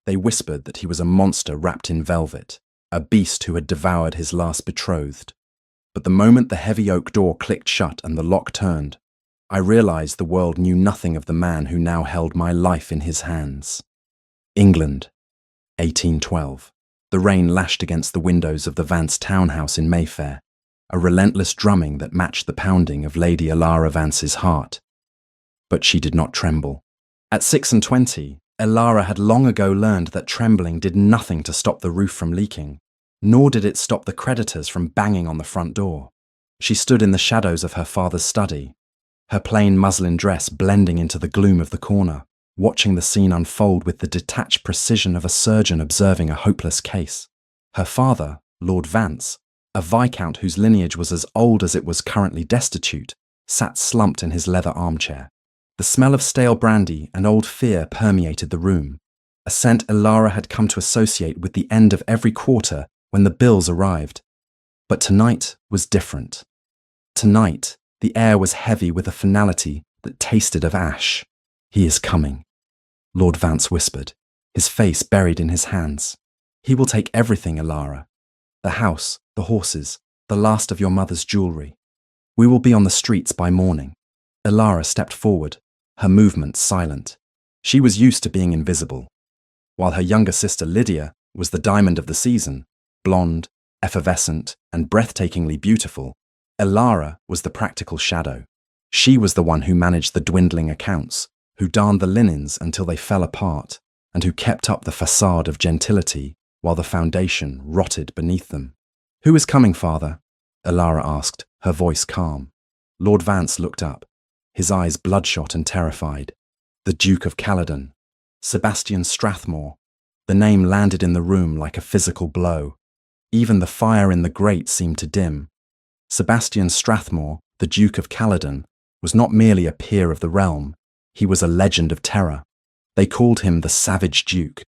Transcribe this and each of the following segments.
They whispered that he was a monster wrapped in velvet, a beast who had devoured his last betrothed. But the moment the heavy oak door clicked shut and the lock turned, I realized the world knew nothing of the man who now held my life in his hands. England, 1812. The rain lashed against the windows of the Vance townhouse in Mayfair, a relentless drumming that matched the pounding of Lady Elara Vance's heart. But she did not tremble. At 26, Elara had long ago learned that trembling did nothing to stop the roof from leaking, nor did it stop the creditors from banging on the front door. She stood in the shadows of her father's study, her plain muslin dress blending into the gloom of the corner, watching the scene unfold with the detached precision of a surgeon observing a hopeless case. Her father, Lord Vance, a viscount whose lineage was as old as it was currently destitute, sat slumped in his leather armchair. The smell of stale brandy and old fear permeated the room, a scent Elara had come to associate with the end of every quarter when the bills arrived. But tonight was different. Tonight, the air was heavy with a finality that tasted of ash. "He is coming," Lord Vance whispered, his face buried in his hands. "He will take everything, Elara. The house, the horses, the last of your mother's jewellery. We will be on the streets by morning." Elara stepped forward, her movements silent. She was used to being invisible. While her younger sister Lydia was the diamond of the season, blonde, effervescent, and breathtakingly beautiful, Elara was the practical shadow. She was the one who managed the dwindling accounts, who darned the linens until they fell apart, and who kept up the facade of gentility while the foundation rotted beneath them. "Who is coming, father?" Elara asked, her voice calm. Lord Vance looked up, his eyes bloodshot and terrified. The Duke of Caledon, Sebastian Strathmore. The name landed in the room like a physical blow. Even the fire in the grate seemed to dim. Sebastian Strathmore, the Duke of Caledon, was not merely a peer of the realm, he was a legend of terror. They called him the Savage Duke.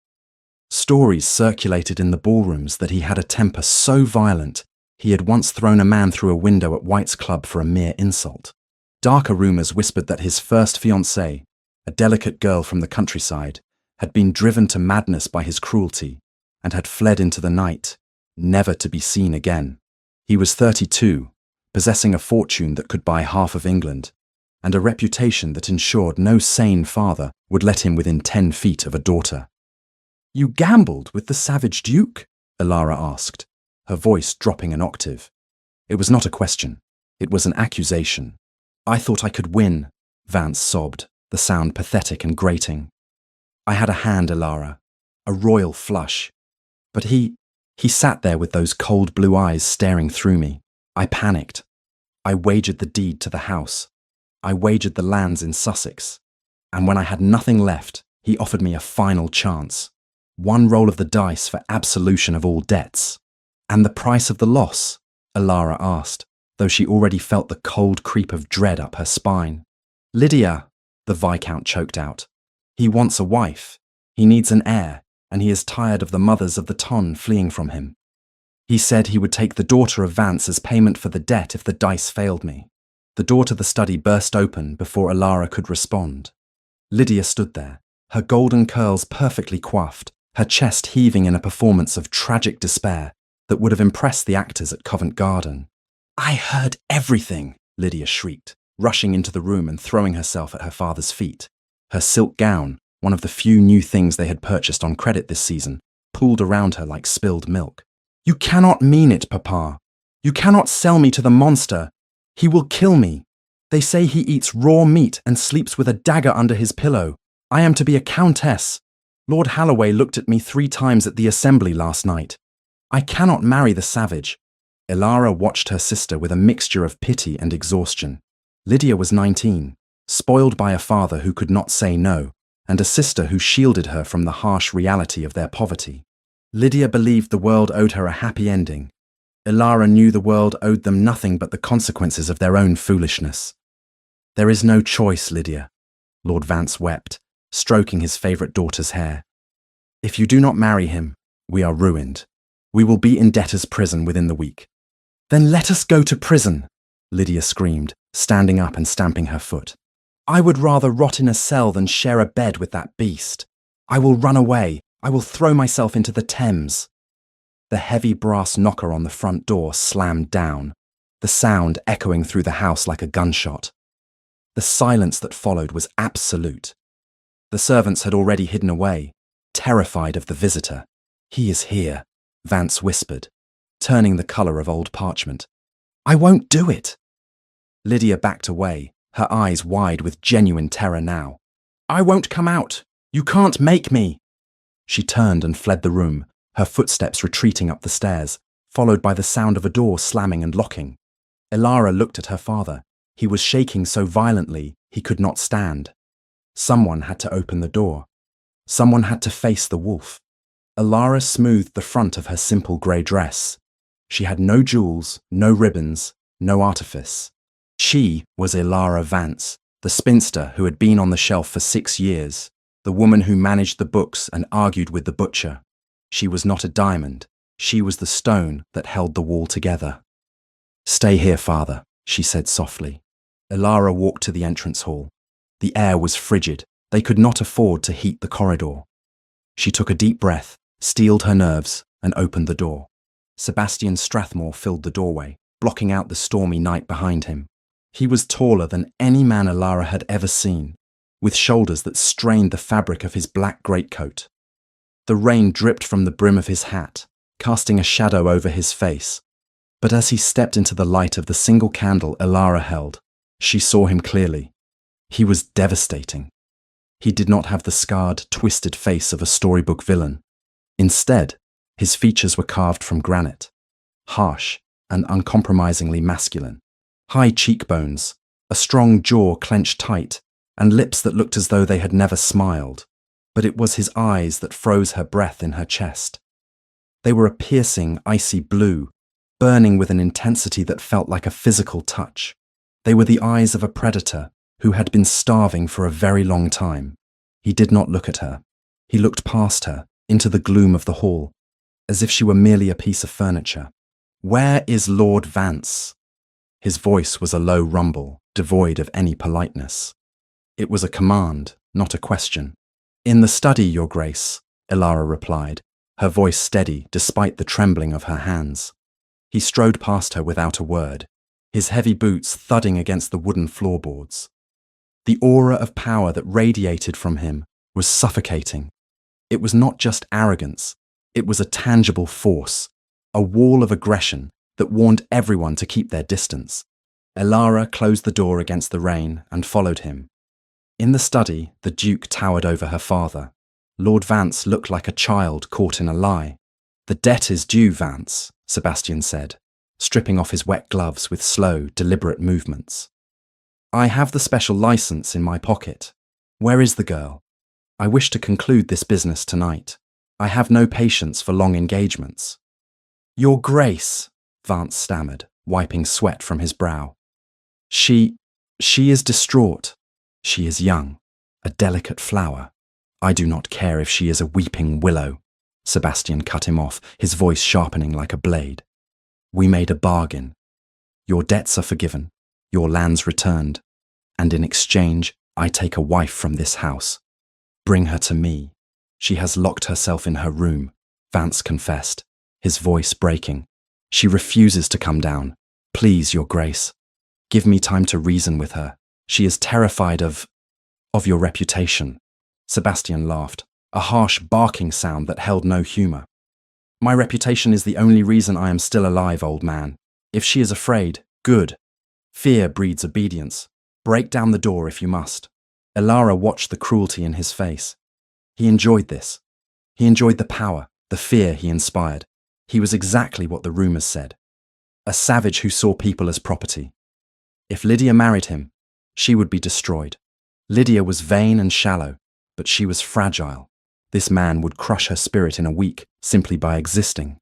Stories circulated in the ballrooms that he had a temper so violent he had once thrown a man through a window at White's Club for a mere insult. Darker rumours whispered that his first fiancée, a delicate girl from the countryside, had been driven to madness by his cruelty and had fled into the night, never to be seen again. He was 32, possessing a fortune that could buy half of England, and a reputation that ensured no sane father would let him within 10 feet of a daughter. "You gambled with the Savage Duke?" Elara asked, her voice dropping an octave. It was not a question, it was an accusation. "I thought I could win," Vance sobbed, the sound pathetic and grating. "I had a hand, Elara, a royal flush. But he sat there with those cold blue eyes staring through me. I panicked. I wagered the deed to the house. I wagered the lands in Sussex. And when I had nothing left, he offered me a final chance. One roll of the dice for absolution of all debts." "And the price of the loss?" Elara asked, though she already felt the cold creep of dread up her spine. "Lydia," the Viscount choked out. "He wants a wife. He needs an heir, and he is tired of the mothers of the ton fleeing from him. He said he would take the daughter of Vance as payment for the debt if the dice failed me." The door to the study burst open before Elara could respond. Lydia stood there, her golden curls perfectly coiffed, her chest heaving in a performance of tragic despair that would have impressed the actors at Covent Garden. "I heard everything," Lydia shrieked, rushing into the room and throwing herself at her father's feet. Her silk gown, one of the few new things they had purchased on credit this season, pooled around her like spilled milk. "You cannot mean it, Papa. You cannot sell me to the monster. He will kill me. They say he eats raw meat and sleeps with a dagger under his pillow. I am to be a countess. Lord Halloway looked at me 3 times at the assembly last night. I cannot marry the savage." Elara watched her sister with a mixture of pity and exhaustion. Lydia was 19, spoiled by a father who could not say no, and a sister who shielded her from the harsh reality of their poverty. Lydia believed the world owed her a happy ending. Elara knew the world owed them nothing but the consequences of their own foolishness. "There is no choice, Lydia," Lord Vance wept, stroking his favourite daughter's hair. "If you do not marry him, we are ruined. We will be in debtor's prison within the week." "Then let us go to prison," Lydia screamed, standing up and stamping her foot. "I would rather rot in a cell than share a bed with that beast. I will run away. I will throw myself into the Thames." The heavy brass knocker on the front door slammed down, the sound echoing through the house like a gunshot. The silence that followed was absolute. The servants had already hidden away, terrified of the visitor. "He is here," Vance whispered, turning the colour of old parchment. "I won't do it." Lydia backed away, her eyes wide with genuine terror now. "I won't come out. You can't make me." She turned and fled the room, her footsteps retreating up the stairs, followed by the sound of a door slamming and locking. Elara looked at her father. He was shaking so violently he could not stand. Someone had to open the door. Someone had to face the wolf. Elara smoothed the front of her simple grey dress. She had no jewels, no ribbons, no artifice. She was Elara Vance, the spinster who had been on the shelf for 6 years, the woman who managed the books and argued with the butcher. She was not a diamond. She was the stone that held the wall together. "Stay here, father," she said softly. Elara walked to the entrance hall. The air was frigid. They could not afford to heat the corridor. She took a deep breath, steeled her nerves, and opened the door. Sebastian Strathmore filled the doorway, blocking out the stormy night behind him. He was taller than any man Elara had ever seen, with shoulders that strained the fabric of his black greatcoat. The rain dripped from the brim of his hat, casting a shadow over his face. But as he stepped into the light of the single candle Elara held, she saw him clearly. He was devastating. He did not have the scarred, twisted face of a storybook villain. Instead, his features were carved from granite, harsh and uncompromisingly masculine. High cheekbones, a strong jaw clenched tight, and lips that looked as though they had never smiled. But it was his eyes that froze her breath in her chest. They were a piercing, icy blue, burning with an intensity that felt like a physical touch. They were the eyes of a predator who had been starving for a very long time. He did not look at her. He looked past her, into the gloom of the hall, as if she were merely a piece of furniture. "Where is Lord Vance?" His voice was a low rumble, devoid of any politeness. It was a command, not a question. "In the study, Your Grace," Elara replied, her voice steady despite the trembling of her hands. He strode past her without a word, his heavy boots thudding against the wooden floorboards. The aura of power that radiated from him was suffocating. It was not just arrogance, it was a tangible force, a wall of aggression that warned everyone to keep their distance. Elara closed the door against the rain and followed him. In the study, the Duke towered over her father. Lord Vance looked like a child caught in a lie. "The debt is due, Vance," Sebastian said, stripping off his wet gloves with slow, deliberate movements. "I have the special license in my pocket. Where is the girl? I wish to conclude this business tonight. I have no patience for long engagements." "Your Grace," Vance stammered, wiping sweat from his brow. She is distraught. She is young, a delicate flower. I do not care if she is a weeping willow." Sebastian cut him off, his voice sharpening like a blade. "We made a bargain. Your debts are forgiven, your lands returned, and in exchange, I take a wife from this house. Bring her to me. She has locked herself in her room," Vance confessed, his voice breaking. "She refuses to come down. Please, Your Grace. Give me time to reason with her. She is terrified of your reputation." Sebastian laughed, a harsh barking sound that held no humour. "My reputation is the only reason I am still alive, old man. If she is afraid, good. Fear breeds obedience. Break down the door if you must." Elara watched the cruelty in his face. He enjoyed this. He enjoyed the power, the fear he inspired. He was exactly what the rumours said. A savage who saw people as property. If Lydia married him, she would be destroyed. Lydia was vain and shallow, but she was fragile. This man would crush her spirit in a week simply by existing.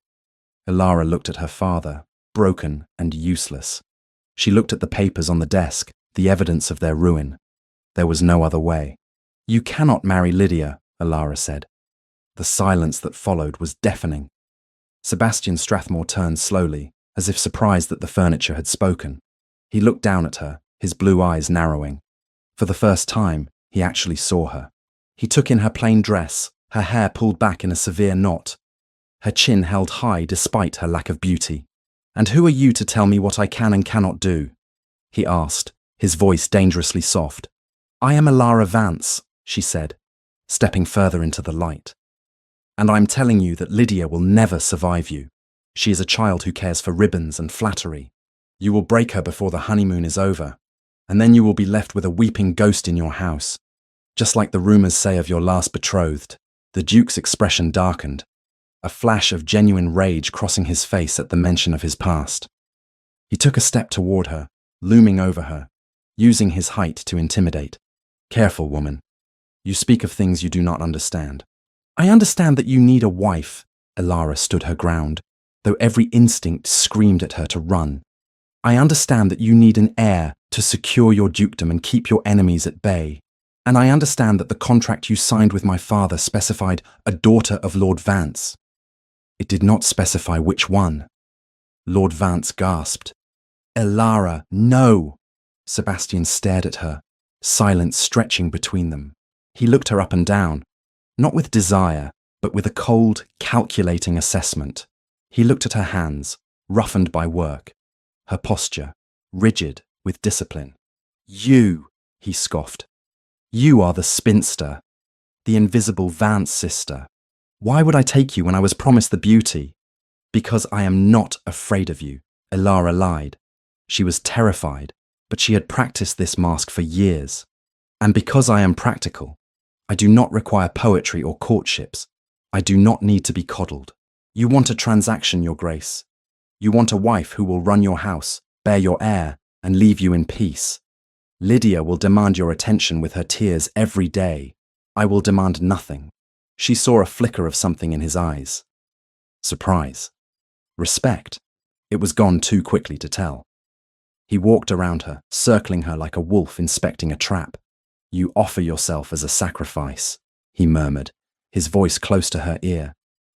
Elara looked at her father, broken and useless. She looked at the papers on the desk, the evidence of their ruin. There was no other way. "You cannot marry Lydia," Elara said. The silence that followed was deafening. Sebastian Strathmore turned slowly, as if surprised that the furniture had spoken. He looked down at her, his blue eyes narrowing. For the first time, he actually saw her. He took in her plain dress, her hair pulled back in a severe knot, her chin held high despite her lack of beauty. "And who are you to tell me what I can and cannot do?" he asked, his voice dangerously soft. "I am Elara Vance," she said, stepping further into the light. "And I'm telling you that Lydia will never survive you. She is a child who cares for ribbons and flattery. You will break her before the honeymoon is over, and then you will be left with a weeping ghost in your house, just like the rumors say of your last betrothed." The Duke's expression darkened, a flash of genuine rage crossing his face at the mention of his past. He took a step toward her, looming over her, using his height to intimidate. "Careful, woman. You speak of things you do not understand." "I understand that you need a wife," Elara stood her ground, though every instinct screamed at her to run. "I understand that you need an heir to secure your dukedom and keep your enemies at bay. And I understand that the contract you signed with my father specified a daughter of Lord Vance. It did not specify which one." Lord Vance gasped. "Elara, no!" Sebastian stared at her, silence stretching between them. He looked her up and down, not with desire, but with a cold, calculating assessment. He looked at her hands, roughened by work, her posture, rigid with discipline. "You," he scoffed. "You are the spinster, the invisible Vance sister. Why would I take you when I was promised the beauty?" "Because I am not afraid of you," Elara lied. She was terrified, but she had practiced this mask for years. "And because I am practical, I do not require poetry or courtships. I do not need to be coddled. You want a transaction, Your Grace. You want a wife who will run your house, bear your heir, and leave you in peace. Lydia will demand your attention with her tears every day. I will demand nothing." She saw a flicker of something in his eyes. Surprise. Respect. It was gone too quickly to tell. He walked around her, circling her like a wolf inspecting a trap. "You offer yourself as a sacrifice," he murmured, his voice close to her ear,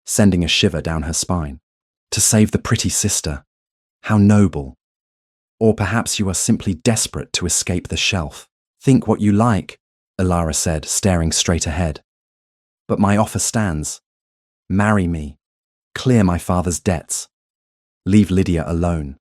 sending a shiver down her spine. "To save the pretty sister. How noble. Or perhaps you are simply desperate to escape the shelf." "Think what you like," Elara said, staring straight ahead. "But my offer stands. Marry me. Clear my father's debts. Leave Lydia alone."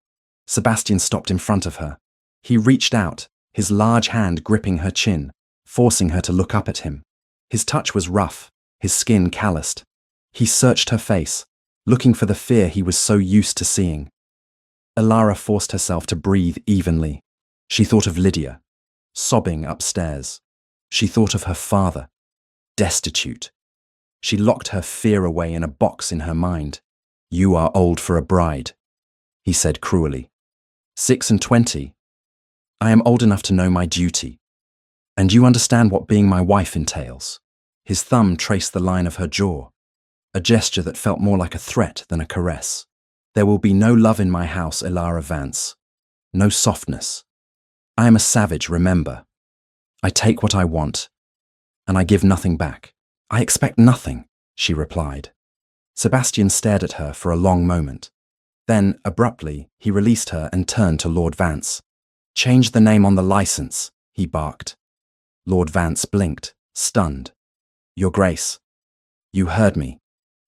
Sebastian stopped in front of her. He reached out, his large hand gripping her chin, forcing her to look up at him. His touch was rough, his skin calloused. He searched her face, looking for the fear he was so used to seeing. Elara forced herself to breathe evenly. She thought of Lydia, sobbing upstairs. She thought of her father, destitute. She locked her fear away in a box in her mind. "You are old for a bride," he said cruelly. 26. "I am old enough to know my duty. And you understand what being my wife entails." His thumb traced the line of her jaw, a gesture that felt more like a threat than a caress. "There will be no love in my house, Elara Vance. No softness. I am a savage, remember. I take what I want, and I give nothing back." "I expect nothing," she replied. Sebastian stared at her for a long moment. Then, abruptly, he released her and turned to Lord Vance. "Change the name on the license," he barked. Lord Vance blinked, stunned. "Your Grace, you heard me.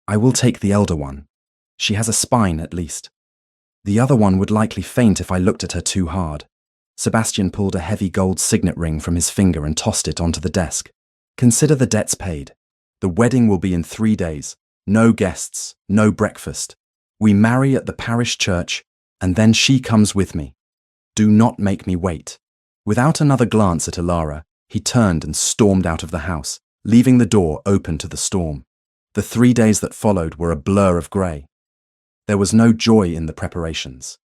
I will take the elder one. She has a spine, at least. The other one would likely faint if I looked at her too hard." Sebastian pulled a heavy gold signet ring from his finger and tossed it onto the desk. "Consider the debts paid. The wedding will be in 3 days. No guests, no breakfast. We marry at the parish church, and then she comes with me. Do not make me wait." Without another glance at Elara, he turned and stormed out of the house, leaving the door open to the storm. The 3 days that followed were a blur of grey. There was no joy in the preparations.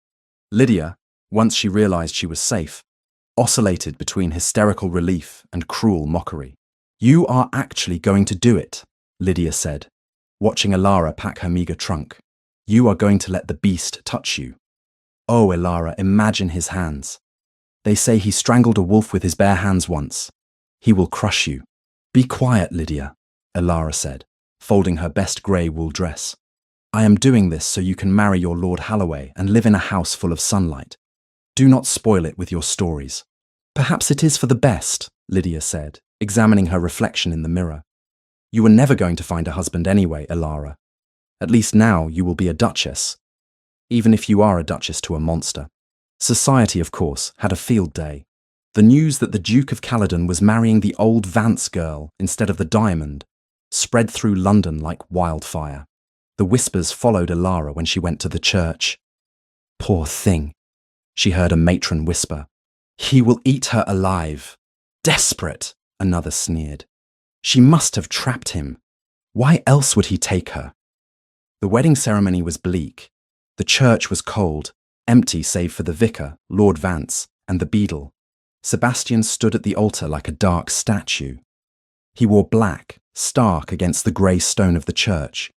Lydia, once she realized she was safe, oscillated between hysterical relief and cruel mockery. "You are actually going to do it," Lydia said, watching Elara pack her meager trunk. "You are going to let the beast touch you. Oh, Elara, imagine his hands. They say he strangled a wolf with his bare hands once. He will crush you." "Be quiet, Lydia," Elara said, folding her best grey wool dress. "I am doing this so you can marry your Lord Halloway and live in a house full of sunlight. Do not spoil it with your stories." "Perhaps it is for the best," Lydia said, examining her reflection in the mirror. You were never going to find a husband anyway, Elara. At least now you will be a duchess. Even if you are a duchess to a monster. Society, of course, had a field day. The news that the Duke of Caledon was marrying the old Vance girl instead of the diamond spread through London like wildfire. The whispers followed Elara when she went to the church. Poor thing, she heard a matron whisper. He will eat her alive. Desperate, another sneered. She must have trapped him. Why else would he take her? The wedding ceremony was bleak. The church was cold, empty save for the vicar, Lord Vance, and the beadle. Sebastian stood at the altar like a dark statue. He wore black, stark against the grey stone of the church.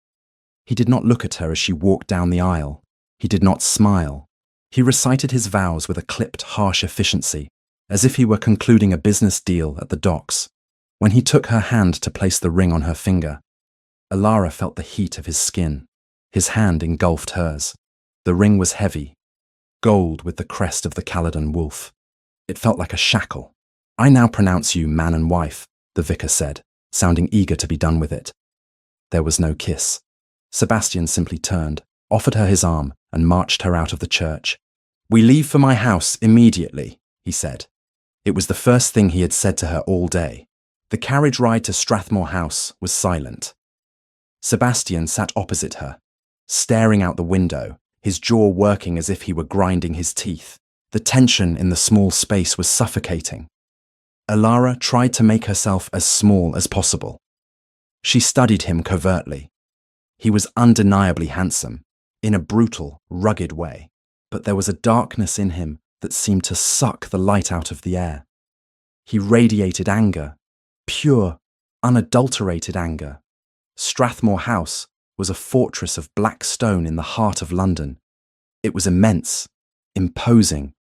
He did not look at her as she walked down the aisle. He did not smile. He recited his vows with a clipped, harsh efficiency, as if he were concluding a business deal at the docks. When he took her hand to place the ring on her finger, Elara felt the heat of his skin. His hand engulfed hers. The ring was heavy, gold with the crest of the Caledon wolf. It felt like a shackle. I now pronounce you man and wife, the vicar said, sounding eager to be done with it. There was no kiss. Sebastian simply turned, offered her his arm, and marched her out of the church. We leave for my house immediately, he said. It was the first thing he had said to her all day. The carriage ride to Strathmore House was silent. Sebastian sat opposite her, staring out the window, his jaw working as if he were grinding his teeth. The tension in the small space was suffocating. Elara tried to make herself as small as possible. She studied him covertly. He was undeniably handsome, in a brutal, rugged way, but there was a darkness in him that seemed to suck the light out of the air. He radiated anger, pure, unadulterated anger. Strathmore House was a fortress of black stone in the heart of London. It was immense, imposing,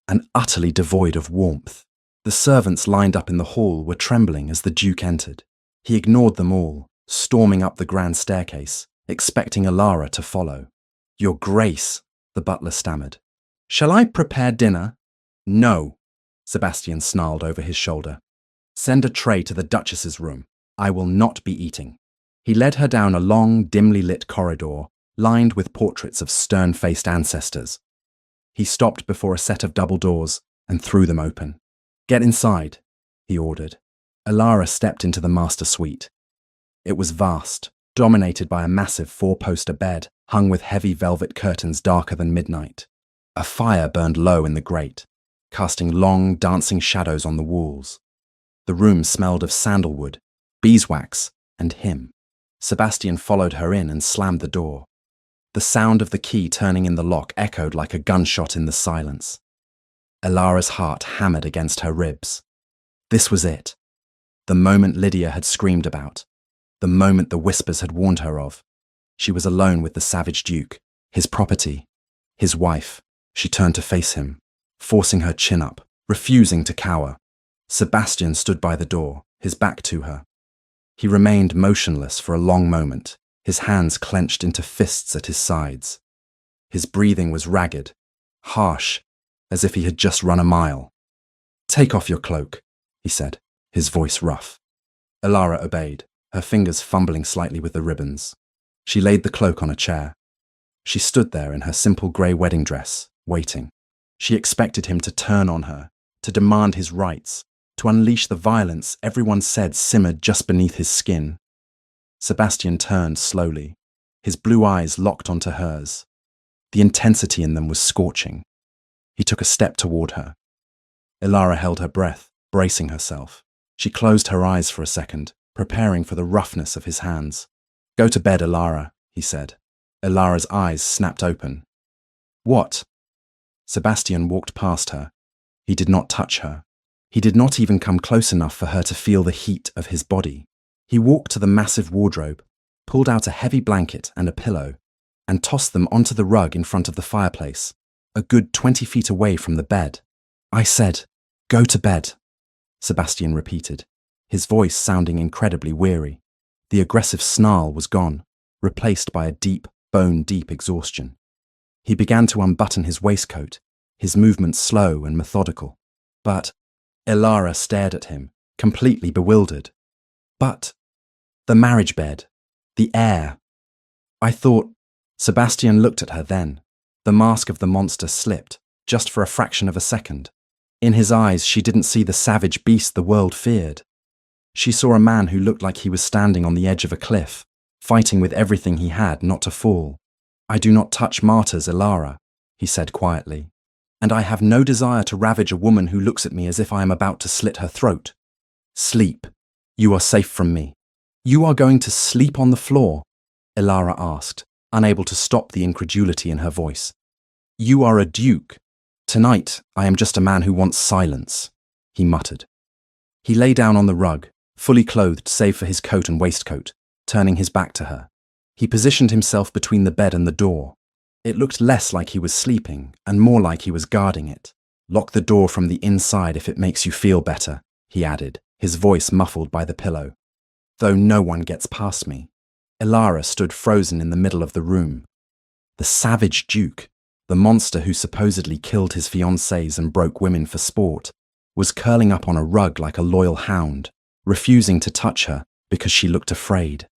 and utterly devoid of warmth. The servants lined up in the hall were trembling as the Duke entered. He ignored them all, storming up the grand staircase, expecting Elara to follow. Your Grace, the butler stammered. Shall I prepare dinner? No, Sebastian snarled over his shoulder. Send a tray to the Duchess's room. I will not be eating. He led her down a long, dimly lit corridor, lined with portraits of stern-faced ancestors. He stopped before a set of double doors and threw them open. Get inside, he ordered. Elara stepped into the master suite. It was vast, dominated by a massive four-poster bed hung with heavy velvet curtains darker than midnight. A fire burned low in the grate, casting long, dancing shadows on the walls. The room smelled of sandalwood, beeswax, and him. Sebastian followed her in and slammed the door. The sound of the key turning in the lock echoed like a gunshot in the silence. Elara's heart hammered against her ribs. This was it. The moment Lydia had screamed about. The moment the whispers had warned her of. She was alone with the savage Duke, his property, his wife. She turned to face him, forcing her chin up, refusing to cower. Sebastian stood by the door, his back to her. He remained motionless for a long moment, his hands clenched into fists at his sides. His breathing was ragged, harsh, as if he had just run a mile. Take off your cloak, he said, his voice rough. Elara obeyed, her fingers fumbling slightly with the ribbons. She laid the cloak on a chair. She stood there in her simple grey wedding dress, waiting. She expected him to turn on her, to demand his rights, to unleash the violence everyone said simmered just beneath his skin. Sebastian turned slowly, his blue eyes locked onto hers. The intensity in them was scorching. He took a step toward her. Elara held her breath, bracing herself. She closed her eyes for a second, preparing for the roughness of his hands. Go to bed, Elara, he said. Elara's eyes snapped open. What? Sebastian walked past her. He did not touch her. He did not even come close enough for her to feel the heat of his body. He walked to the massive wardrobe, pulled out a heavy blanket and a pillow, and tossed them onto the rug in front of the fireplace, a good 20 feet away from the bed. I said, go to bed, Sebastian repeated, his voice sounding incredibly weary. The aggressive snarl was gone, replaced by a deep, bone-deep exhaustion. He began to unbutton his waistcoat, his movements slow and methodical. But Elara stared at him, completely bewildered. But The marriage bed. The heir. I thought. Sebastian looked at her then. The mask of the monster slipped, just for a fraction of a second. In his eyes, she didn't see the savage beast the world feared. She saw a man who looked like he was standing on the edge of a cliff, fighting with everything he had not to fall. "I do not touch martyrs, Ilara," he said quietly, "and I have no desire to ravage a woman who looks at me as if I am about to slit her throat. Sleep. You are safe from me." "You are going to sleep on the floor?" Ilara asked, unable to stop the incredulity in her voice. "You are a duke. Tonight, I am just a man who wants silence," he muttered. He lay down on the rug, fully clothed save for his coat and waistcoat, turning his back to her. He positioned himself between the bed and the door. It looked less like he was sleeping and more like he was guarding it. "Lock the door from the inside if it makes you feel better," he added, his voice muffled by the pillow. "Though no one gets past me." Ilara stood frozen in the middle of the room. The savage duke, the monster who supposedly killed his fiancées and broke women for sport, was curling up on a rug like a loyal hound, refusing to touch her because she looked afraid.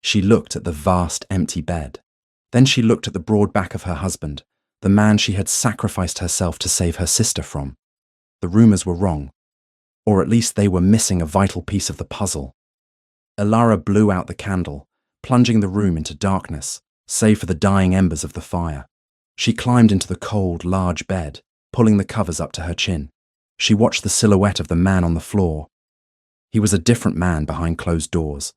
She looked at the vast empty bed. Then she looked at the broad back of her husband, the man she had sacrificed herself to save her sister from. The rumors were wrong, or at least they were missing a vital piece of the puzzle. Ilara blew out the candle, plunging the room into darkness, save for the dying embers of the fire. She climbed into the cold, large bed, pulling the covers up to her chin. She watched the silhouette of the man on the floor. He was a different man behind closed doors,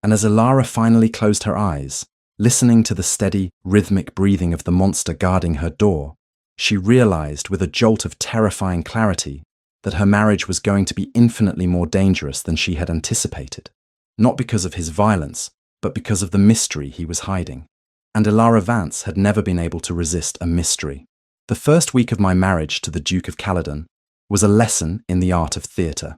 and as Ilara finally closed her eyes, listening to the steady, rhythmic breathing of the monster guarding her door, she realized with a jolt of terrifying clarity that her marriage was going to be infinitely more dangerous than she had anticipated, not because of his violence, but because of the mystery he was hiding. And Ilara Vance had never been able to resist a mystery. The first week of my marriage to the Duke of Caledon was a lesson in the art of theatre.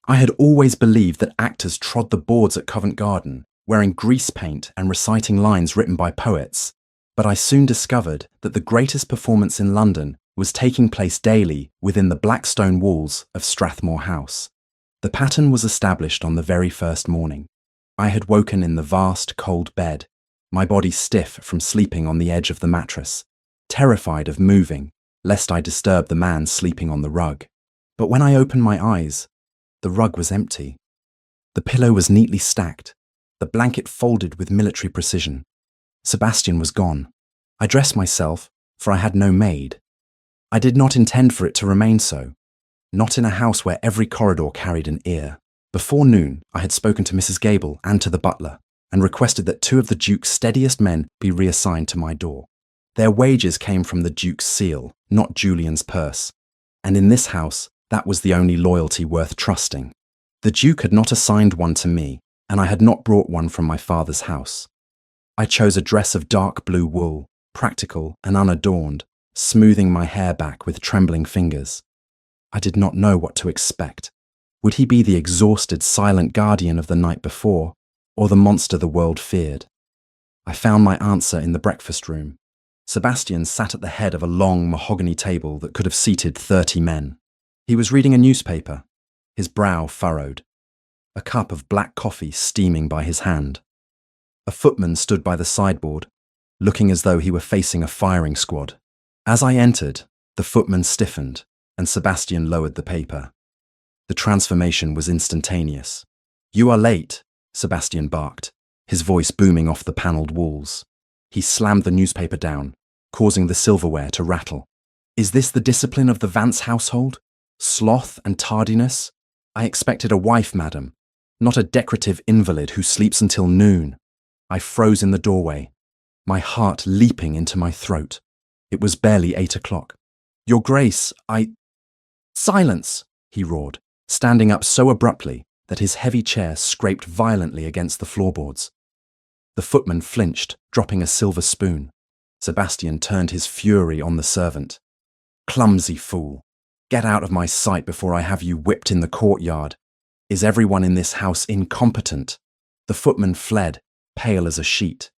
I had always believed that actors trod the boards at Covent Garden, wearing grease paint and reciting lines written by poets, but I soon discovered that the greatest performance in London was taking place daily within the black stone walls of Strathmore House. The pattern was established on the very first morning. I had woken in the vast, cold bed, my body stiff from sleeping on the edge of the mattress, terrified of moving, lest I disturb the man sleeping on the rug. But when I opened my eyes, the rug was empty. The pillow was neatly stacked, the blanket folded with military precision. Sebastian was gone. I dressed myself, for I had no maid. I did not intend for it to remain so, not in a house where every corridor carried an ear. Before noon, I had spoken to Mrs. Gable and to the butler, and requested that 2 of the Duke's steadiest men be reassigned to my door. Their wages came from the Duke's seal, not Julian's purse, and in this house, that was the only loyalty worth trusting. The Duke had not assigned one to me, and I had not brought one from my father's house. I chose a dress of dark blue wool, practical and unadorned, smoothing my hair back with trembling fingers. I did not know what to expect. Would he be the exhausted, silent guardian of the night before, or the monster the world feared? I found my answer in the breakfast room. Sebastian sat at the head of a long mahogany table that could have seated 30 men. He was reading a newspaper, his brow furrowed, a cup of black coffee steaming by his hand. A footman stood by the sideboard, looking as though he were facing a firing squad. As I entered, the footman stiffened, and Sebastian lowered the paper. The transformation was instantaneous. "You are late," Sebastian barked, his voice booming off the panelled walls. He slammed the newspaper down, causing the silverware to rattle. "Is this the discipline of the Vance household? Sloth and tardiness? I expected a wife, madam, not a decorative invalid who sleeps until noon." I froze in the doorway, my heart leaping into my throat. It was barely 8 o'clock. "Your Grace, Silence!" he roared, standing up so abruptly that his heavy chair scraped violently against the floorboards. The footman flinched, dropping a silver spoon. Sebastian turned his fury on the servant. "Clumsy fool! Get out of my sight before I have you whipped in the courtyard. Is everyone in this house incompetent?" The footman fled, pale as a sheet.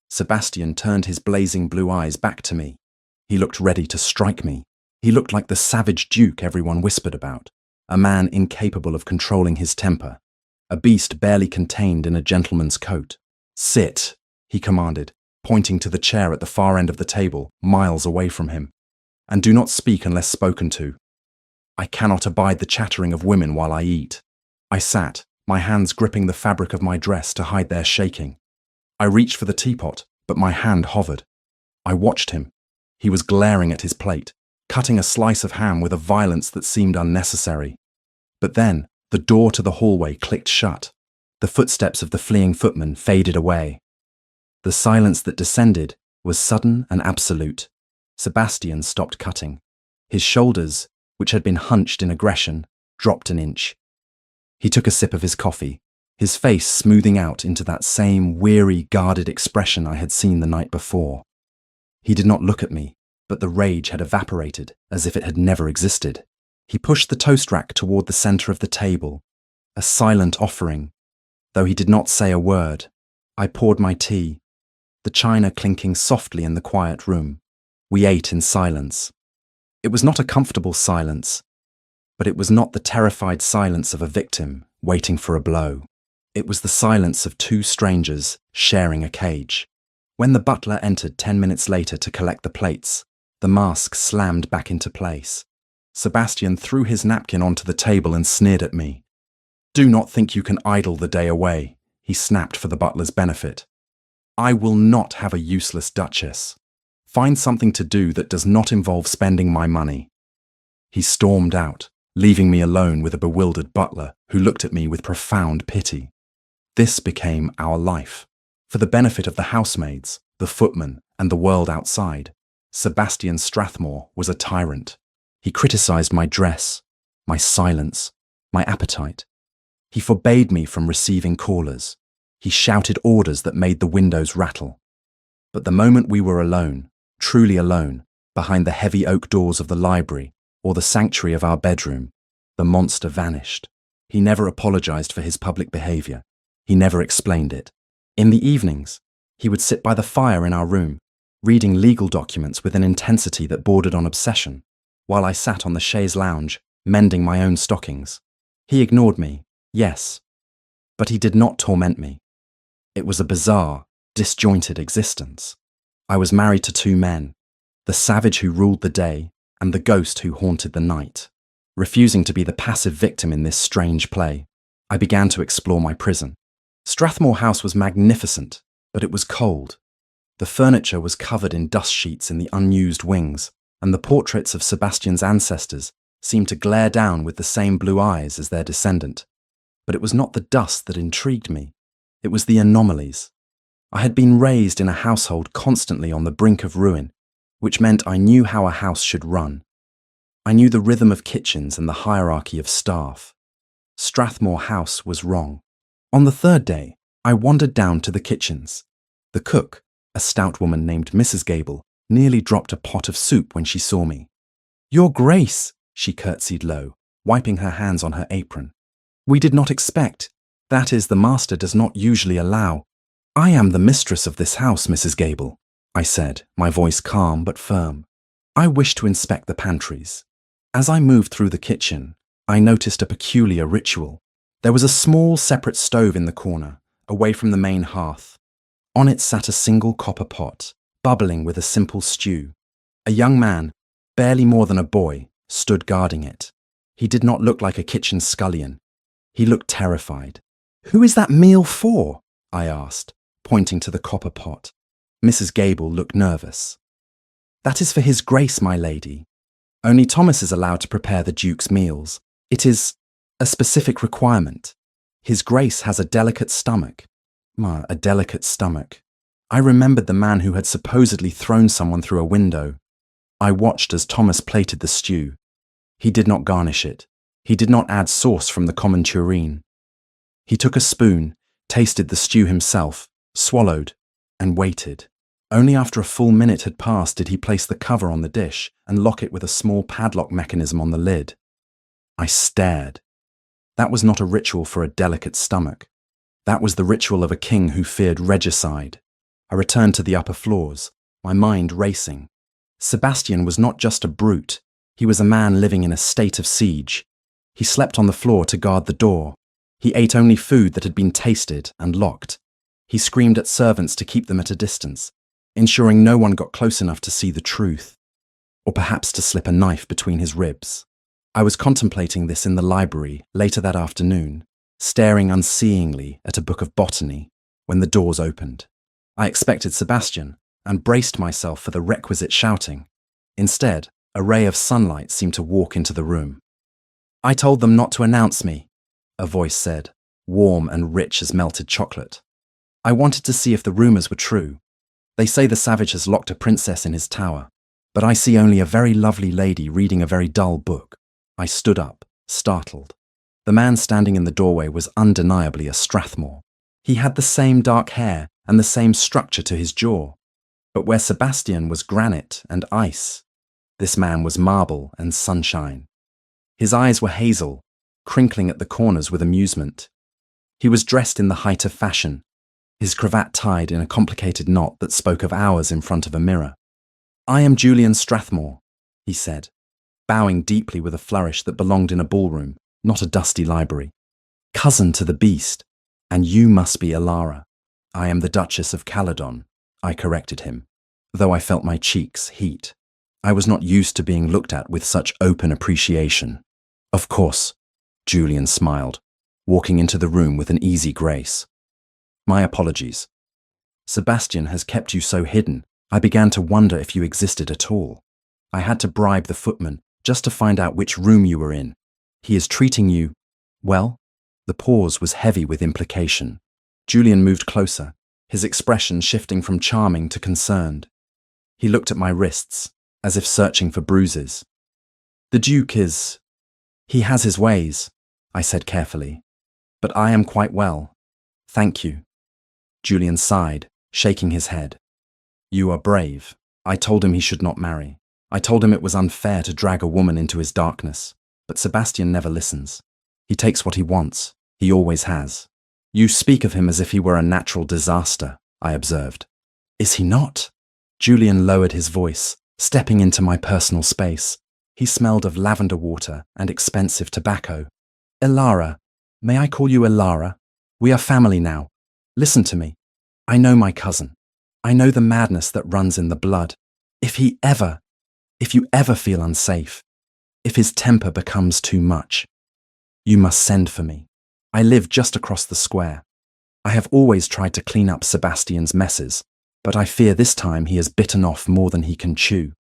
Sebastian turned his blazing blue eyes back to me. He looked ready to strike me. He looked like the savage duke everyone whispered about, a man incapable of controlling his temper. a beast barely contained in a gentleman's coat. "Sit," he commanded, pointing to the chair at the far end of the table, miles away from him. "And do not speak unless spoken to. I cannot abide the chattering of women while I eat." I sat, my hands gripping the fabric of my dress to hide their shaking. I reached for the teapot, but my hand hovered. I watched him. He was glaring at his plate, cutting a slice of ham with a violence that seemed unnecessary. But then, the door to the hallway clicked shut. The footsteps of the fleeing footman faded away. The silence that descended was sudden and absolute. Sebastian stopped cutting. His shoulders, which had been hunched in aggression, dropped an inch. He took a sip of his coffee, his face smoothing out into that same weary, guarded expression I had seen the night before. He did not look at me, but the rage had evaporated as if it had never existed. He pushed the toast rack toward the center of the table, a silent offering. Though he did not say a word, I poured my tea, the china clinking softly in the quiet room. We ate in silence. It was not a comfortable silence, but it was not the terrified silence of a victim waiting for a blow. It was the silence of two strangers sharing a cage. When the butler entered 10 minutes later to collect the plates, the mask slammed back into place. Sebastian threw his napkin onto the table and sneered at me. "Do not think you can idle the day away," he snapped for the butler's benefit. "I will not have a useless duchess. Find something to do that does not involve spending my money." He stormed out, leaving me alone with a bewildered butler who looked at me with profound pity. This became our life. For the benefit of the housemaids, the footman, and the world outside, Sebastian Strathmore was a tyrant. He criticized my dress, my silence, my appetite. He forbade me from receiving callers. He shouted orders that made the windows rattle. But the moment we were alone, truly alone, behind the heavy oak doors of the library or the sanctuary of our bedroom, the monster vanished. He never apologized for his public behavior. He never explained it. In the evenings, he would sit by the fire in our room, reading legal documents with an intensity that bordered on obsession, while I sat on the chaise lounge, mending my own stockings. He ignored me, yes, but he did not torment me. It was a bizarre, disjointed existence. I was married to two men, the savage who ruled the day and the ghost who haunted the night. Refusing to be the passive victim in this strange play, I began to explore my prison. Strathmore House was magnificent, but it was cold. The furniture was covered in dust sheets in the unused wings, and the portraits of Sebastian's ancestors seemed to glare down with the same blue eyes as their descendant. But it was not the dust that intrigued me. It was the anomalies. I had been raised in a household constantly on the brink of ruin, which meant I knew how a house should run. I knew the rhythm of kitchens and the hierarchy of staff. Strathmore House was wrong. On the third day, I wandered down to the kitchens. The cook, a stout woman named Mrs. Gable, nearly dropped a pot of soup when she saw me. "Your Grace," she curtsied low, wiping her hands on her apron. "We did not expect. That is, the master does not usually allow." "I am the mistress of this house, Mrs. Gable," I said, my voice calm but firm. "I wish to inspect the pantries." As I moved through the kitchen, I noticed a peculiar ritual. There was a small separate stove in the corner, away from the main hearth. On it sat a single copper pot, bubbling with a simple stew. A young man, barely more than a boy, stood guarding it. He did not look like a kitchen scullion. He looked terrified. "Who is that meal for?" I asked, pointing to the copper pot. Mrs. Gable looked nervous. "That is for his Grace, my lady. Only Thomas is allowed to prepare the Duke's meals. It is a specific requirement. His Grace has a delicate stomach." A delicate stomach. I remembered the man who had supposedly thrown someone through a window. I watched as Thomas plated the stew. He did not garnish it. He did not add sauce from the common tureen. He took a spoon, tasted the stew himself, swallowed, and waited. Only after a full minute had passed did he place the cover on the dish and lock it with a small padlock mechanism on the lid. I stared. That was not a ritual for a delicate stomach. That was the ritual of a king who feared regicide. I returned to the upper floors, my mind racing. Sebastian was not just a brute. He was a man living in a state of siege. He slept on the floor to guard the door. He ate only food that had been tasted and locked. He screamed at servants to keep them at a distance, ensuring no one got close enough to see the truth, or perhaps to slip a knife between his ribs. I was contemplating this in the library later that afternoon, staring unseeingly at a book of botany, when the doors opened. I expected Sebastian and braced myself for the requisite shouting. Instead, a ray of sunlight seemed to walk into the room. "I told them not to announce me," a voice said, warm and rich as melted chocolate. "I wanted to see if the rumors were true. They say the savage has locked a princess in his tower, but I see only a very lovely lady reading a very dull book." I stood up, startled. The man standing in the doorway was undeniably a Strathmore. He had the same dark hair and the same structure to his jaw. But where Sebastian was granite and ice, this man was marble and sunshine. His eyes were hazel, crinkling at the corners with amusement. He was dressed in the height of fashion, his cravat tied in a complicated knot that spoke of hours in front of a mirror. "I am Julian Strathmore," he said, bowing deeply with a flourish that belonged in a ballroom, not a dusty library. "Cousin to the beast, and you must be Elara." "I am the Duchess of Caledon," I corrected him, though I felt my cheeks heat. I was not used to being looked at with such open appreciation. "Of course," Julian smiled, walking into the room with an easy grace. "My apologies. Sebastian has kept you so hidden, I began to wonder if you existed at all. I had to bribe the footman just to find out which room you were in. He is treating you, well?" The pause was heavy with implication. Julian moved closer, his expression shifting from charming to concerned. He looked at my wrists, as if searching for bruises. "The Duke he has his ways," I said carefully. "But I am quite well. Thank you." Julian sighed, shaking his head. "You are brave." I told him he should not marry. I told him it was unfair to drag a woman into his darkness. But Sebastian never listens. He takes what he wants. He always has. "You speak of him as if he were a natural disaster," I observed. "Is he not?" Julian lowered his voice, stepping into my personal space. He smelled of lavender water and expensive tobacco. "Elara, may I call you Elara? We are family now. Listen to me. I know my cousin. I know the madness that runs in the blood. If you ever feel unsafe, if his temper becomes too much, you must send for me. I live just across the square. I have always tried to clean up Sebastian's messes, but I fear this time he has bitten off more than he can chew."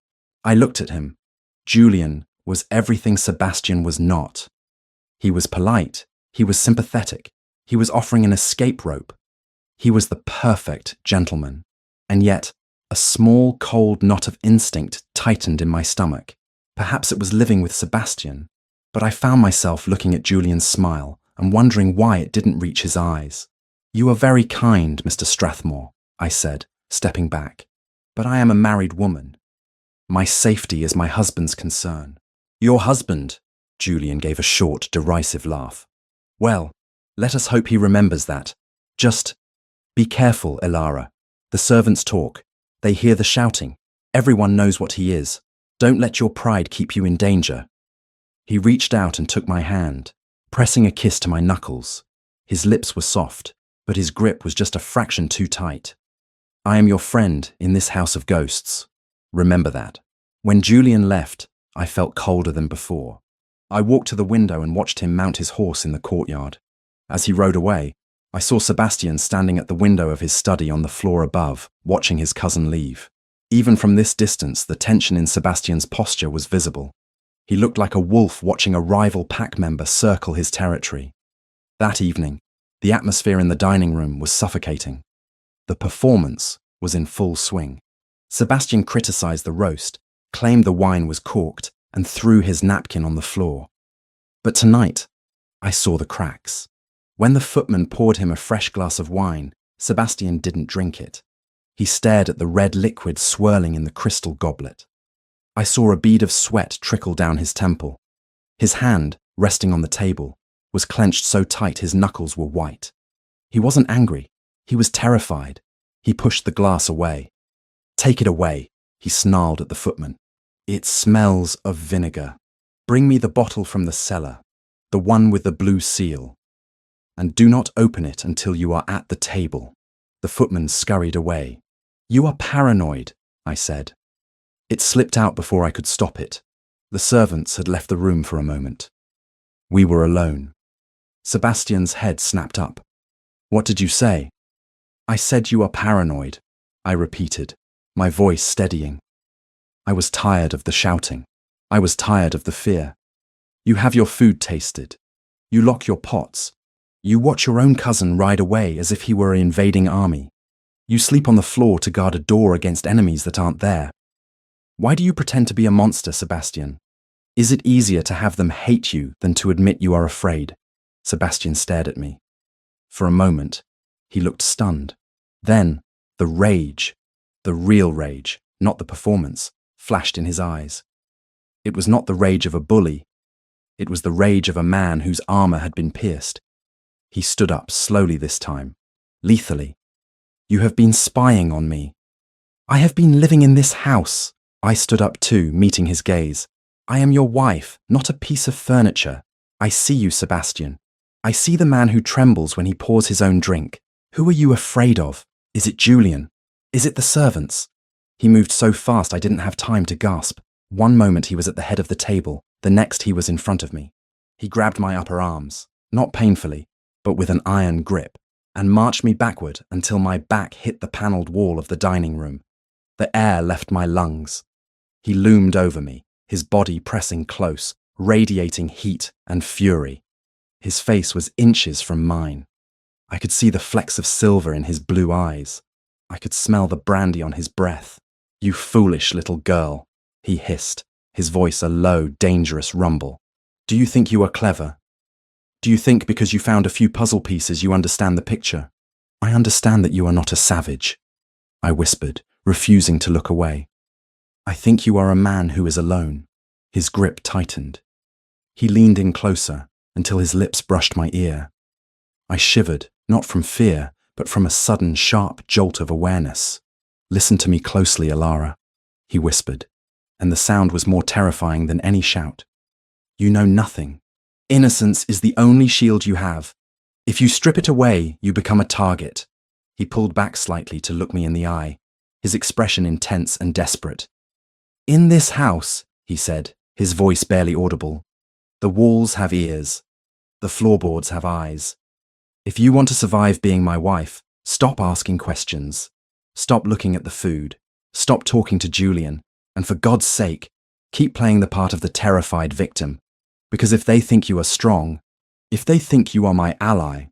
I looked at him. Julian was everything Sebastian was not. He was polite. He was sympathetic. He was offering an escape rope. He was the perfect gentleman. And yet, a small, cold knot of instinct tightened in my stomach. Perhaps it was living with Sebastian, but I found myself looking at Julian's smile and wondering why it didn't reach his eyes. "You are very kind, Mr. Strathmore," I said, stepping back. "But I am a married woman. My safety is my husband's concern." "Your husband?" Julian gave a short, derisive laugh. "Well, let us hope he remembers that. Just be careful, Elara. The servants talk. They hear the shouting. Everyone knows what he is. Don't let your pride keep you in danger." He reached out and took my hand, pressing a kiss to my knuckles. His lips were soft, but his grip was just a fraction too tight. "I am your friend in this house of ghosts. Remember that." When Julian left, I felt colder than before. I walked to the window and watched him mount his horse in the courtyard. As he rode away, I saw Sebastian standing at the window of his study on the floor above, watching his cousin leave. Even from this distance, the tension in Sebastian's posture was visible. He looked like a wolf watching a rival pack member circle his territory. That evening, the atmosphere in the dining room was suffocating. The performance was in full swing. Sebastian criticized the roast, claimed the wine was corked, and threw his napkin on the floor. But tonight, I saw the cracks. When the footman poured him a fresh glass of wine, Sebastian didn't drink it. He stared at the red liquid swirling in the crystal goblet. I saw a bead of sweat trickle down his temple. His hand, resting on the table, was clenched so tight his knuckles were white. He wasn't angry. He was terrified. He pushed the glass away. "Take it away," he snarled at the footman. "It smells of vinegar. Bring me the bottle from the cellar, the one with the blue seal." and do not open it until you are at the table." The footman scurried away. "You are paranoid," I said. It slipped out before I could stop it. The servants had left the room for a moment. We were alone. Sebastian's head snapped up. "What did you say?" "I said you are paranoid," I repeated, my voice steadying. I was tired of the shouting. I was tired of the fear. You have your food tasted. You lock your pots. You watch your own cousin ride away as if he were an invading army. You sleep on the floor to guard a door against enemies that aren't there. Why do you pretend to be a monster, Sebastian? Is it easier to have them hate you than to admit you are afraid? Sebastian stared at me. For a moment, he looked stunned. Then, the rage, the real rage, not the performance, flashed in his eyes. It was not the rage of a bully. It was the rage of a man whose armor had been pierced. He stood up slowly this time, lethally. "You have been spying on me." "I have been living in this house." I stood up too, meeting his gaze. "I am your wife, not a piece of furniture. I see you, Sebastian. I see the man who trembles when he pours his own drink. Who are you afraid of? Is it Julian? Is it the servants?" He moved so fast I didn't have time to gasp. One moment he was at the head of the table, the next he was in front of me. He grabbed my upper arms, not painfully, but with an iron grip, and marched me backward until my back hit the panelled wall of the dining room. The air left my lungs. He loomed over me, his body pressing close, radiating heat and fury. His face was inches from mine. I could see the flecks of silver in his blue eyes. I could smell the brandy on his breath. "You foolish little girl," he hissed, his voice a low, dangerous rumble. "Do you think you are clever? Do you think because you found a few puzzle pieces you understand the picture? I understand that you are not a savage," I whispered, refusing to look away. "I think you are a man who is alone." His grip tightened. He leaned in closer until his lips brushed my ear. I shivered, not from fear, but from a sudden, sharp jolt of awareness. "Listen to me closely, Alara," he whispered, and the sound was more terrifying than any shout. "You know nothing. Innocence is the only shield you have. If you strip it away, you become a target." He pulled back slightly to look me in the eye, his expression intense and desperate. "In this house," he said, his voice barely audible, "the walls have ears. The floorboards have eyes. If you want to survive being my wife, stop asking questions. Stop looking at the food. Stop talking to Julian. And for God's sake, keep playing the part of the terrified victim. Because if they think you are strong, if they think you are my ally,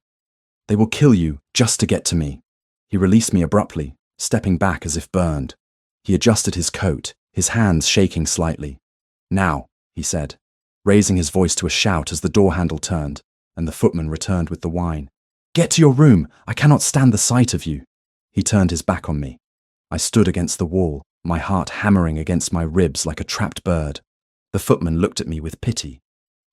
they will kill you just to get to me." He released me abruptly, stepping back as if burned. He adjusted his coat, his hands shaking slightly. "Now," he said, raising his voice to a shout as the door handle turned, and the footman returned with the wine. "Get to your room. I cannot stand the sight of you." He turned his back on me. I stood against the wall, my heart hammering against my ribs like a trapped bird. The footman looked at me with pity,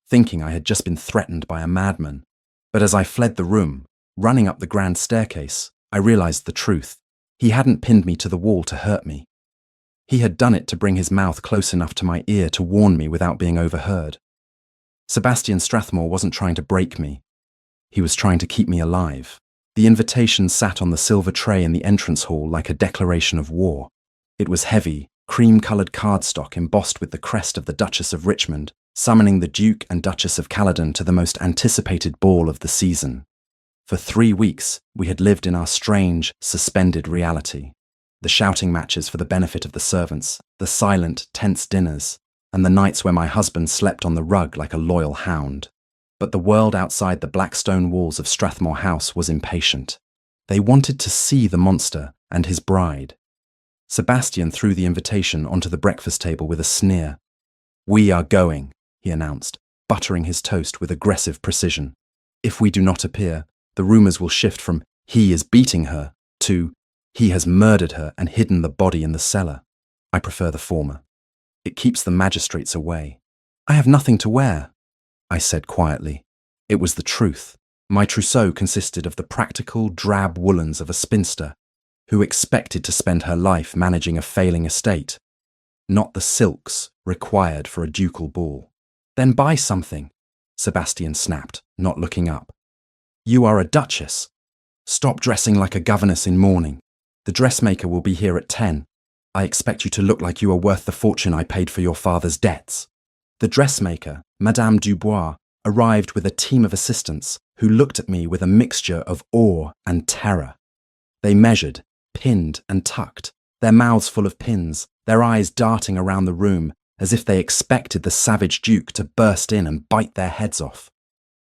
thinking I had just been threatened by a madman. But as I fled the room, running up the grand staircase, I realized the truth. He hadn't pinned me to the wall to hurt me. He had done it to bring his mouth close enough to my ear to warn me without being overheard. Sebastian Strathmore wasn't trying to break me. He was trying to keep me alive. The invitation sat on the silver tray in the entrance hall like a declaration of war. It was heavy, cream-coloured cardstock embossed with the crest of the Duchess of Richmond, summoning the Duke and Duchess of Caledon to the most anticipated ball of the season. For 3 weeks, we had lived in our strange, suspended reality. The shouting matches for the benefit of the servants, the silent, tense dinners, and the nights where my husband slept on the rug like a loyal hound. But the world outside the black stone walls of Strathmore House was impatient. They wanted to see the monster and his bride. Sebastian threw the invitation onto the breakfast table with a sneer. "We are going," he announced, buttering his toast with aggressive precision. "If we do not appear, the rumours will shift from 'he is beating her' to 'he has murdered her and hidden the body in the cellar.' I prefer the former. It keeps the magistrates away." "I have nothing to wear," I said quietly. It was the truth. My trousseau consisted of the practical, drab woolens of a spinster who expected to spend her life managing a failing estate, not the silks required for a ducal ball. "Then buy something," Sebastian snapped, not looking up. You are a duchess. Stop dressing like a governess in mourning. The dressmaker will be here at 10. I expect you to look like you are worth the fortune I paid for your father's debts." The dressmaker, Madame Dubois, arrived with a team of assistants who looked at me with a mixture of awe and terror. They measured, pinned and tucked, their mouths full of pins, their eyes darting around the room as if they expected the savage duke to burst in and bite their heads off.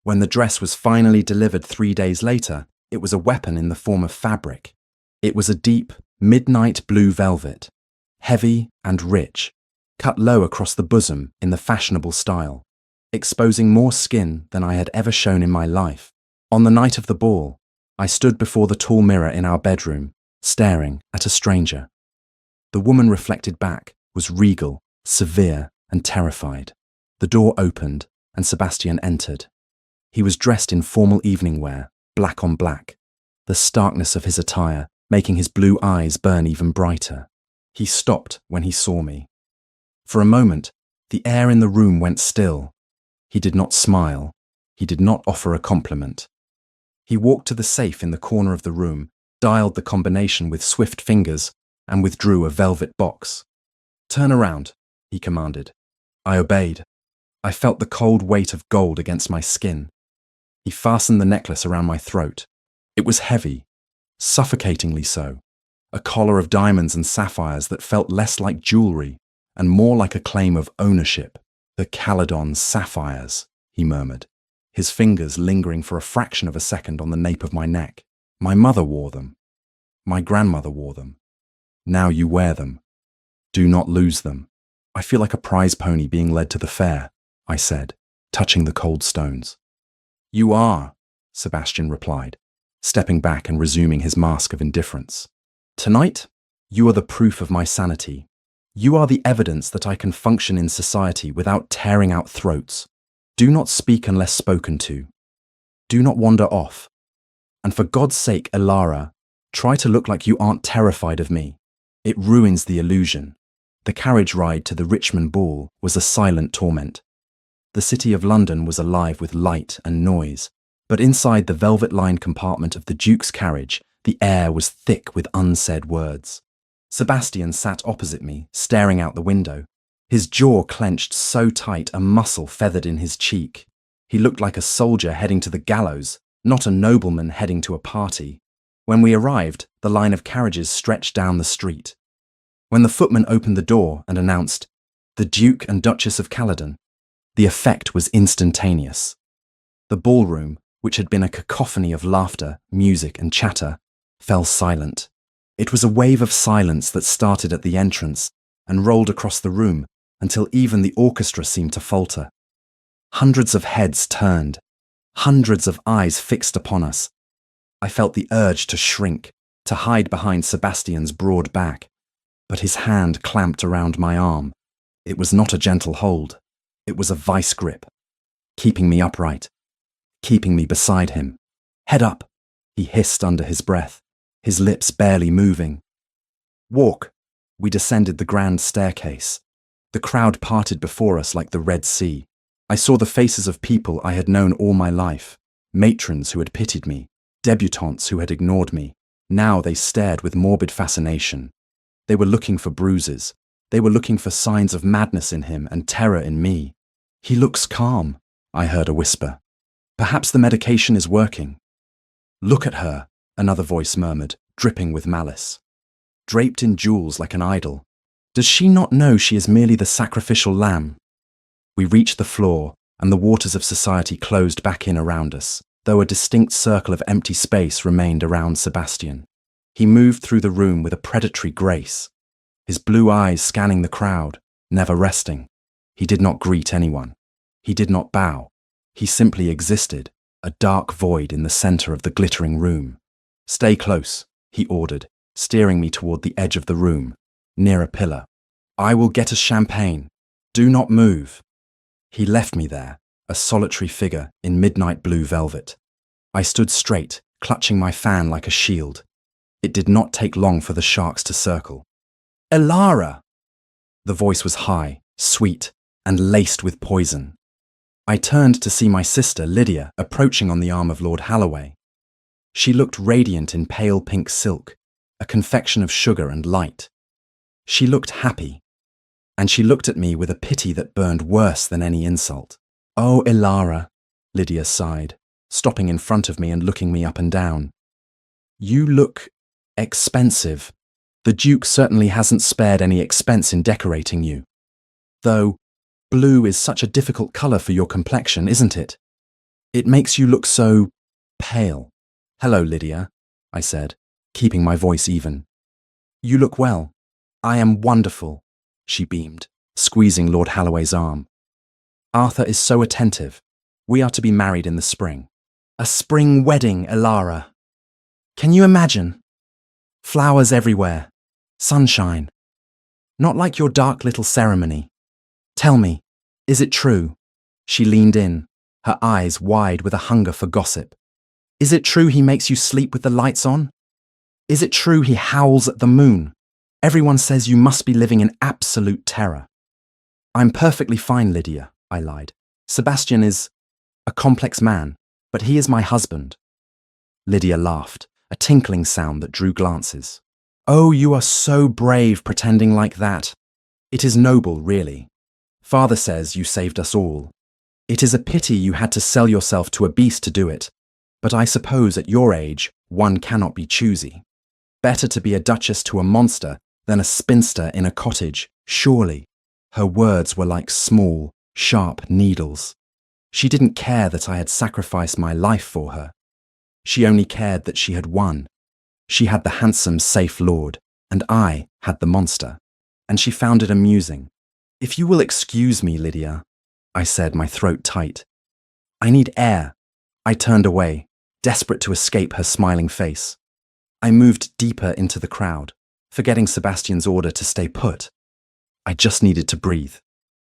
When the dress was finally delivered 3 days later, it was a weapon in the form of fabric. It was a deep, midnight blue velvet, heavy and rich, cut low across the bosom in the fashionable style, exposing more skin than I had ever shown in my life. On the night of the ball, I stood before the tall mirror in our bedroom, staring at a stranger. The woman reflected back was regal, severe, and terrified. The door opened, and Sebastian entered. He was dressed in formal evening wear, black on black, the starkness of his attire making his blue eyes burn even brighter. He stopped when he saw me. For a moment, the air in the room went still. He did not smile. He did not offer a compliment. He walked to the safe in the corner of the room, dialed the combination with swift fingers, and withdrew a velvet box. "Turn around," he commanded. I obeyed. I felt the cold weight of gold against my skin. He fastened the necklace around my throat. It was heavy, suffocatingly so, a collar of diamonds and sapphires that felt less like jewelry and more like a claim of ownership. "The Caledon sapphires," he murmured, his fingers lingering for a fraction of a second on the nape of my neck. "My mother wore them. My grandmother wore them. Now you wear them. Do not lose them." "I feel like a prize pony being led to the fair," I said, touching the cold stones. "You are," Sebastian replied, stepping back and resuming his mask of indifference. "Tonight, you are the proof of my sanity. You are the evidence that I can function in society without tearing out throats. Do not speak unless spoken to. Do not wander off. And for God's sake, Elara, try to look like you aren't terrified of me. It ruins the illusion." The carriage ride to the Richmond ball was a silent torment. The city of London was alive with light and noise, but inside the velvet-lined compartment of the Duke's carriage, the air was thick with unsaid words. Sebastian sat opposite me, staring out the window. His jaw clenched so tight a muscle feathered in his cheek. He looked like a soldier heading to the gallows, not a nobleman heading to a party. When we arrived, the line of carriages stretched down the street. When the footman opened the door and announced, "The Duke and Duchess of Caledon," the effect was instantaneous. The ballroom, which had been a cacophony of laughter, music, and chatter, fell silent. It was a wave of silence that started at the entrance and rolled across the room until even the orchestra seemed to falter. Hundreds of heads turned, hundreds of eyes fixed upon us. I felt the urge to shrink, to hide behind Sebastian's broad back, but his hand clamped around my arm. It was not a gentle hold. It was a vice grip, keeping me upright, keeping me beside him. "Head up," he hissed under his breath, his lips barely moving. "Walk." We descended the grand staircase. The crowd parted before us like the Red Sea. I saw the faces of people I had known all my life, matrons who had pitied me, debutantes who had ignored me. Now they stared with morbid fascination. They were looking for bruises. They were looking for signs of madness in him and terror in me. "He looks calm," I heard a whisper. "Perhaps the medication is working." "Look at her," another voice murmured, dripping with malice. "Draped in jewels like an idol. Does she not know she is merely the sacrificial lamb?" We reached the floor, and the waters of society closed back in around us, though a distinct circle of empty space remained around Sebastian. He moved through the room with a predatory grace, his blue eyes scanning the crowd, never resting. He did not greet anyone. He did not bow. He simply existed, a dark void in the center of the glittering room. "Stay close," he ordered, steering me toward the edge of the room, near a pillar. "I will get us champagne. Do not move." He left me there, a solitary figure in midnight blue velvet. I stood straight, clutching my fan like a shield. It did not take long for the sharks to circle. "Elara!" The voice was high, sweet, and laced with poison. I turned to see my sister, Lydia, approaching on the arm of Lord Halloway. She looked radiant in pale pink silk, a confection of sugar and light. She looked happy, and she looked at me with a pity that burned worse than any insult. "Oh, Ilara," Lydia sighed, stopping in front of me and looking me up and down. "You look expensive. The Duke certainly hasn't spared any expense in decorating you. Though, blue is such a difficult colour for your complexion, isn't it? It makes you look so pale." "Hello, Lydia," I said, keeping my voice even. "You look well." "I am wonderful," she beamed, squeezing Lord Halloway's arm. "Arthur is so attentive. We are to be married in the spring." "A spring wedding, Ilara. Can you imagine? Flowers everywhere. Sunshine. Not like your dark little ceremony. Tell me, is it true?" She leaned in, her eyes wide with a hunger for gossip. "Is it true he makes you sleep with the lights on? Is it true he howls at the moon? Everyone says you must be living in absolute terror." "I'm perfectly fine, Lydia," I lied. "Sebastian is a complex man, but he is my husband." Lydia laughed, a tinkling sound that drew glances. "Oh, you are so brave pretending like that. It is noble, really. Father says you saved us all. It is a pity you had to sell yourself to a beast to do it, but I suppose at your age one cannot be choosy. Better to be a duchess to a monster than a spinster in a cottage, surely." Her words were like small, sharp needles. She didn't care that I had sacrificed my life for her. She only cared that she had won. She had the handsome, safe lord, and I had the monster. And she found it amusing. "If you will excuse me, Lydia," I said, my throat tight. "I need air." I turned away, desperate to escape her smiling face. I moved deeper into the crowd, forgetting Sebastian's order to stay put. I just needed to breathe.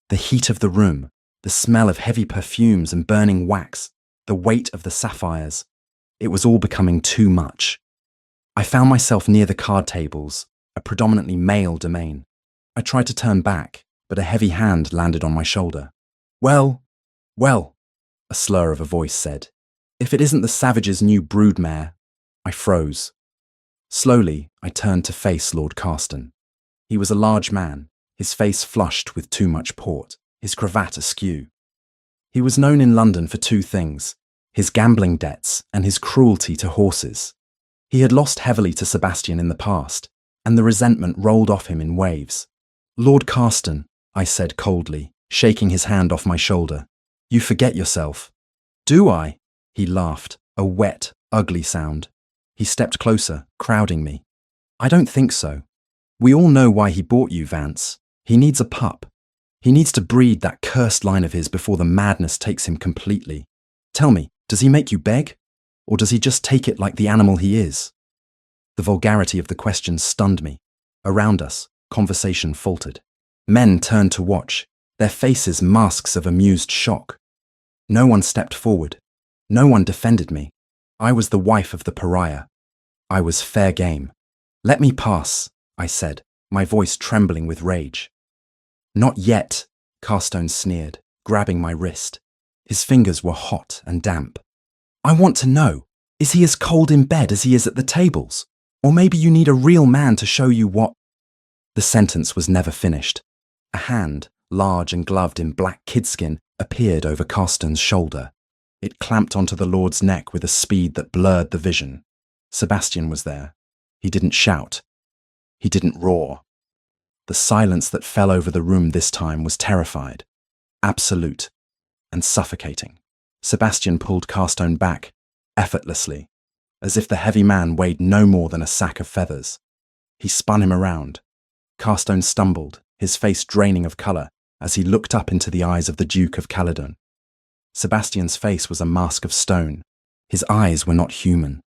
The heat of the room, the smell of heavy perfumes and burning wax, the weight of the sapphires. It was all becoming too much. I found myself near the card tables, a predominantly male domain. I tried to turn back, but a heavy hand landed on my shoulder. Well, a slur of a voice said. "If it isn't the Savage's new broodmare." I froze. Slowly, I turned to face Lord Carston. He was a large man, his face flushed with too much port, his cravat askew. He was known in London for two things: his gambling debts and his cruelty to horses. He had lost heavily to Sebastian in the past, and the resentment rolled off him in waves. "Lord Carston," I said coldly, shaking his hand off my shoulder. "You forget yourself." "Do I?" He laughed, a wet, ugly sound. He stepped closer, crowding me. "I don't think so. We all know why he bought you, Vance. He needs a pup. He needs to breed that cursed line of his before the madness takes him completely. Tell me, does he make you beg? Or does he just take it like the animal he is?" The vulgarity of the question stunned me. Around us, conversation faltered. Men turned to watch, their faces masks of amused shock. No one stepped forward. No one defended me. I was the wife of the pariah. I was fair game. "Let me pass," I said, my voice trembling with rage. "Not yet," Carstone sneered, grabbing my wrist. His fingers were hot and damp. "I want to know, is he as cold in bed as he is at the tables? Or maybe you need a real man to show you what—" The sentence was never finished. A hand, large and gloved in black kidskin, appeared over Carstone's shoulder. It clamped onto the Lord's neck with a speed that blurred the vision. Sebastian was there. He didn't shout. He didn't roar. The silence that fell over the room this time was terrified, absolute, and suffocating. Sebastian pulled Carstone back, effortlessly, as if the heavy man weighed no more than a sack of feathers. He spun him around. Carstone stumbled, his face draining of colour, as he looked up into the eyes of the Duke of Caledon. Sebastian's face was a mask of stone. His eyes were not human.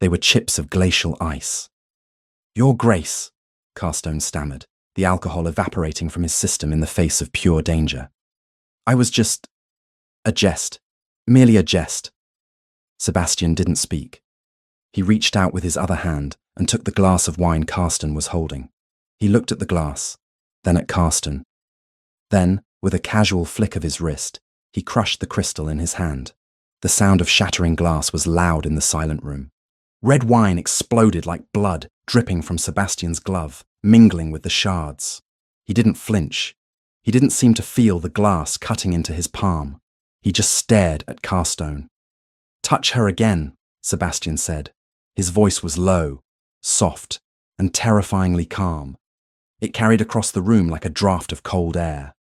They were chips of glacial ice. "Your Grace," Carstone stammered, the alcohol evaporating from his system in the face of pure danger. "I was just a jest, merely a jest." Sebastian didn't speak. He reached out with his other hand and took the glass of wine Carstone was holding. He looked at the glass, then at Carstone. Then, with a casual flick of his wrist, He crushed the crystal in his hand. The sound of shattering glass was loud in the silent room. Red wine exploded like blood, dripping from Sebastian's glove, mingling with the shards. He didn't flinch. He didn't seem to feel the glass cutting into his palm. He just stared at Carstone. "Touch her again," Sebastian said. His voice was low, soft, and terrifyingly calm. It carried across the room like a draught of cold air.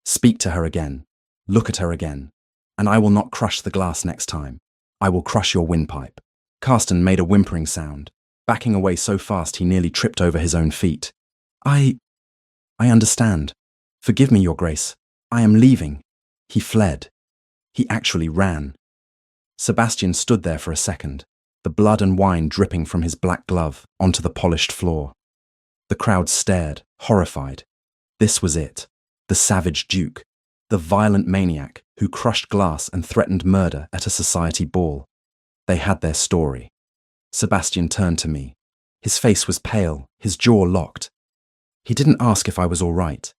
"Speak to her again. Look at her again. And I will not crush the glass next time. I will crush your windpipe." Carsten made a whimpering sound, backing away so fast he nearly tripped over his own feet. I understand. Forgive me, Your Grace. I am leaving." He fled. He actually ran. Sebastian stood there for a second, the blood and wine dripping from his black glove onto the polished floor. The crowd stared, horrified. This was it, the savage duke, the violent maniac who crushed glass and threatened murder at a society ball. They had their story. Sebastian turned to me. His face was pale, his jaw locked. He didn't ask if I was all right.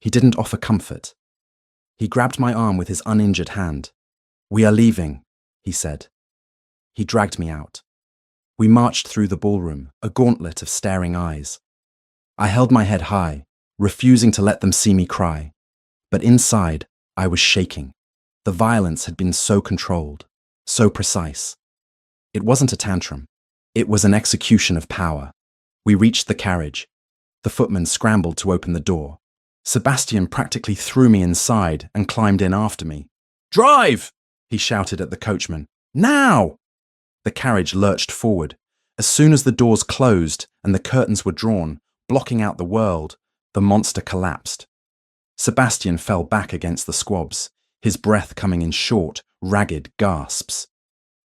He didn't offer comfort. He grabbed my arm with his uninjured hand. "We are leaving," he said. He dragged me out. We marched through the ballroom, a gauntlet of staring eyes. I held my head high, refusing to let them see me cry. But inside, I was shaking. The violence had been so controlled, so precise. It wasn't a tantrum. It was an execution of power. We reached the carriage. The footman scrambled to open the door. Sebastian practically threw me inside and climbed in after me. "Drive!" he shouted at the coachman. "Now!" The carriage lurched forward. As soon as the doors closed and the curtains were drawn, blocking out the world, the monster collapsed. Sebastian fell back against the squabs, his breath coming in short, ragged gasps.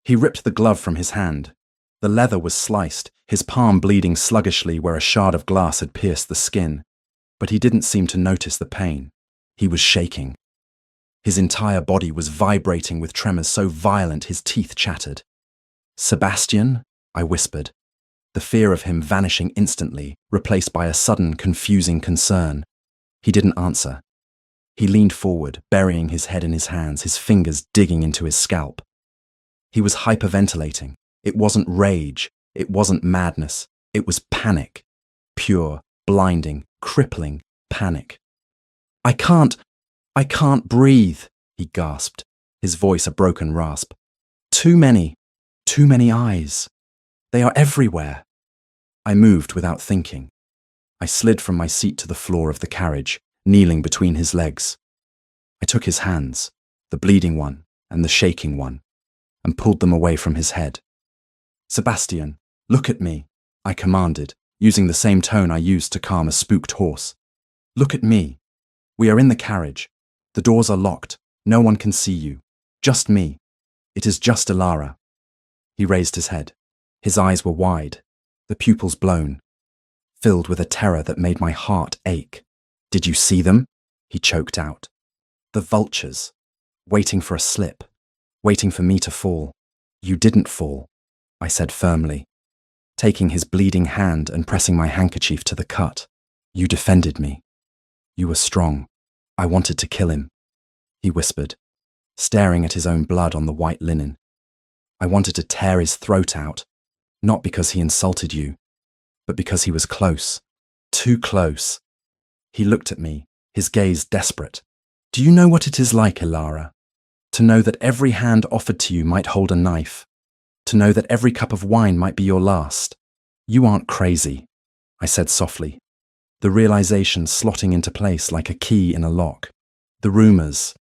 He ripped the glove from his hand. The leather was sliced, his palm bleeding sluggishly where a shard of glass had pierced the skin. But he didn't seem to notice the pain. He was shaking. His entire body was vibrating with tremors so violent his teeth chattered. "Sebastian?" I whispered, the fear of him vanishing instantly, replaced by a sudden, confusing concern. He didn't answer. He leaned forward, burying his head in his hands, his fingers digging into his scalp. He was hyperventilating. It wasn't rage. It wasn't madness. It was panic. Pure, blinding, crippling panic. I can't breathe," he gasped, his voice a broken rasp. Too many eyes. They are everywhere." I moved without thinking. I slid from my seat to the floor of the carriage, kneeling between his legs. I took his hands, the bleeding one and the shaking one, and pulled them away from his head. "Sebastian, look at me," I commanded, using the same tone I used to calm a spooked horse. "Look at me. We are in the carriage. The doors are locked. No one can see you. Just me. It is just Ilara." He raised his head. His eyes were wide, the pupils blown, filled with a terror that made my heart ache. "Did you see them?" he choked out. "The vultures, waiting for a slip, waiting for me to fall." "You didn't fall," I said firmly, taking his bleeding hand and pressing my handkerchief to the cut. "You defended me. You were strong. I wanted to kill him," he whispered, staring at his own blood on the white linen. "I wanted to tear his throat out, not because he insulted you, but because he was close, too close." He looked at me, his gaze desperate. "Do you know what it is like, Ilara? To know that every hand offered to you might hold a knife. To know that every cup of wine might be your last. You aren't crazy," I said softly, the realization slotting into place like a key in a lock. "The rumors,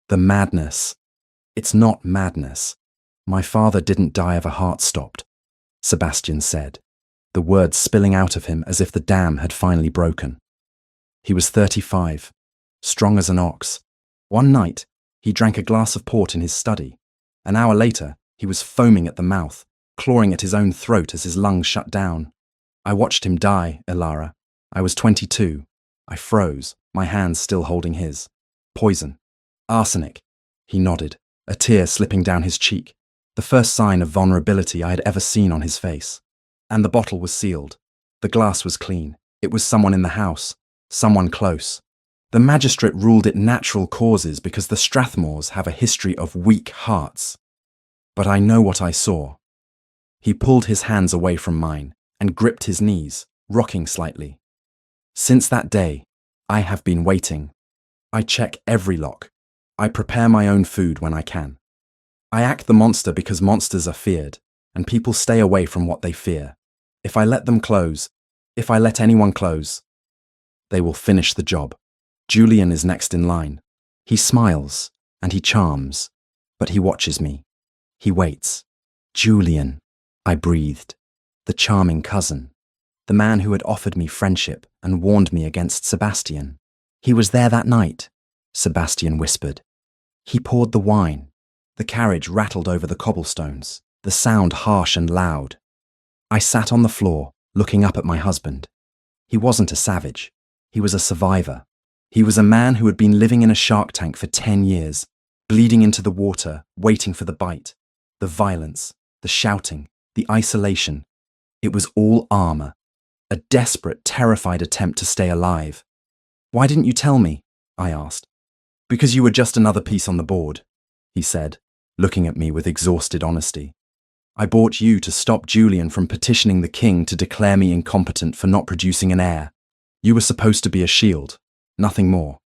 the madness. It's not madness. My father didn't die of a heart stopped," Sebastian said, the words spilling out of him as if the dam had finally broken. "He was 35, strong as an ox. One night, he drank a glass of port in his study. An hour later, he was foaming at the mouth, clawing at his own throat as his lungs shut down. I watched him die, Ilara. I was 22. I froze, my hands still holding his. Poison. Arsenic." He nodded, a tear slipping down his cheek, the first sign of vulnerability I had ever seen on his face. "And the bottle was sealed. The glass was clean. It was someone in the house, someone close. The magistrate ruled it natural causes because the Strathmores have a history of weak hearts. But I know what I saw. He pulled his hands away from mine and gripped his knees, rocking slightly. Since that day, I have been waiting. I check every lock. I prepare my own food when I can. I act the monster because monsters are feared, and people stay away from what they fear. If I let anyone close, they will finish the job. Julian is next in line. He smiles, and he charms, but he watches me. He waits. Julian, I breathed. The charming cousin. The man who had offered me friendship and warned me against Sebastian. He was there that night, Sebastian whispered. He poured the wine. The carriage rattled over the cobblestones, the sound harsh and loud. I sat on the floor, looking up at my husband. He wasn't a savage. He was a survivor. He was a man who had been living in a shark tank for 10 years, bleeding into the water, waiting for the bite. The violence, the shouting, the isolation. It was all armor. A desperate, terrified attempt to stay alive. Why didn't you tell me? I asked. Because you were just another piece on the board, he said, looking at me with exhausted honesty. I bought you to stop Julian from petitioning the king to declare me incompetent for not producing an heir. You were supposed to be a shield, nothing more.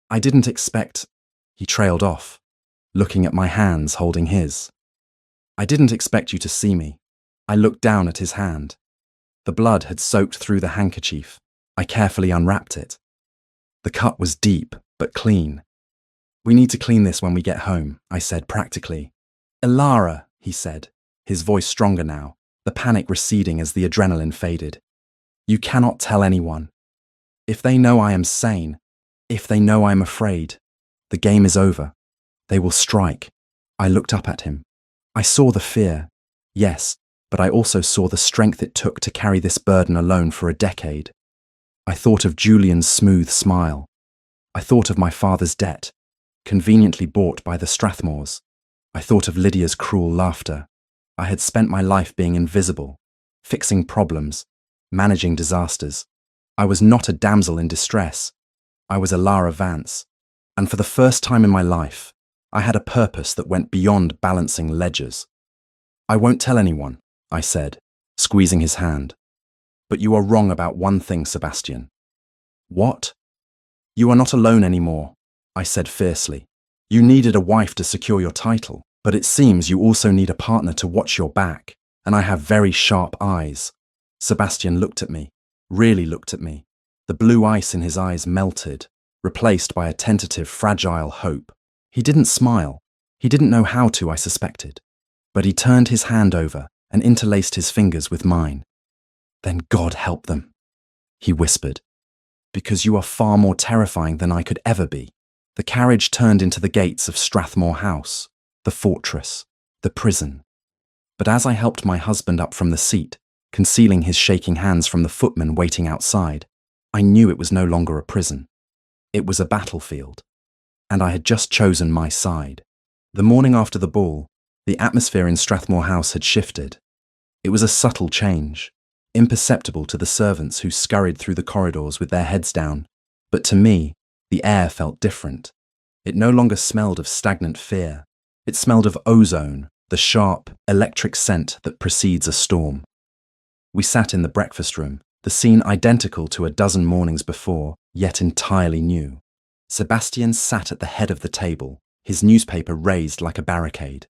I didn't expect... He trailed off, looking at my hands holding his. I didn't expect you to see me. I looked down at his hand. The blood had soaked through the handkerchief. I carefully unwrapped it. The cut was deep, but clean. We need to clean this when we get home, I said practically. Elara, he said, his voice stronger now, the panic receding as the adrenaline faded. You cannot tell anyone. If they know I am sane, if they know I am afraid, the game is over. They will strike. I looked up at him. I saw the fear, yes, but I also saw the strength it took to carry this burden alone for a decade. I thought of Julian's smooth smile. I thought of my father's debt, conveniently bought by the Strathmores. I thought of Lydia's cruel laughter. I had spent my life being invisible, fixing problems, managing disasters. I was not a damsel in distress. I was Elara Vance, and for the first time in my life, I had a purpose that went beyond balancing ledgers. I won't tell anyone, I said, squeezing his hand. But you are wrong about one thing, Sebastian. What? You are not alone anymore, I said fiercely. You needed a wife to secure your title, but it seems you also need a partner to watch your back, and I have very sharp eyes. Sebastian looked at me, really looked at me. The blue ice in his eyes melted, replaced by a tentative, fragile hope. He didn't smile. He didn't know how to, I suspected. But he turned his hand over and interlaced his fingers with mine. Then God help them, he whispered. Because you are far more terrifying than I could ever be. The carriage turned into the gates of Strathmore House, the fortress, the prison. But as I helped my husband up from the seat, concealing his shaking hands from the footmen waiting outside, I knew it was no longer a prison. It was a battlefield. And I had just chosen my side. The morning after the ball, the atmosphere in Strathmore House had shifted. It was a subtle change, imperceptible to the servants who scurried through the corridors with their heads down. But to me, the air felt different. It no longer smelled of stagnant fear. It smelled of ozone, the sharp, electric scent that precedes a storm. We sat in the breakfast room, the scene identical to a dozen mornings before, yet entirely new. Sebastian sat at the head of the table, his newspaper raised like a barricade.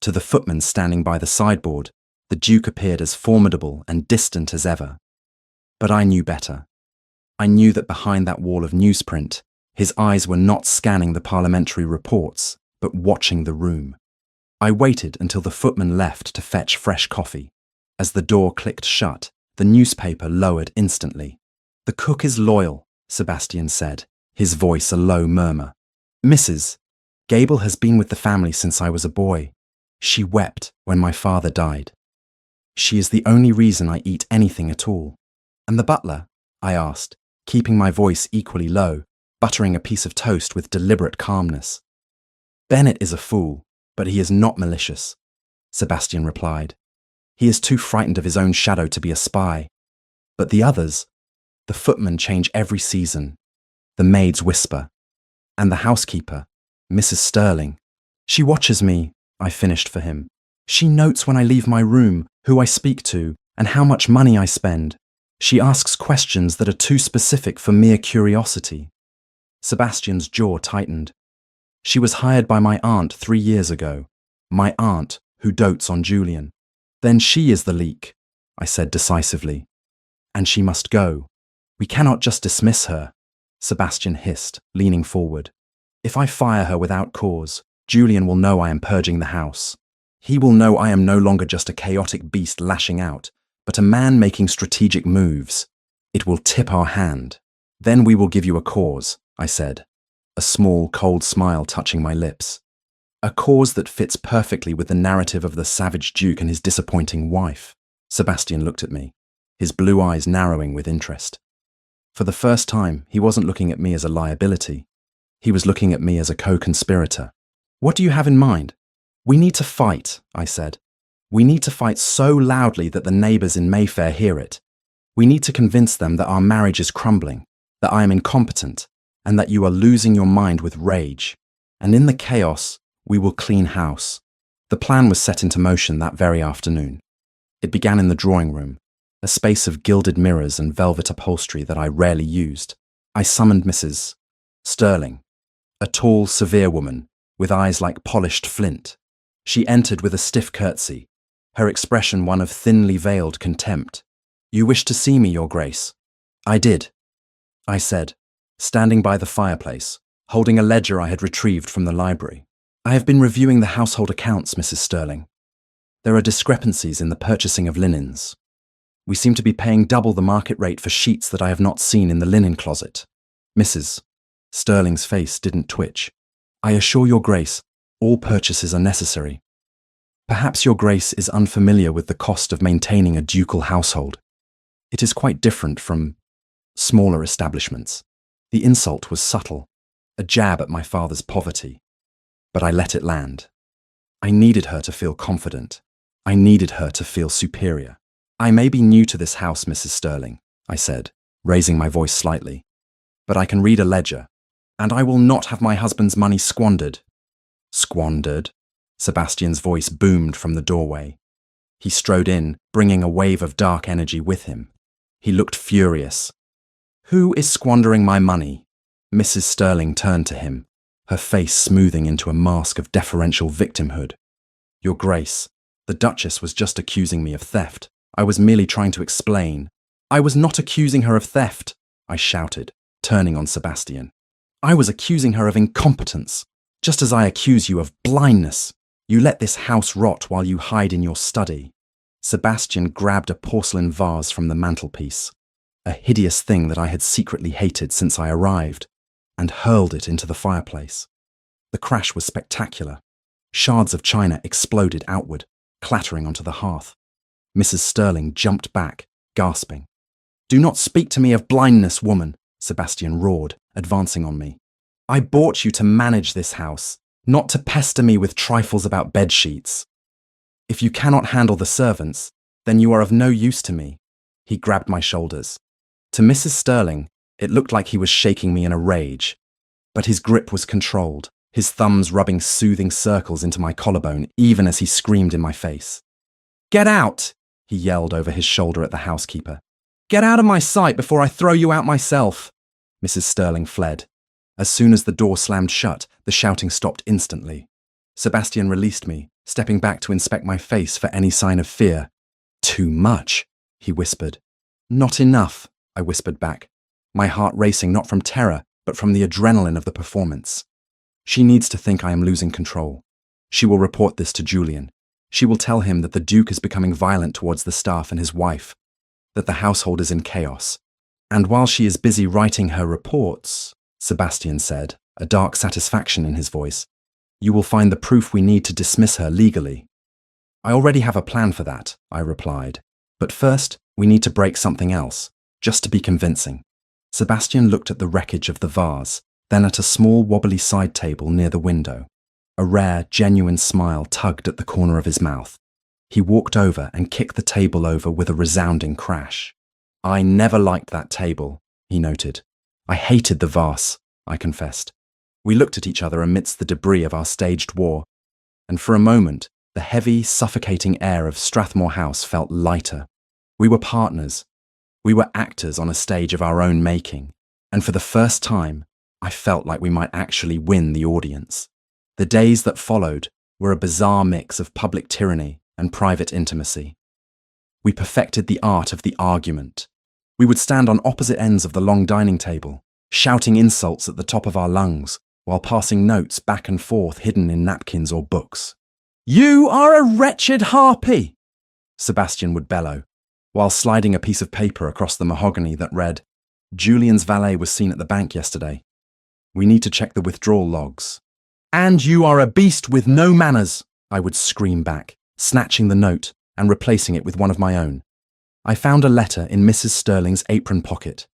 To the footman standing by the sideboard, the Duke appeared as formidable and distant as ever. But I knew better. I knew that behind that wall of newsprint, his eyes were not scanning the parliamentary reports, but watching the room. I waited until the footman left to fetch fresh coffee. As the door clicked shut, the newspaper lowered instantly. The cook is loyal, Sebastian said, his voice a low murmur. Mrs. Gable has been with the family since I was a boy. She wept when my father died. She is the only reason I eat anything at all. And the butler? I asked, keeping my voice equally low, buttering a piece of toast with deliberate calmness. Bennett is a fool, but he is not malicious, Sebastian replied. He is too frightened of his own shadow to be a spy. But the others, the footmen change every season. the maids whisper. And the housekeeper, Mrs. Sterling. She watches me, I finished for him. She notes when I leave my room, who I speak to, and how much money I spend. She asks questions that are too specific for mere curiosity. Sebastian's jaw tightened. She was hired by my aunt 3 years ago. My aunt, who dotes on Julian. Then she is the leak, I said decisively. And she must go. We cannot just dismiss her, Sebastian hissed, leaning forward. If I fire her without cause, Julian will know I am purging the house. He will know I am no longer just a chaotic beast lashing out, but a man making strategic moves. It will tip our hand. Then we will give you a cause, I said, a small, cold smile touching my lips. A cause that fits perfectly with the narrative of the savage duke and his disappointing wife. Sebastian looked at me, his blue eyes narrowing with interest. For the first time, he wasn't looking at me as a liability. He was looking at me as a co-conspirator. What do you have in mind? We need to fight, I said. We need to fight so loudly that the neighbours in Mayfair hear it. We need to convince them that our marriage is crumbling, that I am incompetent, and that you are losing your mind with rage. And in the chaos, we will clean house. The plan was set into motion that very afternoon. It began in the drawing room, a space of gilded mirrors and velvet upholstery that I rarely used. I summoned Mrs. Sterling, a tall, severe woman with eyes like polished flint. She entered with a stiff curtsy, her expression one of thinly veiled contempt. You wish to see me, Your Grace? I did, I said, standing by the fireplace, holding a ledger I had retrieved from the library. I have been reviewing the household accounts, Mrs. Sterling. There are discrepancies in the purchasing of linens. We seem to be paying double the market rate for sheets that I have not seen in the linen closet. Mrs. Sterling's face didn't twitch. I assure Your Grace, all purchases are necessary. Perhaps Your Grace is unfamiliar with the cost of maintaining a ducal household. It is quite different from smaller establishments. The insult was subtle, a jab at my father's poverty. But I let it land. I needed her to feel confident. I needed her to feel superior. I may be new to this house, Mrs. Sterling, I said, raising my voice slightly, but I can read a ledger, and I will not have my husband's money squandered. Squandered? Sebastian's voice boomed from the doorway. He strode in, bringing a wave of dark energy with him. He looked furious. Who is squandering my money? Mrs. Sterling turned to him, her face smoothing into a mask of deferential victimhood. Your Grace, the Duchess was just accusing me of theft. I was merely trying to explain. I was not accusing her of theft, I shouted, turning on Sebastian. I was accusing her of incompetence, just as I accuse you of blindness. You let this house rot while you hide in your study. Sebastian grabbed a porcelain vase from the mantelpiece, a hideous thing that I had secretly hated since I arrived, and hurled it into the fireplace. The crash was spectacular. Shards of china exploded outward, clattering onto the hearth. Mrs. Sterling jumped back, gasping. Do not speak to me of blindness, woman, Sebastian roared, advancing on me. I bought you to manage this house, not to pester me with trifles about bedsheets. If you cannot handle the servants, then you are of no use to me. He grabbed my shoulders. To Mrs. Sterling, it looked like he was shaking me in a rage, but his grip was controlled, his thumbs rubbing soothing circles into my collarbone even as he screamed in my face. Get out! He yelled over his shoulder at the housekeeper. Get out of my sight before I throw you out myself! Mrs. Sterling fled. As soon as the door slammed shut, the shouting stopped instantly. Sebastian released me, stepping back to inspect my face for any sign of fear. Too much, he whispered. Not enough, I whispered back, my heart racing not from terror, but from the adrenaline of the performance. She needs to think I am losing control. She will report this to Julian. She will tell him that the Duke is becoming violent towards the staff and his wife, that the household is in chaos. And while she is busy writing her reports, Sebastian said, a dark satisfaction in his voice, you will find the proof we need to dismiss her legally. I already have a plan for that, I replied. But first, we need to break something else, just to be convincing. Sebastian looked at the wreckage of the vase, then at a small wobbly side table near the window. A rare, genuine smile tugged at the corner of his mouth. He walked over and kicked the table over with a resounding crash. I never liked that table, he noted. I hated the farce, I confessed. We looked at each other amidst the debris of our staged war, and for a moment, the heavy, suffocating air of Strathmore House felt lighter. We were partners. We were actors on a stage of our own making, and for the first time, I felt like we might actually win the audience. The days that followed were a bizarre mix of public tyranny and private intimacy. We perfected the art of the argument. We would stand on opposite ends of the long dining table, shouting insults at the top of our lungs, while passing notes back and forth hidden in napkins or books. "You are a wretched harpy!" Sebastian would bellow, while sliding a piece of paper across the mahogany that read, "Julian's valet was seen at the bank yesterday. We need to check the withdrawal logs." "And you are a beast with no manners," I would scream back, snatching the note and replacing it with one of my own. I found a letter in Mrs. Sterling's apron pocket.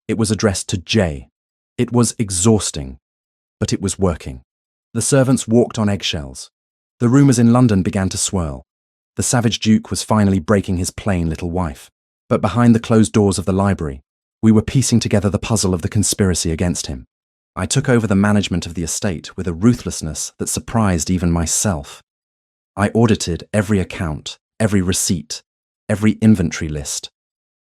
It was addressed to Jay. It was exhausting, but it was working. The servants walked on eggshells. The rumours in London began to swirl. The savage Duke was finally breaking his plain little wife. But behind the closed doors of the library, we were piecing together the puzzle of the conspiracy against him. I took over the management of the estate with a ruthlessness that surprised even myself. I audited every account, every receipt, every inventory list.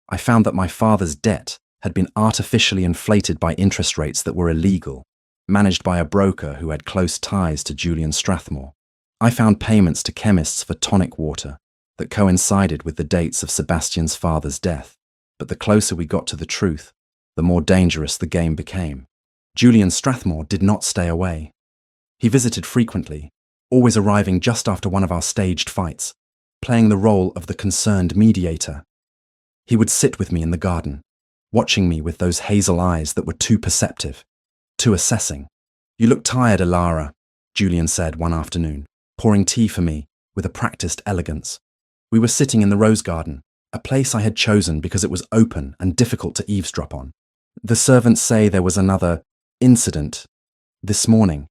I found that my father's debt had been artificially inflated by interest rates that were illegal, managed by a broker who had close ties to Julian Strathmore. I found payments to chemists for tonic water that coincided with the dates of Sebastian's father's death. But the closer we got to the truth, the more dangerous the game became. Julian Strathmore did not stay away. He visited frequently, always arriving just after one of our staged fights, playing the role of the concerned mediator. He would sit with me in the garden, watching me with those hazel eyes that were too perceptive, too assessing. "You look tired, Alara," Julian said one afternoon, pouring tea for me with a practiced elegance. We were sitting in the rose garden, a place I had chosen because it was open and difficult to eavesdrop on. "The servants say there was another incident this morning."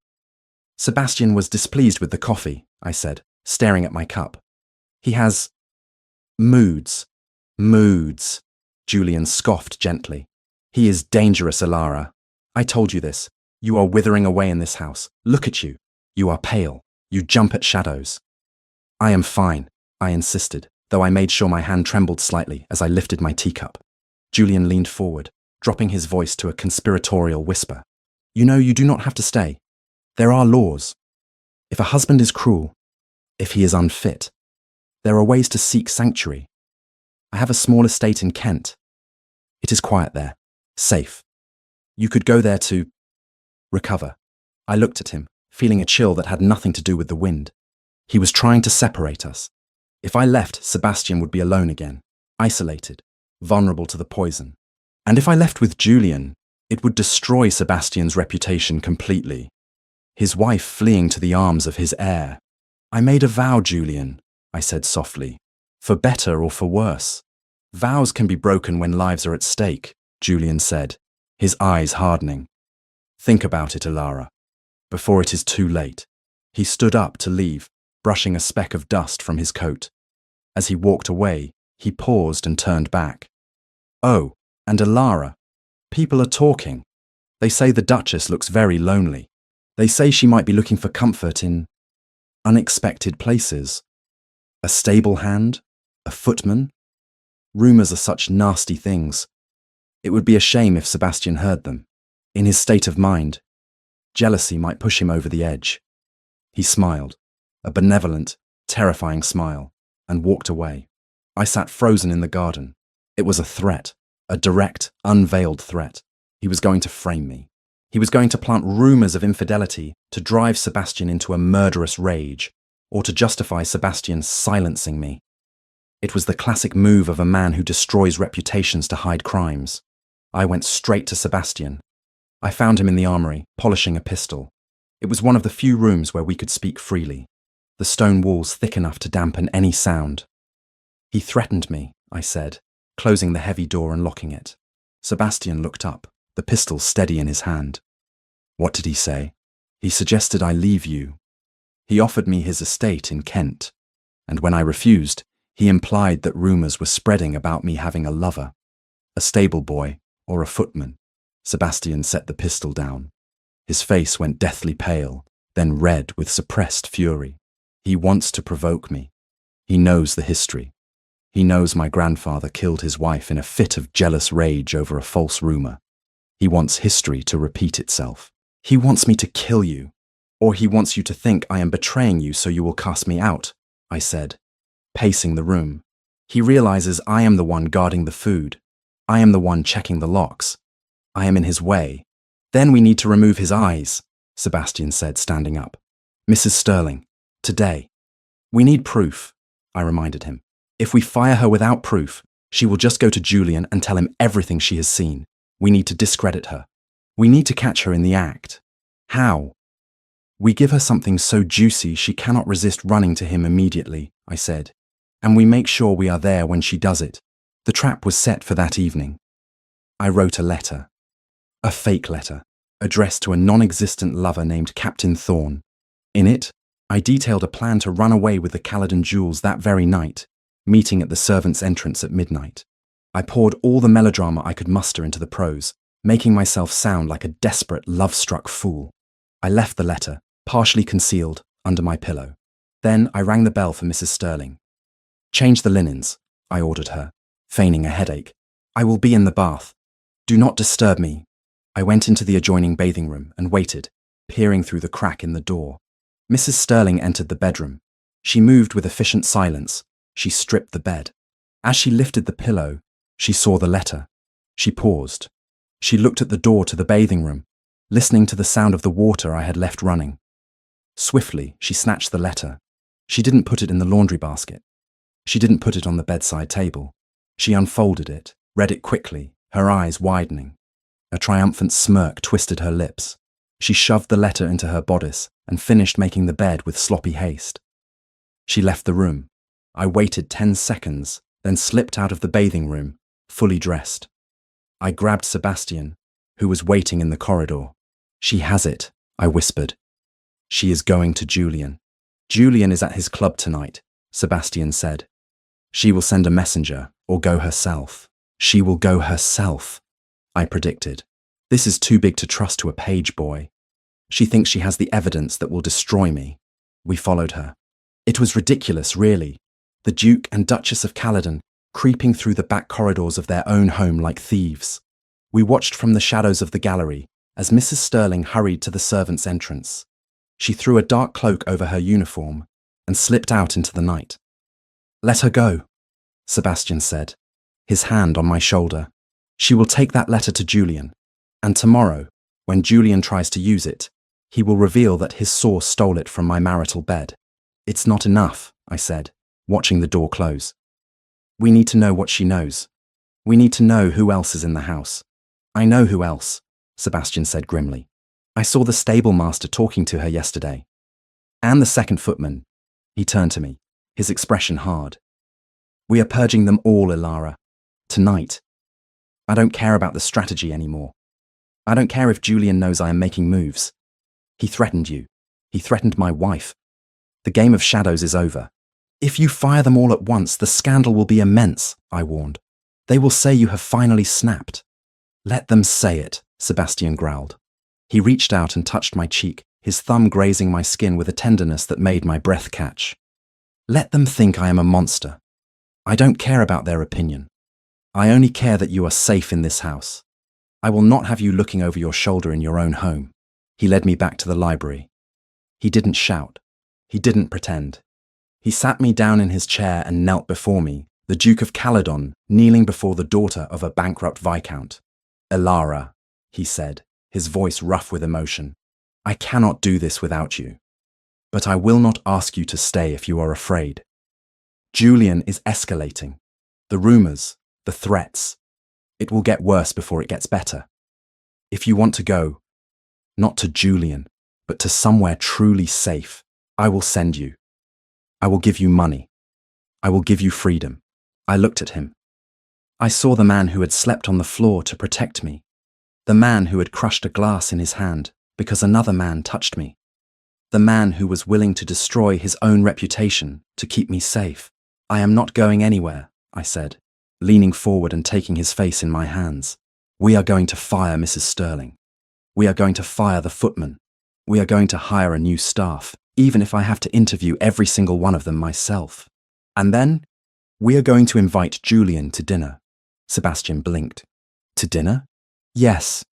"Sebastian was displeased with the coffee," I said, staring at my cup. "He has moods." "Moods," Julian scoffed gently. "He is dangerous, Alara. I told you this. You are withering away in this house. Look at you. You are pale. You jump at shadows." "I am fine," I insisted, though I made sure my hand trembled slightly as I lifted my teacup. Julian leaned forward, dropping his voice to a conspiratorial whisper. "You know, you do not have to stay. There are laws. If a husband is cruel, if he is unfit, there are ways to seek sanctuary. I have a small estate in Kent. It is quiet there, safe. You could go there to recover." I looked at him, feeling a chill that had nothing to do with the wind. He was trying to separate us. If I left, Sebastian would be alone again, isolated, vulnerable to the poison. And if I left with Julian, it would destroy Sebastian's reputation completely. His wife fleeing to the arms of his heir. "I made a vow, Julian," I said softly, "for better or for worse. Vows can be broken when lives are at stake," Julian said, his eyes hardening. "Think about it, Alara, before it is too late." He stood up to leave, brushing a speck of dust from his coat. As he walked away, he paused and turned back. "Oh, and Alara, people are talking. They say the Duchess looks very lonely. They say she might be looking for comfort in unexpected places. A stable hand? A footman? Rumours are such nasty things. It would be a shame if Sebastian heard them. In his state of mind, jealousy might push him over the edge." He smiled, a benevolent, terrifying smile, and walked away. I sat frozen in the garden. It was a threat, a direct, unveiled threat. He was going to frame me. He was going to plant rumours of infidelity to drive Sebastian into a murderous rage, or to justify Sebastian silencing me. It was the classic move of a man who destroys reputations to hide crimes. I went straight to Sebastian. I found him in the armoury, polishing a pistol. It was one of the few rooms where we could speak freely, the stone walls thick enough to dampen any sound. "He threatened me," I said, closing the heavy door and locking it. Sebastian looked up, the pistol steady in his hand. "What did he say?" "He suggested I leave you. He offered me his estate in Kent, and when I refused, he implied that rumours were spreading about me having a lover, a stable boy, or a footman. Sebastian set the pistol down. His face went deathly pale, then red with suppressed fury. He wants to provoke me. He knows the history. He knows my grandfather killed his wife in a fit of jealous rage over a false rumor. He wants history to repeat itself. He wants me to kill you, or he wants you to think I am betraying you so you will cast me out, I said, pacing the room. He realizes I am the one guarding the food. I am the one checking the locks. I am in his way. Then we need to remove his eyes, Sebastian said, standing up. Mrs. Sterling, today. We need proof, I reminded him. If we fire her without proof, she will just go to Julian and tell him everything she has seen. We need to discredit her. We need to catch her in the act. How? We give her something so juicy she cannot resist running to him immediately, I said. And we make sure we are there when she does it. The trap was set for that evening. I wrote a letter. A fake letter, addressed to a non-existent lover named Captain Thorne. In it, I detailed a plan to run away with the Caledon jewels that very night, meeting at the servants' entrance at midnight. I poured all the melodrama I could muster into the prose, making myself sound like a desperate, love-struck fool. I left the letter, partially concealed, under my pillow. Then I rang the bell for Mrs. Sterling. Change the linens, I ordered her, feigning a headache. I will be in the bath. Do not disturb me. I went into the adjoining bathing room and waited, peering through the crack in the door. Mrs. Sterling entered the bedroom. She moved with efficient silence. She stripped the bed. As she lifted the pillow, she saw the letter. She paused. She looked at the door to the bathing room, listening to the sound of the water I had left running. Swiftly, she snatched the letter. She didn't put it in the laundry basket. She didn't put it on the bedside table. She unfolded it, read it quickly, her eyes widening. A triumphant smirk twisted her lips. She shoved the letter into her bodice and finished making the bed with sloppy haste. She left the room. I waited 10 seconds, then slipped out of the bathing room, fully dressed. I grabbed Sebastian, who was waiting in the corridor. She has it, I whispered. She is going to Julian. Julian is at his club tonight, Sebastian said. She will send a messenger or go herself. She will go herself, I predicted. This is too big to trust to a page boy. She thinks she has the evidence that will destroy me. We followed her. It was ridiculous, really. The Duke and Duchess of Caledon creeping through the back corridors of their own home like thieves. We watched from the shadows of the gallery as Mrs. Sterling hurried to the servants' entrance. She threw a dark cloak over her uniform and slipped out into the night. Let her go, Sebastian said, his hand on my shoulder. She will take that letter to Julian, and tomorrow, when Julian tries to use it, he will reveal that his source stole it from my marital bed. It's not enough, I said, watching the door close. We need to know what she knows. We need to know who else is in the house. I know who else, Sebastian said grimly. I saw the stable master talking to her yesterday. And the second footman. He turned to me, his expression hard. We are purging them all, Ilara. Tonight. I don't care about the strategy anymore. I don't care if Julian knows I am making moves. He threatened you. He threatened my wife. The game of shadows is over. If you fire them all at once, the scandal will be immense, I warned. They will say you have finally snapped. Let them say it, Sebastian growled. He reached out and touched my cheek, his thumb grazing my skin with a tenderness that made my breath catch. Let them think I am a monster. I don't care about their opinion. I only care that you are safe in this house. I will not have you looking over your shoulder in your own home. He led me back to the library. He didn't shout. He didn't pretend. He sat me down in his chair and knelt before me, the Duke of Caledon kneeling before the daughter of a bankrupt viscount. Ilara, he said, his voice rough with emotion. I cannot do this without you. But I will not ask you to stay if you are afraid. Julian is escalating. The rumors, the threats. It will get worse before it gets better. If you want to go, not to Julian, but to somewhere truly safe, I will send you. I will give you money. I will give you freedom. I looked at him. I saw the man who had slept on the floor to protect me. The man who had crushed a glass in his hand because another man touched me. The man who was willing to destroy his own reputation to keep me safe. I am not going anywhere, I said, leaning forward and taking his face in my hands. We are going to fire Mrs. Sterling. We are going to fire the footman. We are going to hire a new staff, even if I have to interview every single one of them myself. And then, we are going to invite Julian to dinner. Sebastian blinked. To dinner? Yes,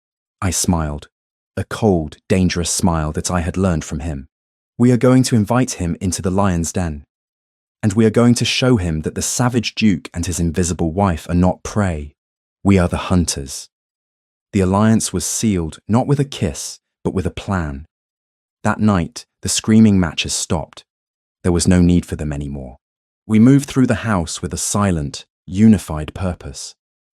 I smiled. A cold, dangerous smile that I had learned from him. We are going to invite him into the lion's den. And we are going to show him that the savage duke and his invisible wife are not prey. We are the hunters. The alliance was sealed not with a kiss, but with a plan. That night, the screaming matches stopped. There was no need for them anymore. We moved through the house with a silent, unified purpose.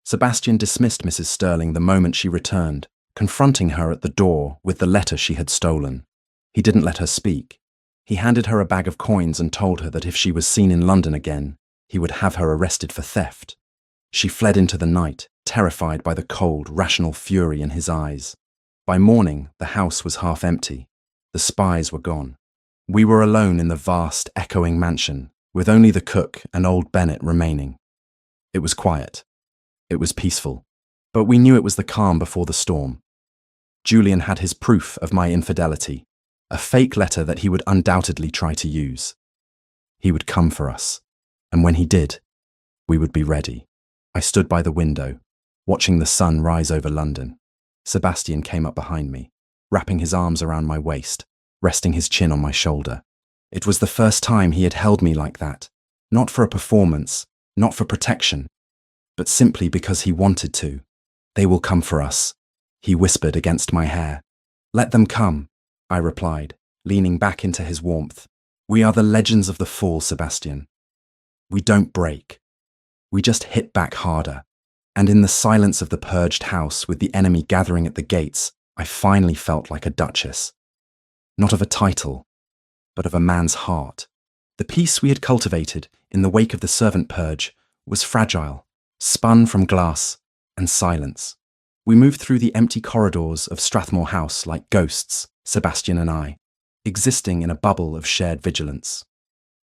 Sebastian dismissed Mrs. Sterling the moment she returned, confronting her at the door with the letter she had stolen. He didn't let her speak. He handed her a bag of coins and told her that if she was seen in London again, he would have her arrested for theft. She fled into the night, terrified by the cold, rational fury in his eyes. By morning, the house was half empty. The spies were gone. We were alone in the vast, echoing mansion, with only the cook and old Bennett remaining. It was quiet. It was peaceful. But we knew it was the calm before the storm. Julian had his proof of my infidelity, a fake letter that he would undoubtedly try to use. He would come for us, and when he did, we would be ready. I stood by the window, watching the sun rise over London. Sebastian came up behind me, wrapping his arms around my waist, resting his chin on my shoulder. It was the first time he had held me like that, not for a performance, not for protection, but simply because he wanted to. They will come for us, he whispered against my hair. Let them come, I replied, leaning back into his warmth. We are the legends of the fall, Sebastian. We don't break. We just hit back harder. And in the silence of the purged house with the enemy gathering at the gates, I finally felt like a duchess. Not of a title, but of a man's heart. The peace we had cultivated in the wake of the servant purge was fragile, spun from glass and silence. We moved through the empty corridors of Strathmore House like ghosts, Sebastian and I, existing in a bubble of shared vigilance.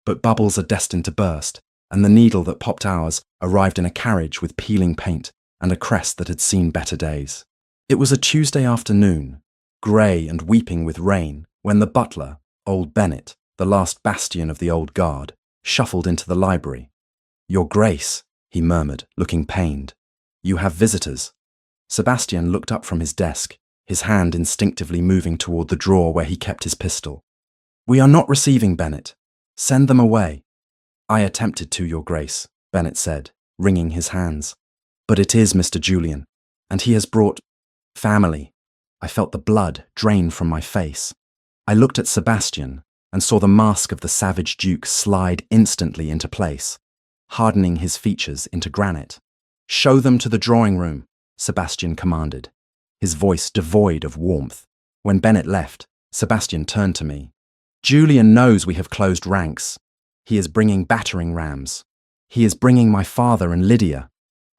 But bubbles are destined to burst, and the needle that popped ours arrived in a carriage with peeling paint and a crest that had seen better days. It was a Tuesday afternoon, grey and weeping with rain, when the butler, old Bennett, the last bastion of the old guard, shuffled into the library. Your Grace, he murmured, looking pained. You have visitors. Sebastian looked up from his desk, his hand instinctively moving toward the drawer where he kept his pistol. We are not receiving Bennett. Send them away. I attempted to, Your Grace, Bennett said, wringing his hands. But it is Mr. Julian, and he has brought family. I felt the blood drain from my face. I looked at Sebastian and saw the mask of the savage duke slide instantly into place, hardening his features into granite. Show them to the drawing room, Sebastian commanded, his voice devoid of warmth. When Bennett left, Sebastian turned to me. Julian knows we have closed ranks. He is bringing battering rams. He is bringing my father and Lydia,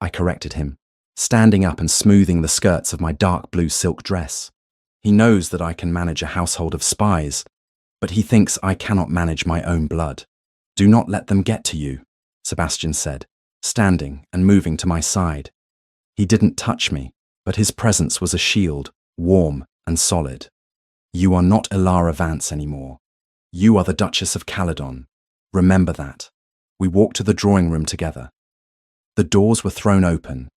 I corrected him, standing up and smoothing the skirts of my dark blue silk dress. He knows that I can manage a household of spies, but he thinks I cannot manage my own blood. Do not let them get to you, Sebastian said, standing and moving to my side. He didn't touch me, but his presence was a shield, warm and solid. You are not Ilara Vance anymore. You are the Duchess of Caledon. Remember that. We walked to the drawing room together. The doors were thrown open,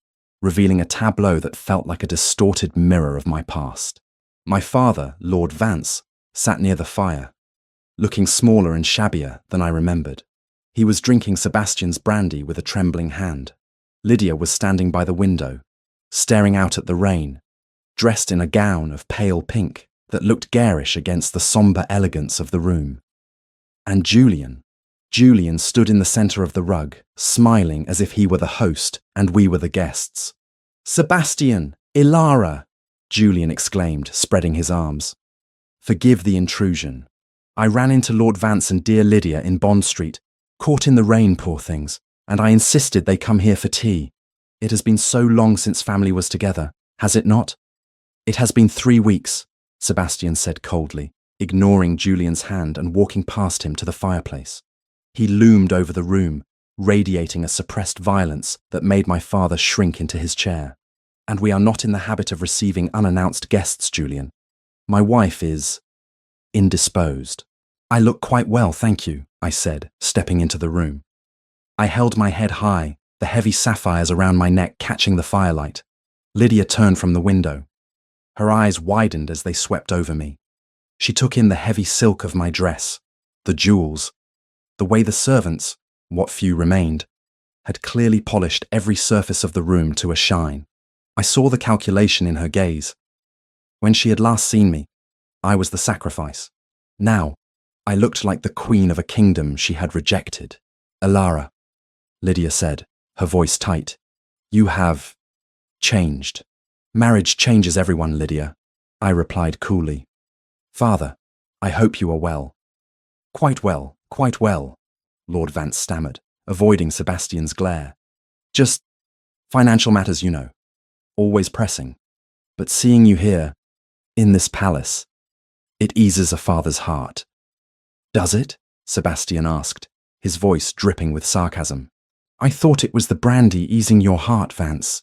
revealing a tableau that felt like a distorted mirror of my past. My father, Lord Vance, sat near the fire, looking smaller and shabbier than I remembered. He was drinking Sebastian's brandy with a trembling hand. Lydia was standing by the window, staring out at the rain, dressed in a gown of pale pink that looked garish against the sombre elegance of the room. And Julian stood in the centre of the rug, smiling as if he were the host and we were the guests. Sebastian! Ilara! Julian exclaimed, spreading his arms. Forgive the intrusion. I ran into Lord Vance and dear Lydia in Bond Street, caught in the rain, poor things, and I insisted they come here for tea. It has been so long since family was together, has it not? It has been 3 weeks, Sebastian said coldly, ignoring Julian's hand and walking past him to the fireplace. He loomed over the room, radiating a suppressed violence that made my father shrink into his chair. And we are not in the habit of receiving unannounced guests, Julian. My wife is indisposed. I look quite well, thank you, I said, stepping into the room. I held my head high, the heavy sapphires around my neck catching the firelight. Lydia turned from the window. Her eyes widened as they swept over me. She took in the heavy silk of my dress, the jewels, the way the servants, what few remained, had clearly polished every surface of the room to a shine. I saw the calculation in her gaze. When she had last seen me, I was the sacrifice. Now, I looked like the queen of a kingdom she had rejected. Alara, Lydia said, her voice tight, you have changed. Marriage changes everyone, Lydia, I replied coolly. Father, I hope you are well. Quite well, Lord Vance stammered, avoiding Sebastian's glare. Just financial matters, you know. Always pressing. But seeing you here, in this palace, it eases a father's heart. Does it? Sebastian asked, his voice dripping with sarcasm. I thought it was the brandy easing your heart, Vance.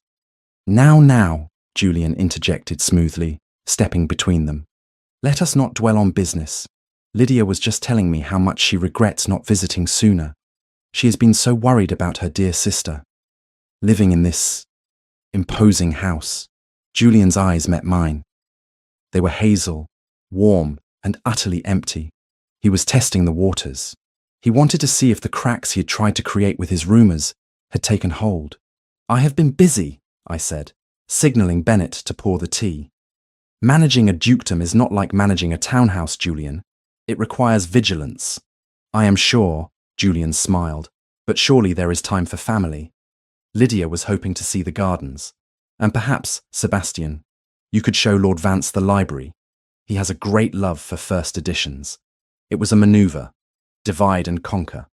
Now, Julian interjected smoothly, stepping between them. Let us not dwell on business. Lydia was just telling me how much she regrets not visiting sooner. She has been so worried about her dear sister. Living in this imposing house. Julian's eyes met mine. They were hazel, warm, and utterly empty. He was testing the waters. He wanted to see if the cracks he had tried to create with his rumours had taken hold. I have been busy, I said, signalling Bennett to pour the tea. Managing a dukedom is not like managing a townhouse, Julian. It requires vigilance. I am sure, Julian smiled, but surely there is time for family. Lydia was hoping to see the gardens. And perhaps, Sebastian, you could show Lord Vance the library. He has a great love for first editions. It was a manoeuvre. Divide and conquer.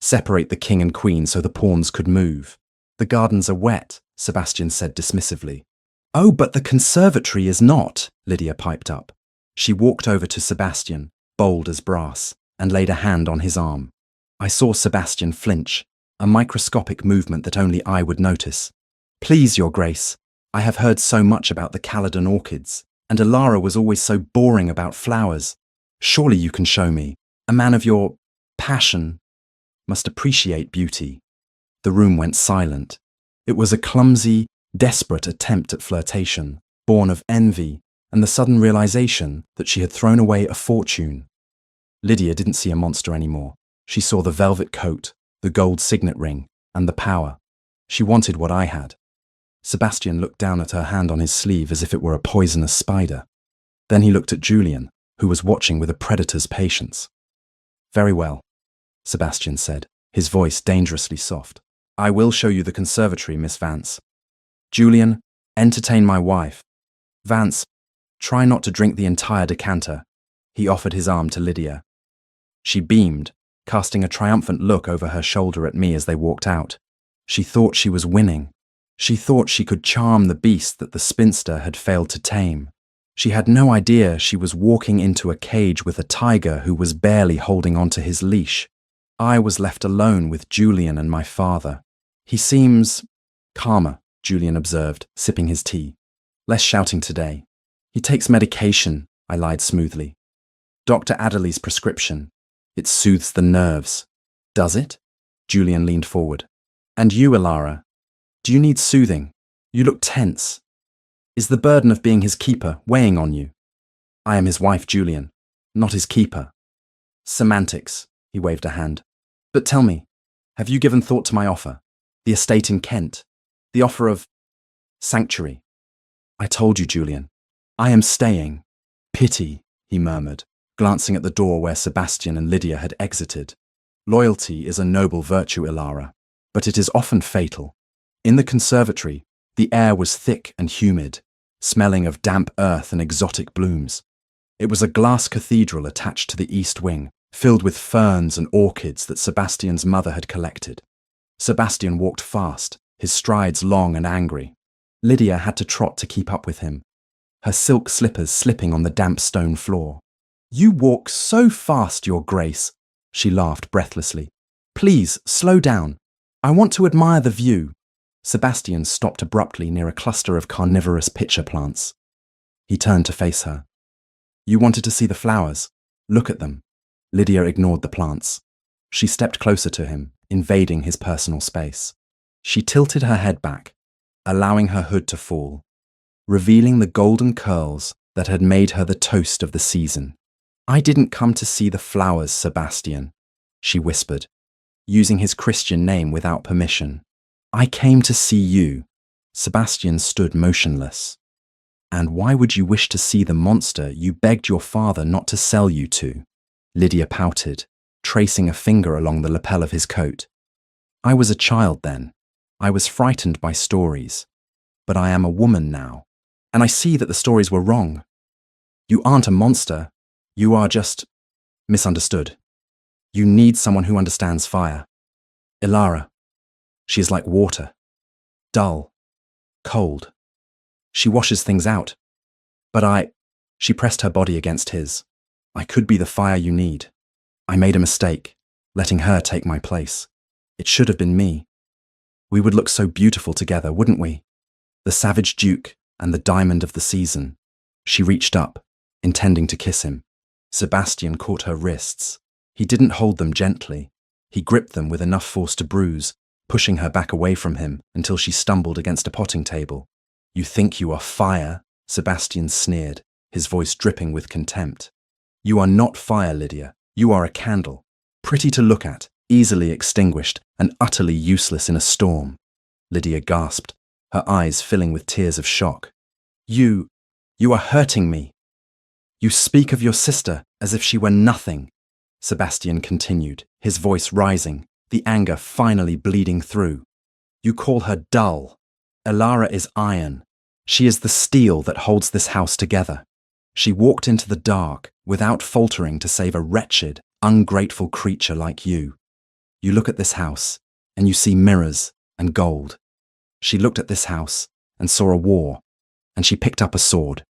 Separate the king and queen so the pawns could move. The gardens are wet, Sebastian said dismissively. Oh, but the conservatory is not, Lydia piped up. She walked over to Sebastian, bold as brass, and laid a hand on his arm. I saw Sebastian flinch, a microscopic movement that only I would notice. Please, Your Grace, I have heard so much about the Caledon orchids, and Alara was always so boring about flowers. Surely you can show me. A man of your passion must appreciate beauty. The room went silent. It was a clumsy, desperate attempt at flirtation, born of envy and the sudden realization that she had thrown away a fortune. Lydia didn't see a monster anymore. She saw the velvet coat, the gold signet ring, and the power. She wanted what I had. Sebastian looked down at her hand on his sleeve as if it were a poisonous spider. Then he looked at Julian, who was watching with a predator's patience. Very well, Sebastian said, his voice dangerously soft. I will show you the conservatory, Miss Vance. Julian, entertain my wife. Vance, try not to drink the entire decanter. He offered his arm to Lydia. She beamed, casting a triumphant look over her shoulder at me as they walked out. She thought she was winning. She thought she could charm the beast that the spinster had failed to tame. She had no idea she was walking into a cage with a tiger who was barely holding on to his leash. I was left alone with Julian and my father. He seems calmer, Julian observed, sipping his tea. Less shouting today. He takes medication, I lied smoothly. Dr. Adderley's prescription. It soothes the nerves. Does it? Julian leaned forward. And you, Alara? Do you need soothing? You look tense. Is the burden of being his keeper weighing on you? I am his wife, Julian, not his keeper. Semantics, he waved a hand. But tell me, have you given thought to my offer? The estate in Kent? The offer of sanctuary? I told you, Julian. I am staying. Pity, he murmured, glancing at the door where Sebastian and Lydia had exited. Loyalty is a noble virtue, Alara, but it is often fatal. In the conservatory, the air was thick and humid, smelling of damp earth and exotic blooms. It was a glass cathedral attached to the east wing, filled with ferns and orchids that Sebastian's mother had collected. Sebastian walked fast, his strides long and angry. Lydia had to trot to keep up with him, her silk slippers slipping on the damp stone floor. You walk so fast, Your Grace, she laughed breathlessly. Please, slow down. I want to admire the view. Sebastian stopped abruptly near a cluster of carnivorous pitcher plants. He turned to face her. You wanted to see the flowers? Look at them. Lydia ignored the plants. She stepped closer to him, invading his personal space. She tilted her head back, allowing her hood to fall, revealing the golden curls that had made her the toast of the season. I didn't come to see the flowers, Sebastian, she whispered, using his Christian name without permission. I came to see you. Sebastian stood motionless. And why would you wish to see the monster you begged your father not to sell you to? Lydia pouted, tracing a finger along the lapel of his coat. I was a child then. I was frightened by stories. But I am a woman now, and I see that the stories were wrong. You aren't a monster. You are just misunderstood. You need someone who understands fire. Ilara. She is like water. Dull. Cold. She washes things out. But she pressed her body against his. I could be the fire you need. I made a mistake, letting her take my place. It should have been me. We would look so beautiful together, wouldn't we? The savage duke and the diamond of the season. She reached up, intending to kiss him. Sebastian caught her wrists. He didn't hold them gently. He gripped them with enough force to bruise, pushing her back away from him until she stumbled against a potting table. You think you are fire? Sebastian sneered, his voice dripping with contempt. You are not fire, Lydia. You are a candle, pretty to look at, easily extinguished, and utterly useless in a storm. Lydia gasped, her eyes filling with tears of shock. You are hurting me. You speak of your sister as if she were nothing, Sebastian continued, his voice rising, the anger finally bleeding through. You call her dull. Ilara is iron. She is the steel that holds this house together. She walked into the dark without faltering to save a wretched, ungrateful creature like you. You look at this house and you see mirrors and gold. She looked at this house and saw a war, and she picked up a sword.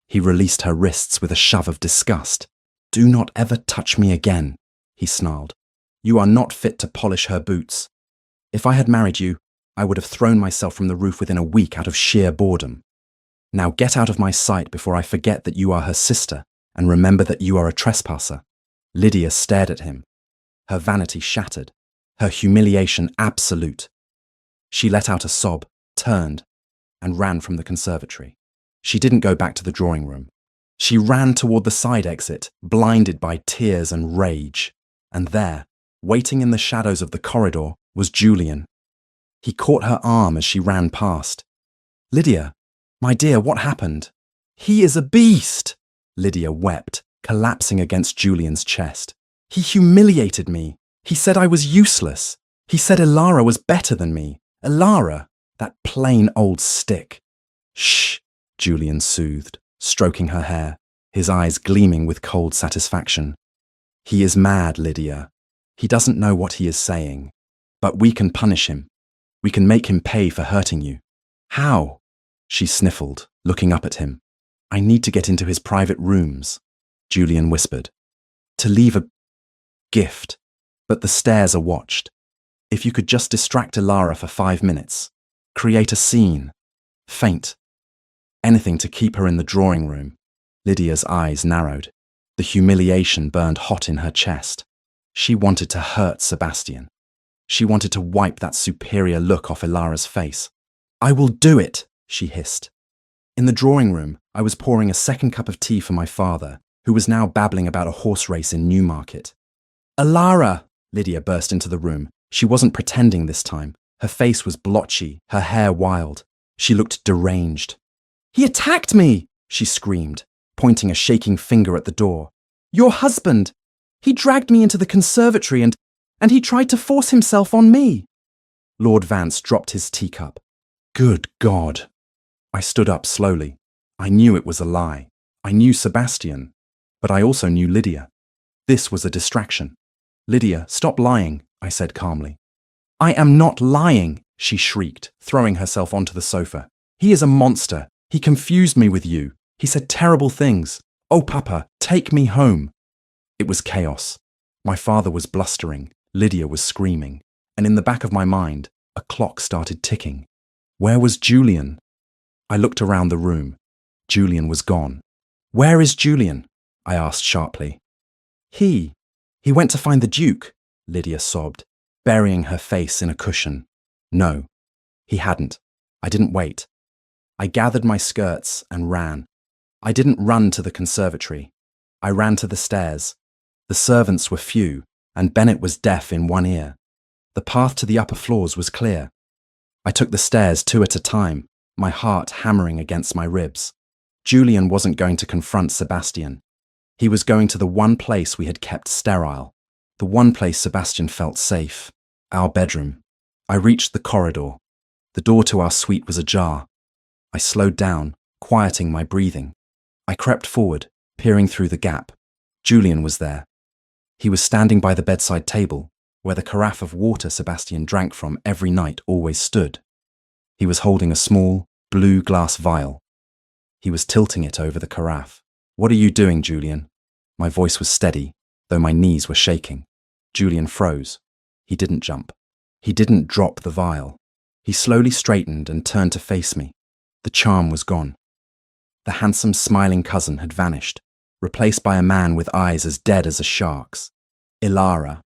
He released her wrists with a shove of disgust. Do not ever touch me again, he snarled. You are not fit to polish her boots. If I had married you, I would have thrown myself from the roof within a week out of sheer boredom. Now get out of my sight before I forget that you are her sister, and remember that you are a trespasser. Lydia stared at him, her vanity shattered, her humiliation absolute. She let out a sob, turned, and ran from the conservatory. She didn't go back to the drawing room. She ran toward the side exit, blinded by tears and rage. And there, waiting in the shadows of the corridor, was Julian. He caught her arm as she ran past. Lydia, my dear, what happened? He is a beast! Lydia wept, collapsing against Julian's chest. He humiliated me. He said I was useless. He said Ilara was better than me. Ilara, that plain old stick. Shh, Julian soothed, stroking her hair, his eyes gleaming with cold satisfaction. He is mad, Lydia. He doesn't know what he is saying. But we can punish him. We can make him pay for hurting you. How? She sniffled, looking up at him. I need to get into his private rooms, Julian whispered. To leave a gift. But the stairs are watched. If you could just distract Ilara for 5 minutes. Create a scene. Faint. Anything to keep her in the drawing room. Lydia's eyes narrowed. The humiliation burned hot in her chest. She wanted to hurt Sebastian. She wanted to wipe that superior look off Ilara's face. I will do it, she hissed. In the drawing room, I was pouring a second cup of tea for my father, who was now babbling about a horse race in Newmarket. Ilara! Lydia burst into the room. She wasn't pretending this time. Her face was blotchy, her hair wild. She looked deranged. He attacked me, she screamed, pointing a shaking finger at the door. Your husband! He dragged me into the conservatory and he tried to force himself on me. Lord Vance dropped his teacup. Good God. I stood up slowly. I knew it was a lie. I knew Sebastian, but I also knew Lydia. This was a distraction. Lydia, stop lying, I said calmly. I am not lying, she shrieked, throwing herself onto the sofa. He is a monster. He confused me with you. He said terrible things. Oh, Papa, take me home. It was chaos. My father was blustering. Lydia was screaming. And in the back of my mind, A clock started ticking. Where was Julian? I looked around the room. Julian was gone. Where is Julian? I asked sharply. He went to find the Duke, Lydia sobbed, burying her face in a cushion. No, he hadn't. I didn't wait. I gathered my skirts and ran. I didn't run to the conservatory. I ran to the stairs. The servants were few, and Bennett was deaf in one ear. The path to the upper floors was clear. I took the stairs 2 at a time, my heart hammering against my ribs. Julian wasn't going to confront Sebastian. He was going to the one place we had kept sterile, the one place Sebastian felt safe, our bedroom. I reached the corridor. The door to our suite was ajar. I slowed down, quieting my breathing. I crept forward, peering through the gap. Julian was there. He was standing by the bedside table, where the carafe of water Sebastian drank from every night always stood. He was holding a small, blue glass vial. He was tilting it over the carafe. What are you doing, Julian? My voice was steady, though my knees were shaking. Julian froze. He didn't jump. He didn't drop the vial. He slowly straightened and turned to face me. The charm was gone. The handsome, smiling cousin had vanished, replaced by a man with eyes as dead as a shark's. Ilara,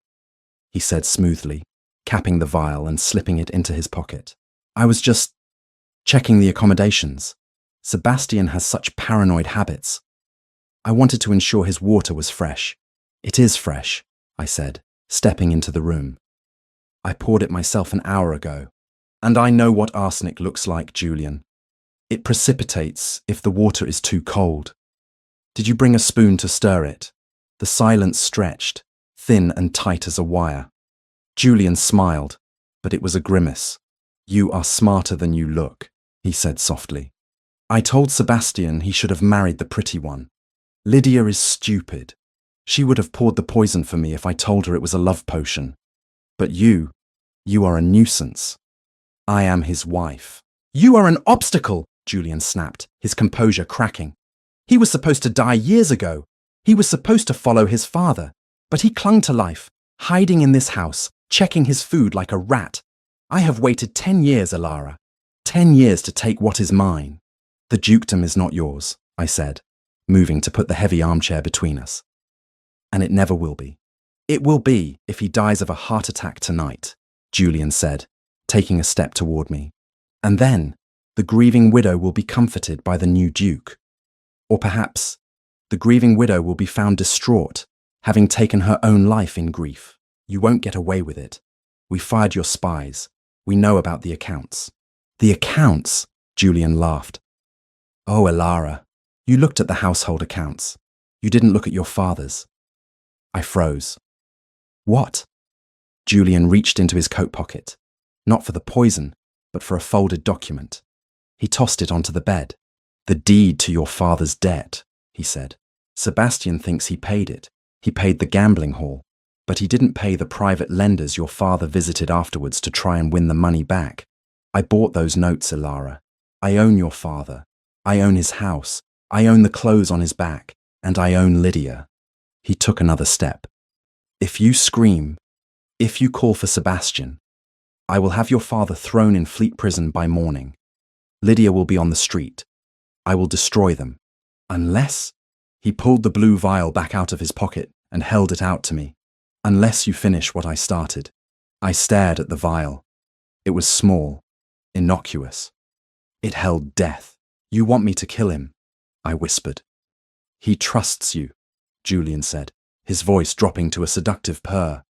he said smoothly, capping the vial and slipping it into his pocket. I was just checking the accommodations. Sebastian has such paranoid habits. I wanted to ensure his water was fresh. It is fresh, I said, stepping into the room. I poured it myself an hour ago. And I know what arsenic looks like, Julian. It precipitates if the water is too cold. Did you bring a spoon to stir it? The silence stretched, thin and tight as a wire. Julian smiled, but it was a grimace. You are smarter than you look, he said softly. I told Sebastian he should have married the pretty one. Lydia is stupid. She would have poured the poison for me if I told her it was a love potion. But you are a nuisance. I am his wife. You are an obstacle, Julian snapped, his composure cracking. He was supposed to die years ago. He was supposed to follow his father. But he clung to life, hiding in this house, checking his food like a rat. I have waited 10 years, Ilara. 10 years to take what is mine. The dukedom is not yours, I said, moving to put the heavy armchair between us. And it never will be. It will be if he dies of a heart attack tonight, Julian said, taking a step toward me. And then the grieving widow will be comforted by the new duke. Or perhaps the grieving widow will be found distraught, having taken her own life in grief. You won't get away with it. We fired your spies. We know about the accounts. The accounts? Julian laughed. Oh, Ilara, you looked at the household accounts. You didn't look at your father's. I froze. What? Julian reached into his coat pocket, not for the poison, but for a folded document. He tossed it onto the bed. The deed to your father's debt, he said. Sebastian thinks he paid it. He paid the gambling hall, but he didn't pay the private lenders your father visited afterwards to try and win the money back. I bought those notes, Ilara. I own your father. I own his house. I own the clothes on his back. And I own Lydia. He took another step. If you scream, if you call for Sebastian, I will have your father thrown in Fleet Prison by morning. Lydia will be on the street. I will destroy them. Unless... He pulled the blue vial back out of his pocket and held it out to me. Unless you finish what I started. I stared at the vial. It was small, innocuous. It held death. You want me to kill him? I whispered. He trusts you, Julian said, his voice dropping to a seductive purr.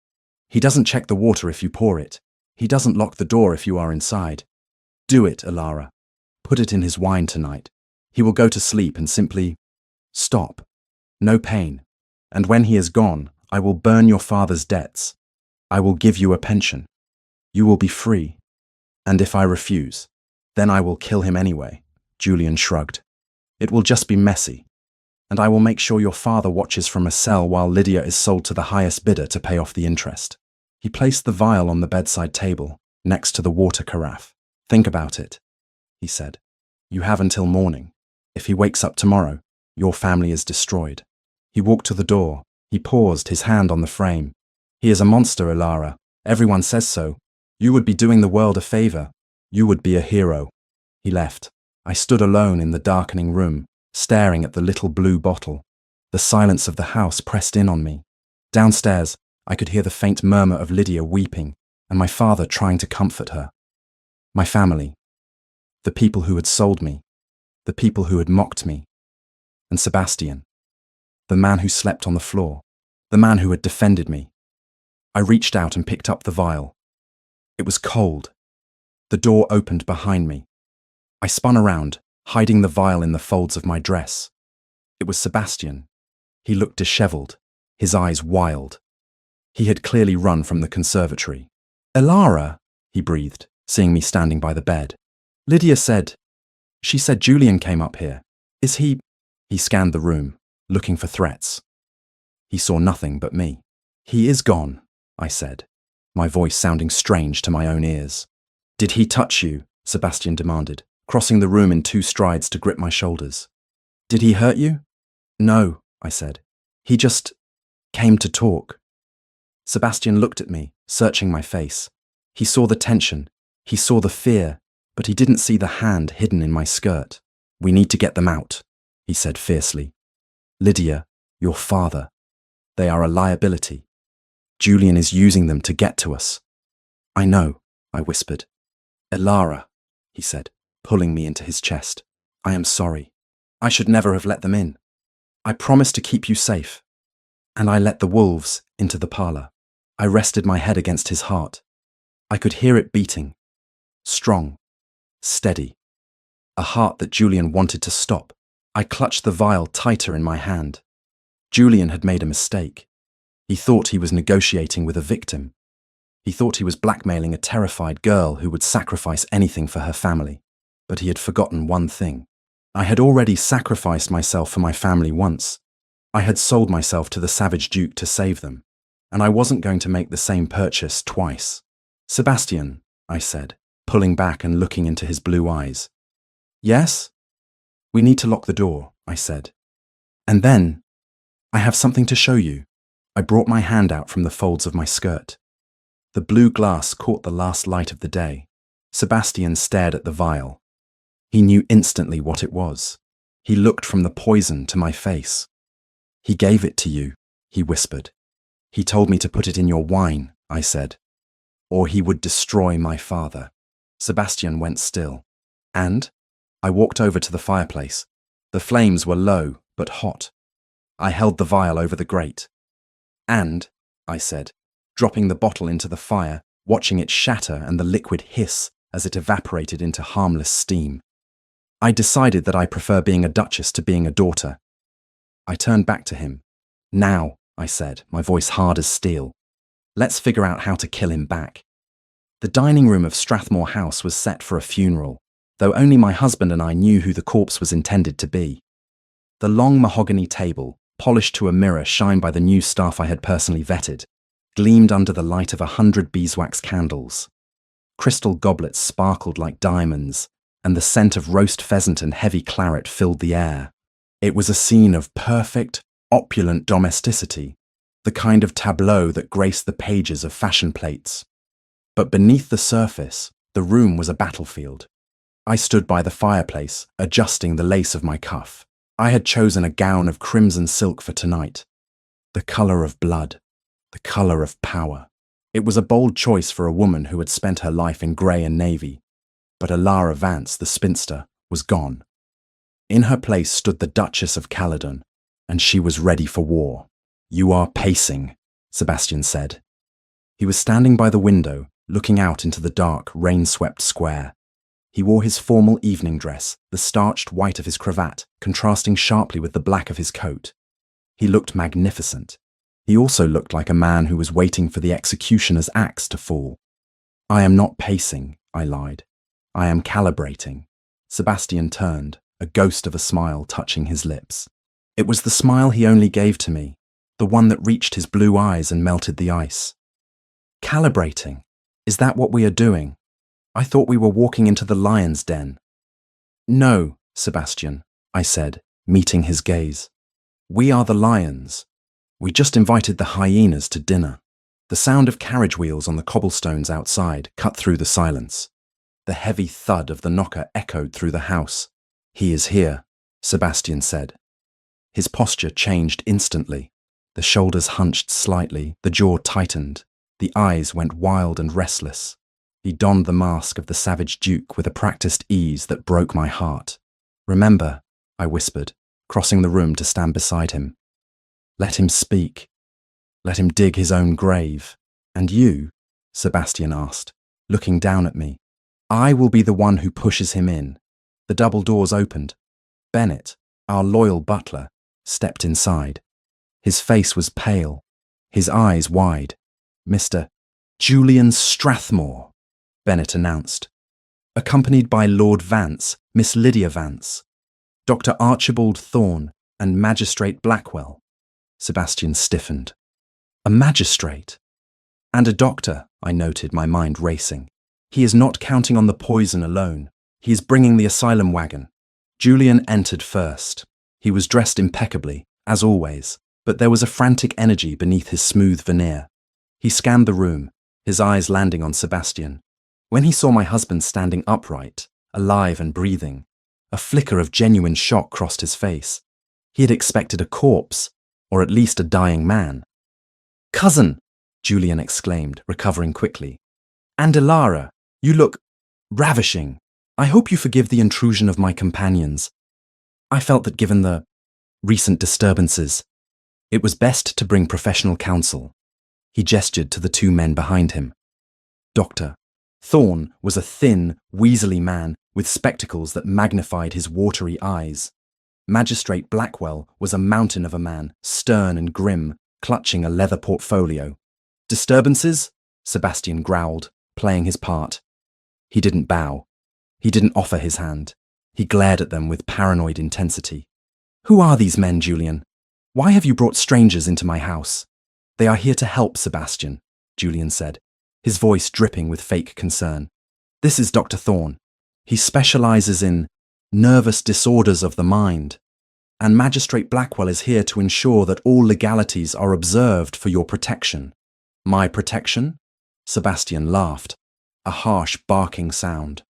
He doesn't check the water if you pour it. He doesn't lock the door if you are inside. Do it, Ilara. Put it in his wine tonight. He will go to sleep and simply stop. No pain. And when he is gone, I will burn your father's debts. I will give you a pension. You will be free. And if I refuse, then I will kill him anyway. Julian shrugged. It will just be messy. And I will make sure your father watches from a cell while Lydia is sold to the highest bidder to pay off the interest. He placed the vial on the bedside table, next to the water carafe. Think about it, he said. You have until morning. If he wakes up tomorrow, your family is destroyed. He walked to the door. He paused, his hand on the frame. He is a monster, Ilara. Everyone says so. You would be doing the world a favor. You would be a hero. He left. I stood alone in the darkening room, staring at the little blue bottle. The silence of the house pressed in on me. Downstairs, I could hear the faint murmur of Lydia weeping and my father trying to comfort her. My family. The people who had sold me. The people who had mocked me. And Sebastian. The man who slept on the floor. The man who had defended me. I reached out and picked up the vial. It was cold. The door opened behind me. I spun around, hiding the vial in the folds of my dress. It was Sebastian. He looked disheveled, his eyes wild. He had clearly run from the conservatory. "Elara," he breathed, seeing me standing by the bed. "Lydia said... She said Julian came up here. Is he..." He scanned the room, looking for threats. He saw nothing but me. "He is gone," I said, my voice sounding strange to my own ears. "Did he touch you?" Sebastian demanded, crossing the room in 2 strides to grip my shoulders. "Did he hurt you?" "No," I said. "He just came to talk." Sebastian looked at me, searching my face. He saw the tension, he saw the fear, but he didn't see the hand hidden in my skirt. "We need to get them out," he said fiercely. "Lydia, your father. They are a liability. Julian is using them to get to us." "I know," I whispered. "Elara," he said, pulling me into his chest. "I am sorry. I should never have let them in. I promised to keep you safe." And I let the wolves into the parlor. I rested my head against his heart. I could hear it beating. Strong. Steady. A heart that Julian wanted to stop. I clutched the vial tighter in my hand. Julian had made a mistake. He thought he was negotiating with a victim. He thought he was blackmailing a terrified girl who would sacrifice anything for her family. But he had forgotten one thing. I had already sacrificed myself for my family once. I had sold myself to the savage Duke to save them, and I wasn't going to make the same purchase twice. "Sebastian," I said, pulling back and looking into his blue eyes. "Yes?" "We need to lock the door," I said. "And then, I have something to show you." I brought my hand out from the folds of my skirt. The blue glass caught the last light of the day. Sebastian stared at the vial. He knew instantly what it was. He looked from the poison to my face. "He gave it to you," he whispered. "He told me to put it in your wine," I said. "Or he would destroy my father." Sebastian went still. "And?" I walked over to the fireplace. The flames were low, but hot. I held the vial over the grate. "And," I said, dropping the bottle into the fire, watching it shatter and the liquid hiss as it evaporated into harmless steam. I decided that I prefer being a duchess to being a daughter. I turned back to him. "Now," I said, my voice hard as steel. "Let's figure out how to kill him back." The dining room of Strathmore House was set for a funeral, though only my husband and I knew who the corpse was intended to be. The long mahogany table, polished to a mirror shined by the new staff I had personally vetted, gleamed under the light of 100 beeswax candles. Crystal goblets sparkled like diamonds, and the scent of roast pheasant and heavy claret filled the air. It was a scene of perfect, opulent domesticity, the kind of tableau that graced the pages of fashion plates. But beneath the surface, the room was a battlefield. I stood by the fireplace, adjusting the lace of my cuff. I had chosen a gown of crimson silk for tonight. The colour of blood, the colour of power. It was a bold choice for a woman who had spent her life in grey and navy. But Elara Vance, the spinster, was gone. In her place stood the Duchess of Caledon, and she was ready for war. "You are pacing," Sebastian said. He was standing by the window, looking out into the dark, rain-swept square. He wore his formal evening dress, the starched white of his cravat contrasting sharply with the black of his coat. He looked magnificent. He also looked like a man who was waiting for the executioner's axe to fall. "I am not pacing," I lied. "I am calibrating." Sebastian turned, a ghost of a smile touching his lips. It was the smile he only gave to me, the one that reached his blue eyes and melted the ice. "Calibrating? Is that what we are doing? I thought we were walking into the lion's den." "No, Sebastian," I said, meeting his gaze. "We are the lions. We just invited the hyenas to dinner." The sound of carriage wheels on the cobblestones outside cut through the silence. The heavy thud of the knocker echoed through the house. "He is here," Sebastian said. His posture changed instantly. The shoulders hunched slightly, the jaw tightened, the eyes went wild and restless. He donned the mask of the savage duke with a practiced ease that broke my heart. "Remember," I whispered, crossing the room to stand beside him. "Let him speak. Let him dig his own grave. And you?" Sebastian asked, looking down at me. "I will be the one who pushes him in." The double doors opened. Bennett, our loyal butler, stepped inside. His face was pale, his eyes wide. "Mr. Julian Strathmore," Bennett announced, accompanied by Lord Vance, Miss Lydia Vance, Dr. Archibald Thorne, and Magistrate Blackwell. Sebastian stiffened. "A magistrate? And a doctor," I noted, my mind racing. "He is not counting on the poison alone. He is bringing the asylum wagon." Julian entered first. He was dressed impeccably, as always, but there was a frantic energy beneath his smooth veneer. He scanned the room, his eyes landing on Sebastian. When he saw my husband standing upright, alive and breathing, a flicker of genuine shock crossed his face. He had expected a corpse, or at least a dying man. "Cousin!" Julian exclaimed, recovering quickly. "And Ilara, you look ravishing. I hope you forgive the intrusion of my companions. I felt that given the recent disturbances, it was best to bring professional counsel." He gestured to the two men behind him. Dr. Thorne was a thin, weaselly man with spectacles that magnified his watery eyes. Magistrate Blackwell was a mountain of a man, stern and grim, clutching a leather portfolio. "Disturbances?" Sebastian growled, playing his part. He didn't bow. He didn't offer his hand. He glared at them with paranoid intensity. "Who are these men, Julian? Why have you brought strangers into my house?" "They are here to help, Sebastian," Julian said, his voice dripping with fake concern. "This is Dr. Thorne. He specializes in nervous disorders of the mind. And Magistrate Blackwell is here to ensure that all legalities are observed for your protection." "My protection?" Sebastian laughed, a harsh barking sound.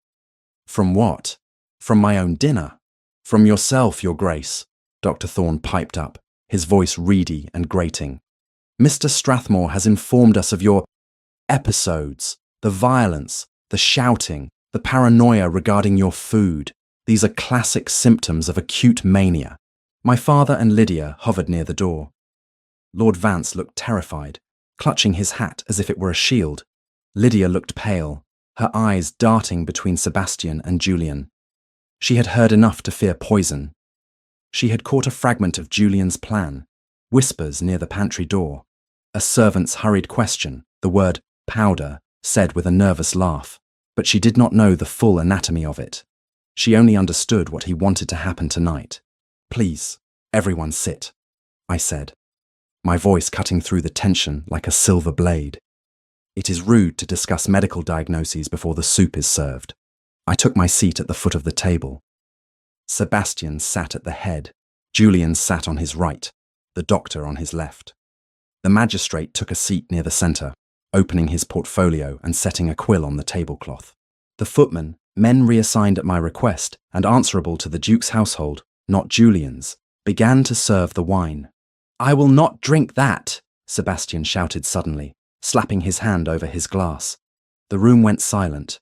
"From what? From my own dinner? From yourself, Your Grace," Dr. Thorne piped up, his voice reedy and grating. "Mr. Strathmore has informed us of your episodes, the violence, the shouting, the paranoia regarding your food. These are classic symptoms of acute mania." My father and Lydia hovered near the door. Lord Vance looked terrified, clutching his hat as if it were a shield. Lydia looked pale, her eyes darting between Sebastian and Julian. She had heard enough to fear poison. She had caught a fragment of Julian's plan, whispers near the pantry door, a servant's hurried question, the word powder, said with a nervous laugh, but she did not know the full anatomy of it. She only understood what he wanted to happen tonight. "Please, everyone sit," I said, my voice cutting through the tension like a silver blade. "It is rude to discuss medical diagnoses before the soup is served." I took my seat at the foot of the table. Sebastian sat at the head. Julian sat on his right, the doctor on his left. The magistrate took a seat near the centre, opening his portfolio and setting a quill on the tablecloth. The footmen, men reassigned at my request and answerable to the Duke's household, not Julian's, began to serve the wine. "I will not drink that," Sebastian shouted suddenly, slapping his hand over his glass. The room went silent.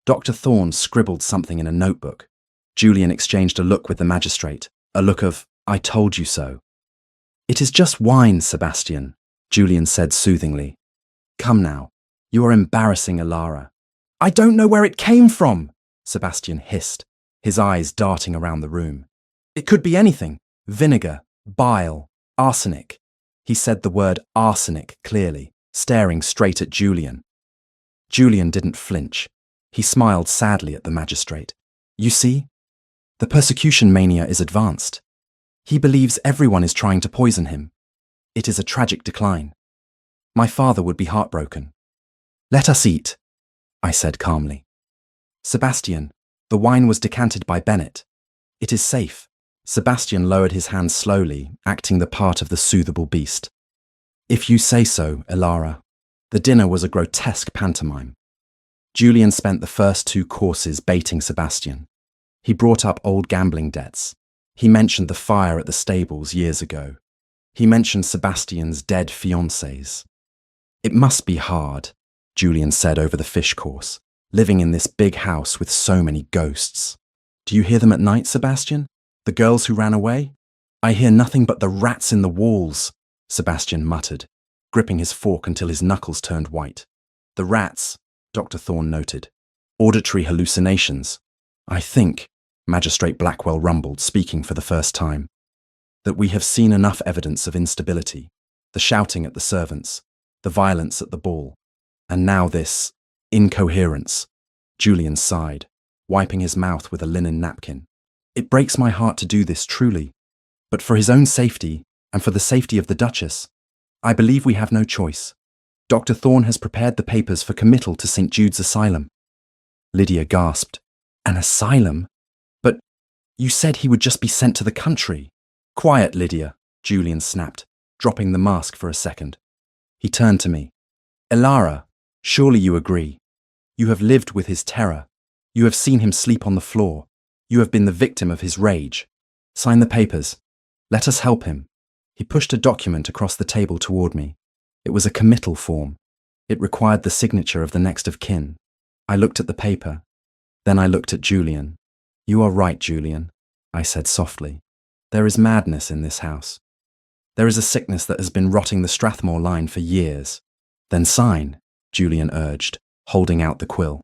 Dr. Thorne scribbled something in a notebook. Julian exchanged a look with the magistrate, a look of, "I told you so." "It is just wine, Sebastian," Julian said soothingly. "Come now, you are embarrassing Ilara." "I don't know where it came from," Sebastian hissed, his eyes darting around the room. "It could be anything. Vinegar, bile, arsenic." He said the word arsenic clearly, staring straight at Julian. Julian didn't flinch. He smiled sadly at the magistrate. "You see, the persecution mania is advanced. He believes everyone is trying to poison him. It is a tragic decline. My father would be heartbroken." "Let us eat," I said calmly. "Sebastian, the wine was decanted by Bennett. It is safe." Sebastian lowered his hand slowly, acting the part of the soothable beast. "If you say so, Ilara." The dinner was a grotesque pantomime. Julian spent the first 2 courses baiting Sebastian. He brought up old gambling debts. He mentioned the fire at the stables years ago. He mentioned Sebastian's dead fiancées. It must be hard, Julian said over the fish course, living in this big house with so many ghosts. Do you hear them at night, Sebastian? The girls who ran away? I hear nothing but the rats in the walls, Sebastian muttered, gripping his fork until his knuckles turned white. The rats, Dr. Thorne noted. Auditory hallucinations. I think, Magistrate Blackwell rumbled, speaking for the first time, that we have seen enough evidence of instability, the shouting at the servants, the violence at the ball, and now this incoherence. Julian sighed, wiping his mouth with a linen napkin. It breaks my heart to do this, truly, but for his own safety and for the safety of the Duchess, I believe we have no choice. Dr. Thorne has prepared the papers for committal to St. Jude's Asylum. Lydia gasped. An asylum? But you said he would just be sent to the country. Quiet, Lydia, Julian snapped, dropping the mask for a second. He turned to me. Elara, surely you agree. You have lived with his terror. You have seen him sleep on the floor. You have been the victim of his rage. Sign the papers. Let us help him. He pushed a document across the table toward me. It was a committal form. It required the signature of the next of kin. I looked at the paper. Then I looked at Julian. You are right, Julian, I said softly. There is madness in this house. There is a sickness that has been rotting the Strathmore line for years. Then sign, Julian urged, holding out the quill.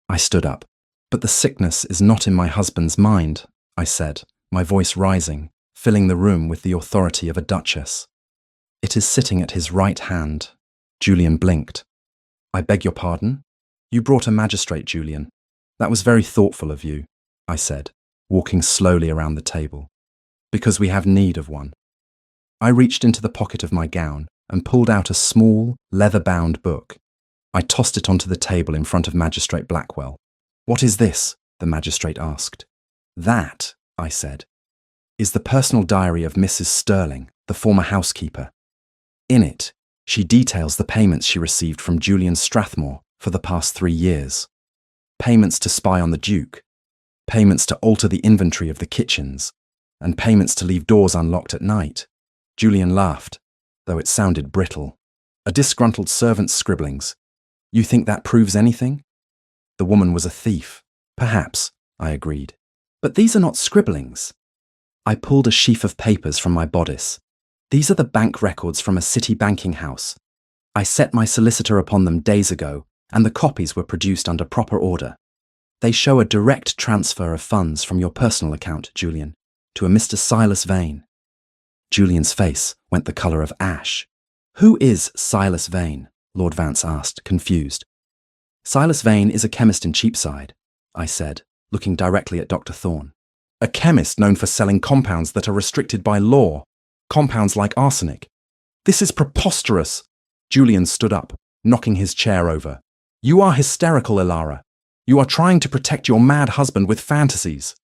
I stood up. But the sickness is not in my husband's mind, I said, my voice rising, filling the room with the authority of a duchess. It is sitting at his right hand. Julian blinked. I beg your pardon? You brought a magistrate, Julian. That was very thoughtful of you, I said, walking slowly around the table. Because we have need of one. I reached into the pocket of my gown and pulled out a small, leather-bound book. I tossed it onto the table in front of Magistrate Blackwell. What is this? The magistrate asked. That, I said, is the personal diary of Mrs. Sterling, the former housekeeper. In it, she details the payments she received from Julian Strathmore for the past 3 years. Payments to spy on the Duke, payments to alter the inventory of the kitchens, and payments to leave doors unlocked at night. Julian laughed, though it sounded brittle. A disgruntled servant's scribblings. You think that proves anything? The woman was a thief. Perhaps, I agreed. But these are not scribblings. I pulled a sheaf of papers from my bodice. These are the bank records from a city banking house. I set my solicitor upon them days ago, and the copies were produced under proper order. They show a direct transfer of funds from your personal account, Julian, to a Mr. Silas Vane. Julian's face went the colour of ash. Who is Silas Vane? Lord Vance asked, confused. Silas Vane is a chemist in Cheapside, I said, looking directly at Dr. Thorne. A chemist known for selling compounds that are restricted by law, compounds like arsenic. This is preposterous. Julian stood up, knocking his chair over. You are hysterical, Elara. You are trying to protect your mad husband with fantasies.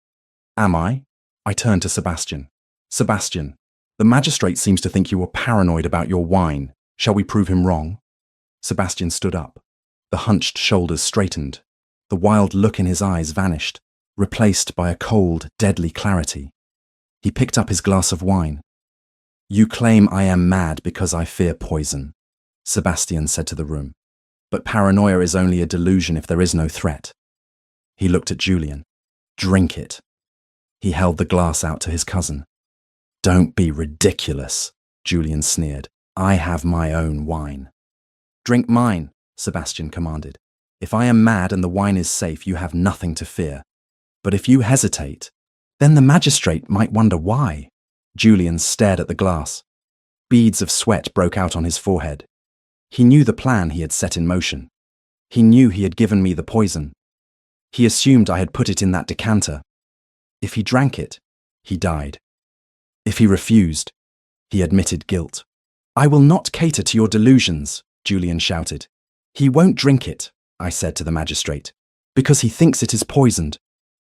Am I? I turned to Sebastian. Sebastian, the magistrate seems to think you were paranoid about your wine. Shall we prove him wrong? Sebastian stood up. The hunched shoulders straightened. The wild look in his eyes vanished, replaced by a cold, deadly clarity. He picked up his glass of wine. You claim I am mad because I fear poison, Sebastian said to the room. But paranoia is only a delusion if there is no threat. He looked at Julian. Drink it. He held the glass out to his cousin. Don't be ridiculous, Julian sneered. I have my own wine. Drink mine, Sebastian commanded. If I am mad and the wine is safe, you have nothing to fear. But if you hesitate, then the magistrate might wonder why. Julian stared at the glass. Beads of sweat broke out on his forehead. He knew the plan he had set in motion. He knew he had given me the poison. He assumed I had put it in that decanter. If he drank it, he died. If he refused, he admitted guilt. I will not cater to your delusions, Julian shouted. He won't drink it, I said to the magistrate, because he thinks it is poisoned,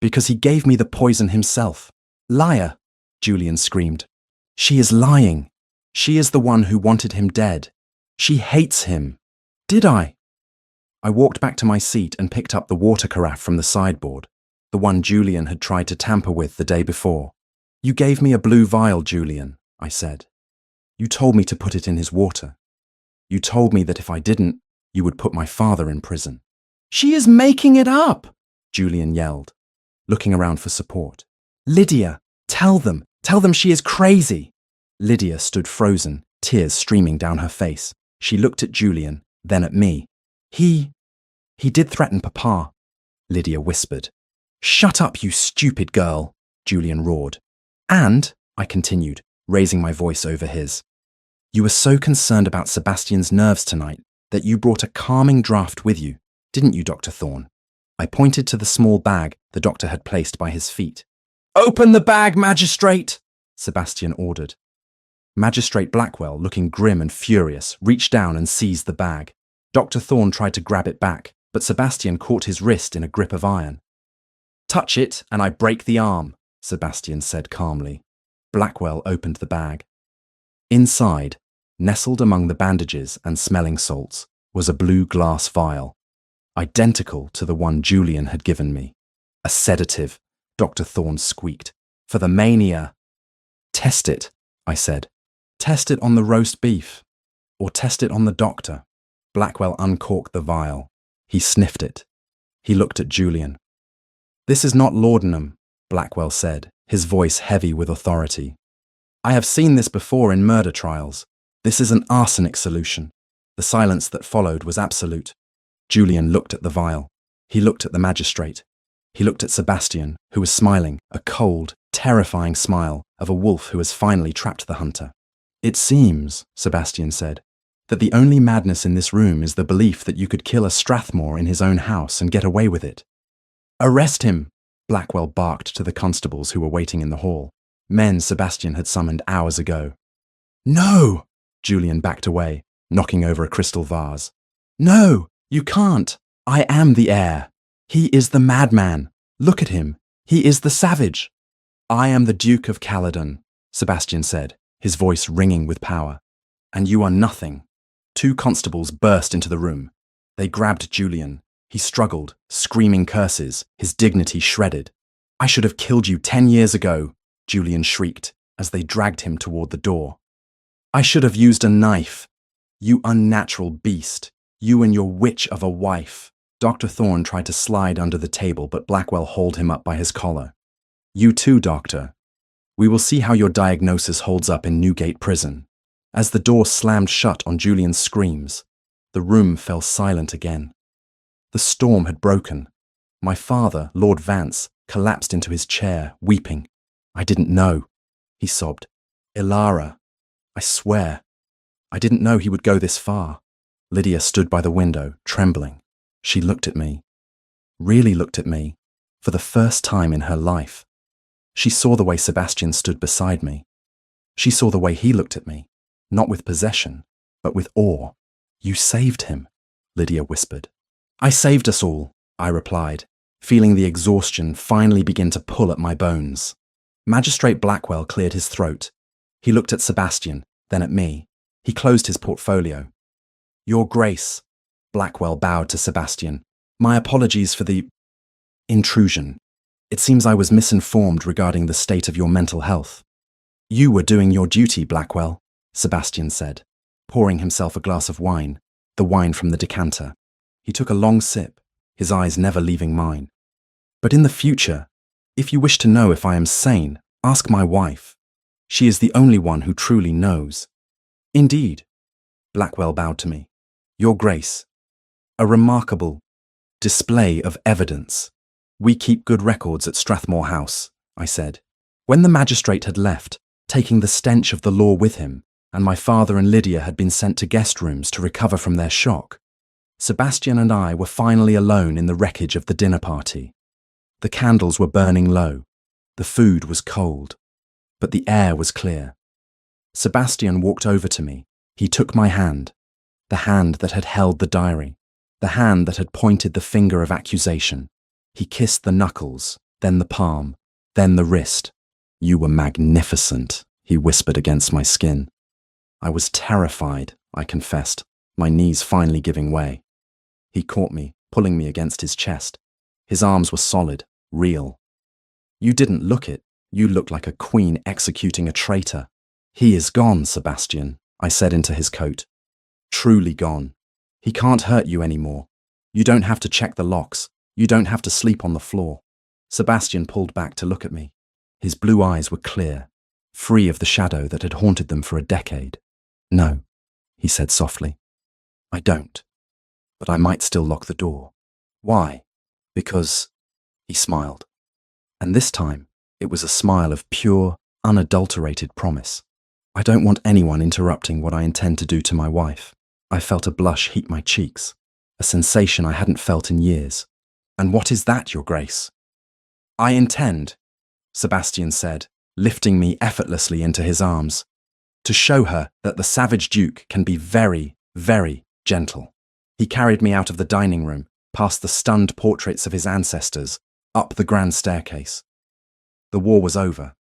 because he gave me the poison himself. Liar, Julian screamed. She is lying. She is the one who wanted him dead. She hates him. Did I? I walked back to my seat and picked up the water carafe from the sideboard, the one Julian had tried to tamper with the day before. You gave me a blue vial, Julian, I said. You told me to put it in his water. You told me that if I didn't, you would put my father in prison. She is making it up, Julian yelled, looking around for support. Lydia, tell them she is crazy. Lydia stood frozen, tears streaming down her face. She looked at Julian, then at me. He did threaten Papa, Lydia whispered. Shut up, you stupid girl, Julian roared. And, I continued, raising my voice over his, you were so concerned about Sebastian's nerves tonight that you brought a calming draught with you, didn't you, Dr. Thorne? I pointed to the small bag the doctor had placed by his feet. Open the bag, Magistrate, Sebastian ordered. Magistrate Blackwell, looking grim and furious, reached down and seized the bag. Dr. Thorne tried to grab it back, but Sebastian caught his wrist in a grip of iron. Touch it and I break the arm, Sebastian said calmly. Blackwell opened the bag. Inside, nestled among the bandages and smelling salts, was a blue glass vial, identical to the one Julian had given me. A sedative, Dr. Thorne squeaked. For the mania. Test it, I said. Test it on the roast beef. Or test it on the doctor. Blackwell uncorked the vial. He sniffed it. He looked at Julian. This is not laudanum, Blackwell said, his voice heavy with authority. I have seen this before in murder trials. This is an arsenic solution. The silence that followed was absolute. Julian looked at the vial. He looked at the magistrate. He looked at Sebastian, who was smiling, a cold, terrifying smile of a wolf who has finally trapped the hunter. It seems, Sebastian said, that the only madness in this room is the belief that you could kill a Strathmore in his own house and get away with it. Arrest him, Blackwell barked to the constables who were waiting in the hall, men Sebastian had summoned hours ago. No, Julian backed away, knocking over a crystal vase. No, you can't. I am the heir. He is the madman. Look at him. He is the savage. I am the Duke of Caledon, Sebastian said, his voice ringing with power. And you are nothing. 2 constables burst into the room. They grabbed Julian. He struggled, screaming curses, his dignity shredded. I should have killed you 10 years ago, Julian shrieked as they dragged him toward the door. I should have used a knife. You unnatural beast. You and your witch of a wife. Dr. Thorne tried to slide under the table, but Blackwell hauled him up by his collar. You too, Doctor. We will see how your diagnosis holds up in Newgate Prison. As the door slammed shut on Julian's screams, the room fell silent again. The storm had broken. My father, Lord Vance, collapsed into his chair, weeping. I didn't know, he sobbed. Ilara, I swear. I didn't know he would go this far. Lydia stood by the window, trembling. She looked at me. Really looked at me, for the first time in her life. She saw the way Sebastian stood beside me. She saw the way he looked at me, not with possession, but with awe. You saved him, Lydia whispered. I saved us all, I replied, feeling the exhaustion finally begin to pull at my bones. Magistrate Blackwell cleared his throat. He looked at Sebastian, then at me. He closed his portfolio. Your Grace, Blackwell bowed to Sebastian. My apologies for the intrusion. It seems I was misinformed regarding the state of your mental health. You were doing your duty, Blackwell, Sebastian said, pouring himself a glass of wine, the wine from the decanter. He took a long sip, his eyes never leaving mine. But in the future, if you wish to know if I am sane, ask my wife. She is the only one who truly knows. Indeed, Blackwell bowed to me. Your Grace, a remarkable display of evidence. We keep good records at Strathmore House, I said. When the magistrate had left, taking the stench of the law with him, and my father and Lydia had been sent to guest rooms to recover from their shock, Sebastian and I were finally alone in the wreckage of the dinner party. The candles were burning low. The food was cold, but the air was clear. Sebastian walked over to me. He took my hand, the hand that had held the diary, the hand that had pointed the finger of accusation. He kissed the knuckles, then the palm, then the wrist. You were magnificent, he whispered against my skin. I was terrified, I confessed. my knees finally giving way. He caught me, pulling me against his chest. His arms were solid, real. You didn't look it. You looked like a queen executing a traitor. He is gone, Sebastian, I said into his coat. Truly gone. He can't hurt you anymore. You don't have to check the locks. You don't have to sleep on the floor. Sebastian pulled back to look at me. His blue eyes were clear, free of the shadow that had haunted them for a decade. No, he said softly. I don't. But I might still lock the door. Why? Because, he smiled. And this time, it was a smile of pure, unadulterated promise. I don't want anyone interrupting what I intend to do to my wife. I felt a blush heat my cheeks, a sensation I hadn't felt in years. And what is that, Your Grace? I intend, Sebastian said, lifting me effortlessly into his arms, to show her that the savage Duke can be very, very gentle. He carried me out of the dining room, past the stunned portraits of his ancestors, up the grand staircase. The war was over.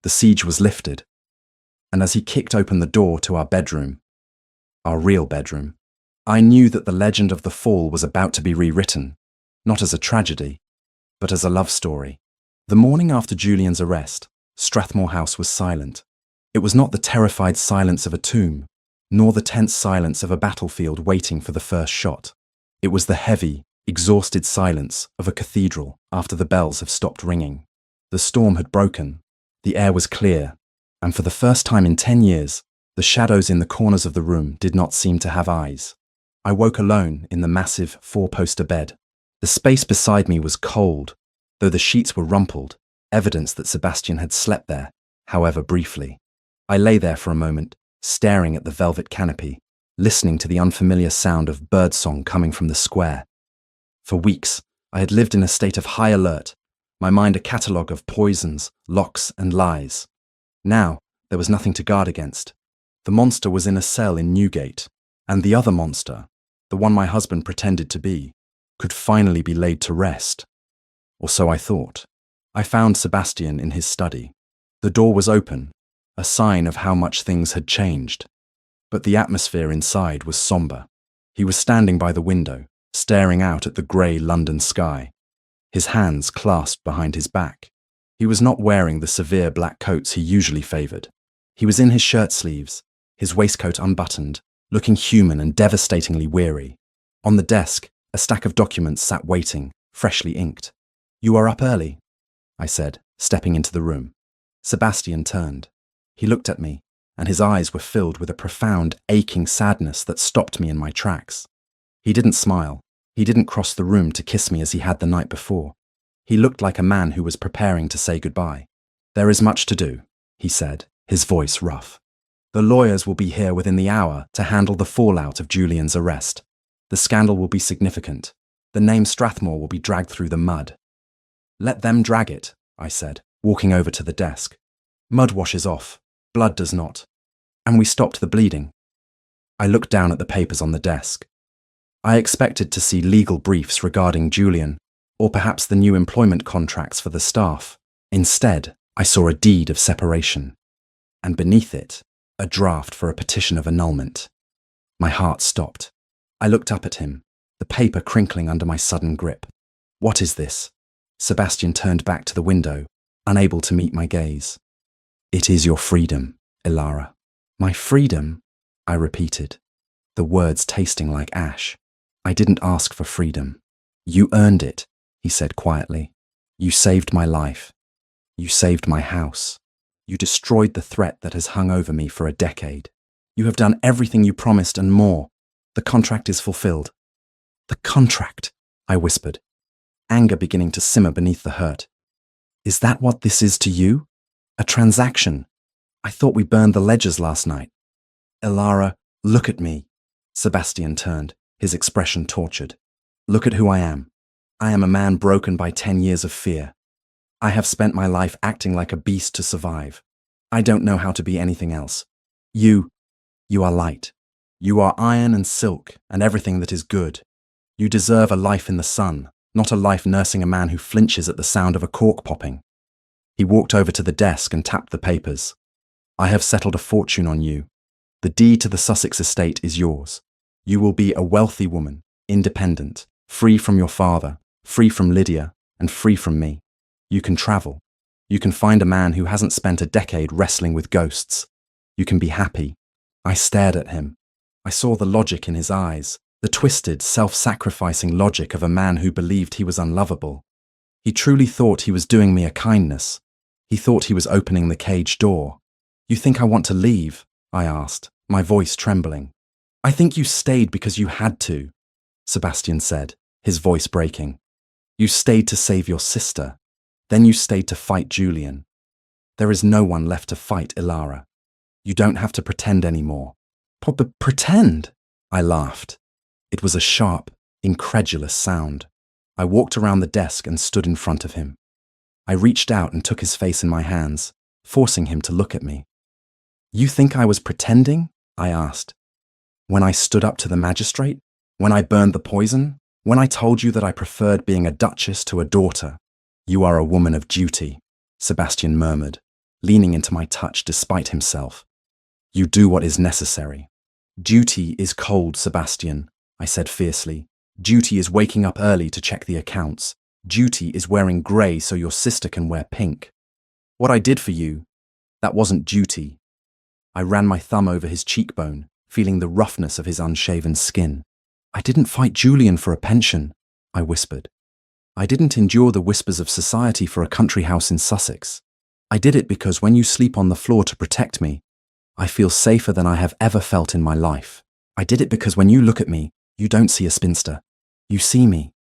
The siege was lifted. And as he kicked open the door to our bedroom, our real bedroom, I knew that the legend of the fall was about to be rewritten, not as a tragedy, but as a love story. The morning after Julian's arrest, Strathmore House was silent. It was not the terrified silence of a tomb, nor the tense silence of a battlefield waiting for the first shot. It was the heavy, exhausted silence of a cathedral after the bells have stopped ringing. The storm had broken, the air was clear, and for the first time in 10 years, the shadows in the corners of the room did not seem to have eyes. I woke alone in the massive 4-poster bed. The space beside me was cold, though the sheets were rumpled, evidence that Sebastian had slept there, however briefly. I lay there for a moment, staring at the velvet canopy, listening to the unfamiliar sound of birdsong coming from the square. For weeks, I had lived in a state of high alert, my mind a catalogue of poisons, locks, and lies. Now, there was nothing to guard against. The monster was in a cell in Newgate, and the other monster, the one my husband pretended to be, could finally be laid to rest. Or so I thought. I found Sebastian in his study. The door was open, a sign of how much things had changed. But the atmosphere inside was somber. He was standing by the window, staring out at the grey London sky, his hands clasped behind his back. He was not wearing the severe black coats he usually favoured. He was in his shirt sleeves, his waistcoat unbuttoned, looking human and devastatingly weary. On the desk, a stack of documents sat waiting, freshly inked. You are up early, I said, stepping into the room. Sebastian turned. He looked at me, and his eyes were filled with a profound, aching sadness that stopped me in my tracks. He didn't smile. He didn't cross the room to kiss me as he had the night before. He looked like a man who was preparing to say goodbye. There is much to do, he said, his voice rough. The lawyers will be here within the hour to handle the fallout of Julian's arrest. The scandal will be significant. The name Strathmore will be dragged through the mud. Let them drag it, I said, walking over to the desk. Mud washes off, blood does not. And we stopped the bleeding. I looked down at the papers on the desk. I expected to see legal briefs regarding Julian, or perhaps the new employment contracts for the staff. Instead, I saw a deed of separation, and beneath it, a draft for a petition of annulment. My heart stopped. I looked up at him, the paper crinkling under my sudden grip. What is this? Sebastian turned back to the window, unable to meet my gaze. It is your freedom, Ilara. My freedom? I repeated, the words tasting like ash. I didn't ask for freedom. You earned it, he said quietly. You saved my life. You saved my house. You destroyed the threat that has hung over me for a decade. You have done everything you promised and more. The contract is fulfilled. The contract, I whispered, anger beginning to simmer beneath the hurt. Is that what this is to you? A transaction? I thought we burned the ledgers last night. Ilara, look at me. Sebastian turned, his expression tortured. Look at who I am. I am a man broken by 10 years of fear. I have spent my life acting like a beast to survive. I don't know how to be anything else. You are light. You are iron and silk and everything that is good. You deserve a life in the sun, not a life nursing a man who flinches at the sound of a cork popping. He walked over to the desk and tapped the papers. I have settled a fortune on you. The deed to the Sussex estate is yours. You will be a wealthy woman, independent, free from your father, free from Lydia, and free from me. You can travel. You can find a man who hasn't spent a decade wrestling with ghosts. You can be happy. I stared at him. I saw the logic in his eyes, the twisted, self-sacrificing logic of a man who believed he was unlovable. He truly thought he was doing me a kindness. He thought he was opening the cage door. You think I want to leave? I asked, my voice trembling. I think you stayed because you had to, Sebastian said, his voice breaking. You stayed to save your sister. Then you stayed to fight Julian. There is no one left to fight Ilara. You don't have to pretend anymore. Pretend? I laughed. It was a sharp, incredulous sound. I walked around the desk and stood in front of him. I reached out and took his face in my hands, forcing him to look at me. You think I was pretending? I asked. When I stood up to the magistrate? When I burned the poison? When I told you that I preferred being a duchess to a daughter? You are a woman of duty, Sebastian murmured, leaning into my touch despite himself. You do what is necessary. Duty is cold, Sebastian, I said fiercely. Duty is waking up early to check the accounts. Duty is wearing grey so your sister can wear pink. What I did for you, that wasn't duty. I ran my thumb over his cheekbone, feeling the roughness of his unshaven skin. I didn't fight Julian for a pension, I whispered. I didn't endure the whispers of society for a country house in Sussex. I did it because when you sleep on the floor to protect me, I feel safer than I have ever felt in my life. I did it because when you look at me, you don't see a spinster. You see me.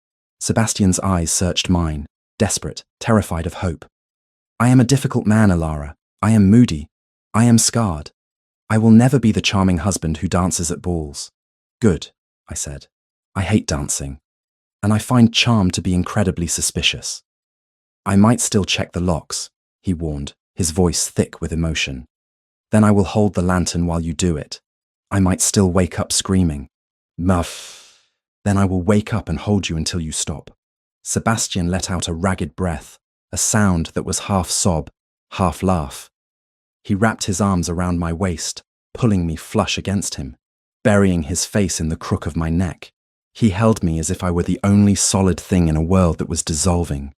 Sebastian's eyes searched mine, desperate, terrified of hope. I am a difficult man, Ilara. I am moody. I am scarred. I will never be the charming husband who dances at balls. Good, I said. I hate dancing. And I find charm to be incredibly suspicious. I might still check the locks, he warned, his voice thick with emotion. Then I will hold the lantern while you do it. I might still wake up screaming. Muff. Then I will wake up and hold you until you stop. Sebastian let out a ragged breath, a sound that was half sob, half laugh. He wrapped his arms around my waist, pulling me flush against him, burying his face in the crook of my neck. He held me as if I were the only solid thing in a world that was dissolving.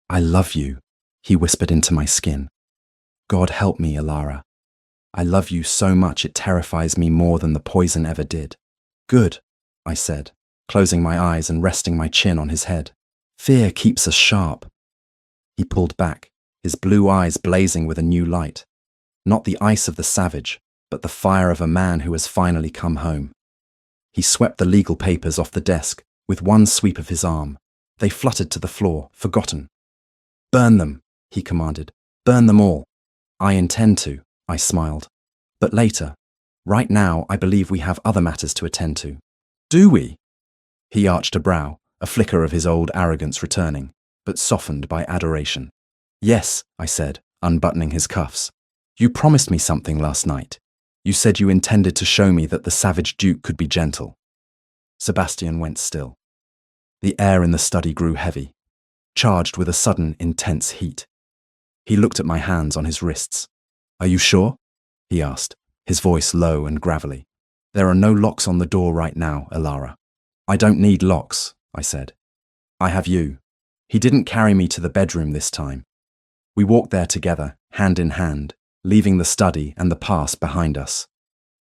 I love you, he whispered into my skin. God help me, Ilara. I love you so much it terrifies me more than the poison ever did. Good, I said, closing my eyes and resting my chin on his head. Fear keeps us sharp. He pulled back, his blue eyes blazing with a new light. Not the ice of the savage, but the fire of a man who has finally come home. He swept the legal papers off the desk with one sweep of his arm. They fluttered to the floor, forgotten. Burn them, he commanded. Burn them all. I intend to, I smiled. But later. Right now, I believe we have other matters to attend to. Do we? He arched a brow, a flicker of his old arrogance returning, but softened by adoration. Yes, I said, unbuttoning his cuffs. You promised me something last night. You said you intended to show me that the savage duke could be gentle. Sebastian went still. The air in the study grew heavy, charged with a sudden, intense heat. He looked at my hands on his wrists. Are you sure? He asked, his voice low and gravelly. There are no locks on the door right now, Ilara. I don't need locks, I said. I have you. He didn't carry me to the bedroom this time. We walked there together, hand in hand, leaving the study and the past behind us.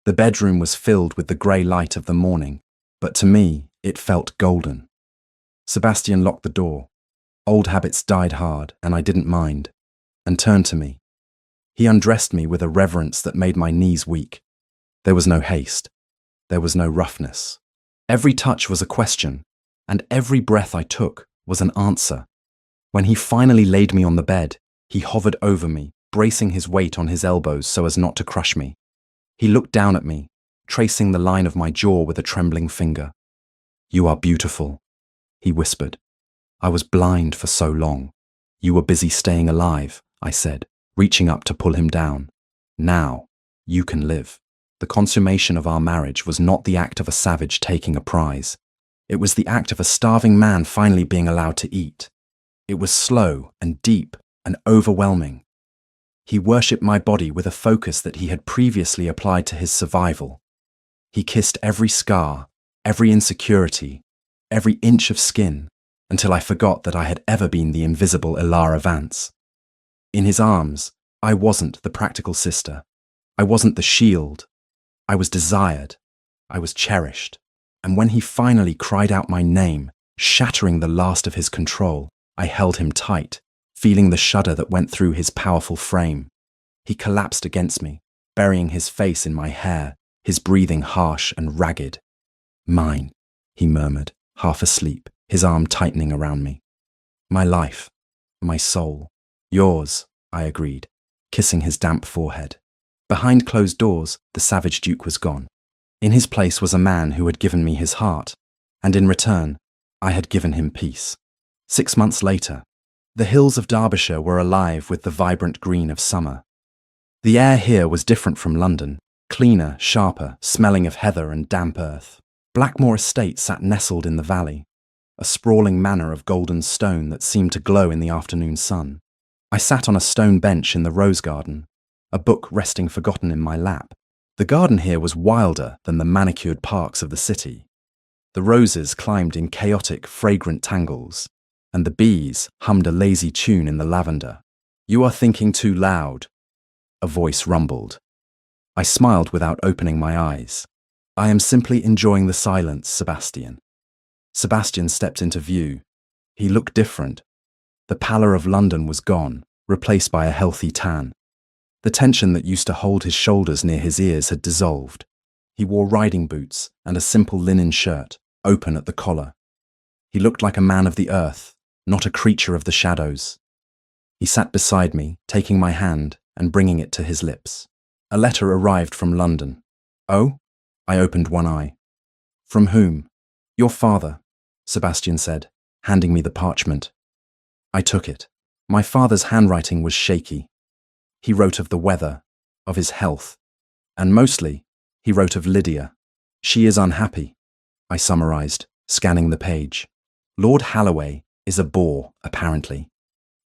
The bedroom was filled with the grey light of the morning, but to me, it felt golden. Sebastian locked the door. Old habits died hard, and I didn't mind, and turned to me. He undressed me with a reverence that made my knees weak. There was no haste. There was no roughness. Every touch was a question, and every breath I took was an answer. When he finally laid me on the bed, he hovered over me, bracing his weight on his elbows so as not to crush me. He looked down at me, tracing the line of my jaw with a trembling finger. You are beautiful, he whispered. I was blind for so long. You were busy staying alive, I said, reaching up to pull him down. Now, you can live. The consummation of our marriage was not the act of a savage taking a prize. It was the act of a starving man finally being allowed to eat. It was slow and deep and overwhelming. He worshipped my body with a focus that he had previously applied to his survival. He kissed every scar, every insecurity, every inch of skin, until I forgot that I had ever been the invisible Ilara Vance. In his arms, I wasn't the practical sister. I wasn't the shield. I was desired. I was cherished. And when he finally cried out my name, shattering the last of his control, I held him tight, feeling the shudder that went through his powerful frame. He collapsed against me, burying his face in my hair, his breathing harsh and ragged. "Mine," he murmured, half asleep, his arm tightening around me. "My life, my soul, yours," I agreed, kissing his damp forehead. Behind closed doors, the savage Duke was gone. In his place was a man who had given me his heart, and in return, I had given him peace. 6 months later, the hills of Derbyshire were alive with the vibrant green of summer. The air here was different from London, cleaner, sharper, smelling of heather and damp earth. Blackmore Estate sat nestled in the valley, a sprawling manor of golden stone that seemed to glow in the afternoon sun. I sat on a stone bench in the rose garden, a book resting forgotten in my lap. The garden here was wilder than the manicured parks of the city. The roses climbed in chaotic, fragrant tangles, and the bees hummed a lazy tune in the lavender. "You are thinking too loud," a voice rumbled. I smiled without opening my eyes. "I am simply enjoying the silence, Sebastian." Sebastian stepped into view. He looked different. The pallor of London was gone, replaced by a healthy tan. The tension that used to hold his shoulders near his ears had dissolved. He wore riding boots and a simple linen shirt, open at the collar. He looked like a man of the earth, not a creature of the shadows. He sat beside me, taking my hand and bringing it to his lips. A letter arrived from London. "Oh?" I opened one eye. "From whom?" "Your father," Sebastian said, handing me the parchment. I took it. My father's handwriting was shaky. He wrote of the weather, of his health, and mostly, he wrote of Lydia. "She is unhappy," I summarized, scanning the page. "Lord Halloway is a bore, apparently.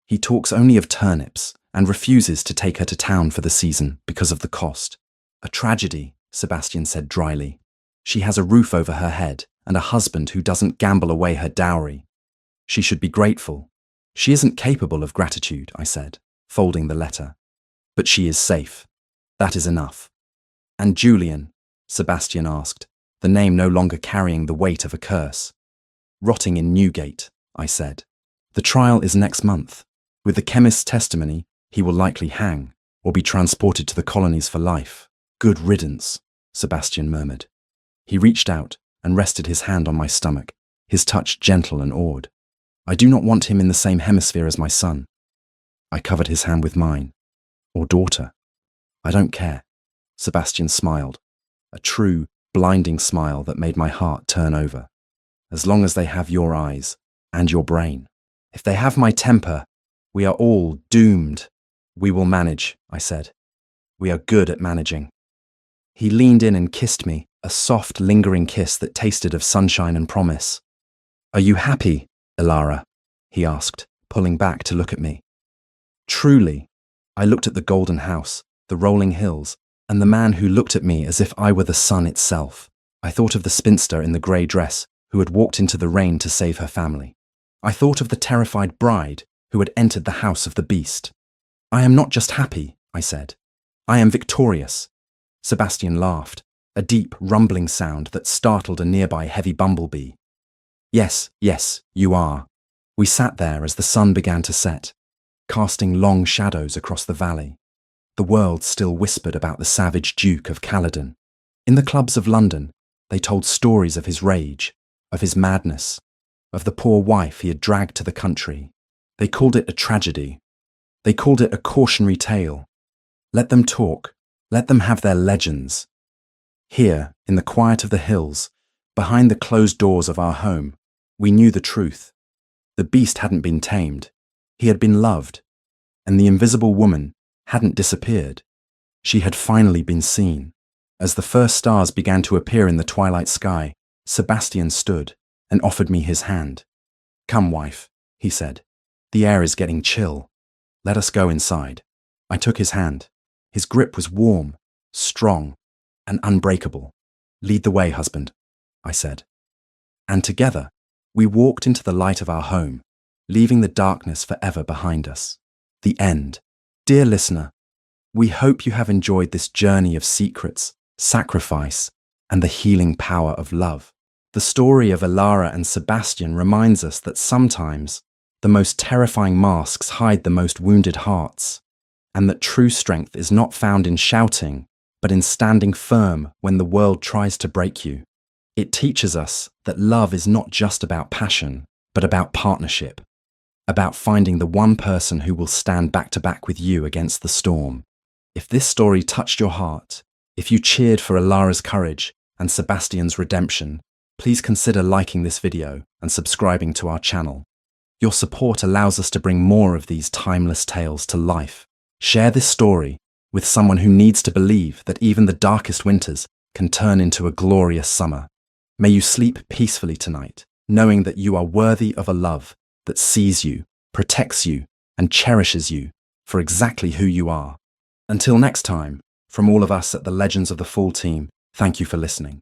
He talks only of turnips and refuses to take her to town for the season because of the cost." "A tragedy," Sebastian said dryly. "She has a roof over her head and a husband who doesn't gamble away her dowry. She should be grateful." "She isn't capable of gratitude," I said, folding the letter. "But she is safe. That is enough." "And Julian?" Sebastian asked, the name no longer carrying the weight of a curse. "Rotting in Newgate," I said. "The trial is next month. With the chemist's testimony, he will likely hang, or be transported to the colonies for life." "Good riddance," Sebastian murmured. He reached out and rested his hand on my stomach, his touch gentle and awed. "I do not want him in the same hemisphere as my son." I covered his hand with mine. "Or daughter. I don't care." Sebastian smiled, a true, blinding smile that made my heart turn over. "As long as they have your eyes and your brain. If they have my temper, we are all doomed." "We will manage," I said. "We are good at managing." He leaned in and kissed me, a soft, lingering kiss that tasted of sunshine and promise. "Are you happy, Ilara?" he asked, pulling back to look at me. Truly, I looked at the golden house, the rolling hills, and the man who looked at me as if I were the sun itself. I thought of the spinster in the grey dress who had walked into the rain to save her family. I thought of the terrified bride who had entered the house of the beast. "I am not just happy," I said. "I am victorious." Sebastian laughed, a deep, rumbling sound that startled a nearby heavy bumblebee. Yes, you are." We sat there as the sun began to set, casting long shadows across the valley. The world still whispered about the savage Duke of Caledon. In the clubs of London, they told stories of his rage, of his madness, of the poor wife he had dragged to the country. They called it a tragedy. They called it a cautionary tale. Let them talk. Let them have their legends. Here, in the quiet of the hills, behind the closed doors of our home, we knew the truth. The beast hadn't been tamed. He had been loved, and the invisible woman hadn't disappeared. She had finally been seen. As the first stars began to appear in the twilight sky, Sebastian stood and offered me his hand. "Come, wife," he said. "The air is getting chill. Let us go inside." I took his hand. His grip was warm, strong, and unbreakable. "Lead the way, husband," I said. And together, we walked into the light of our home, leaving the darkness forever behind us. The end. Dear listener, we hope you have enjoyed this journey of secrets, sacrifice, and the healing power of love. The story of Alara and Sebastian reminds us that sometimes the most terrifying masks hide the most wounded hearts, and that true strength is not found in shouting, but in standing firm when the world tries to break you. It teaches us that love is not just about passion, but about partnership, about finding the one person who will stand back to back with you against the storm. If this story touched your heart, if you cheered for Alara's courage and Sebastian's redemption, please consider liking this video and subscribing to our channel. Your support allows us to bring more of these timeless tales to life. Share this story with someone who needs to believe that even the darkest winters can turn into a glorious summer. May you sleep peacefully tonight, knowing that you are worthy of a love that sees you, protects you, and cherishes you for exactly who you are. Until next time, from all of us at the Legends of the Fall team, thank you for listening.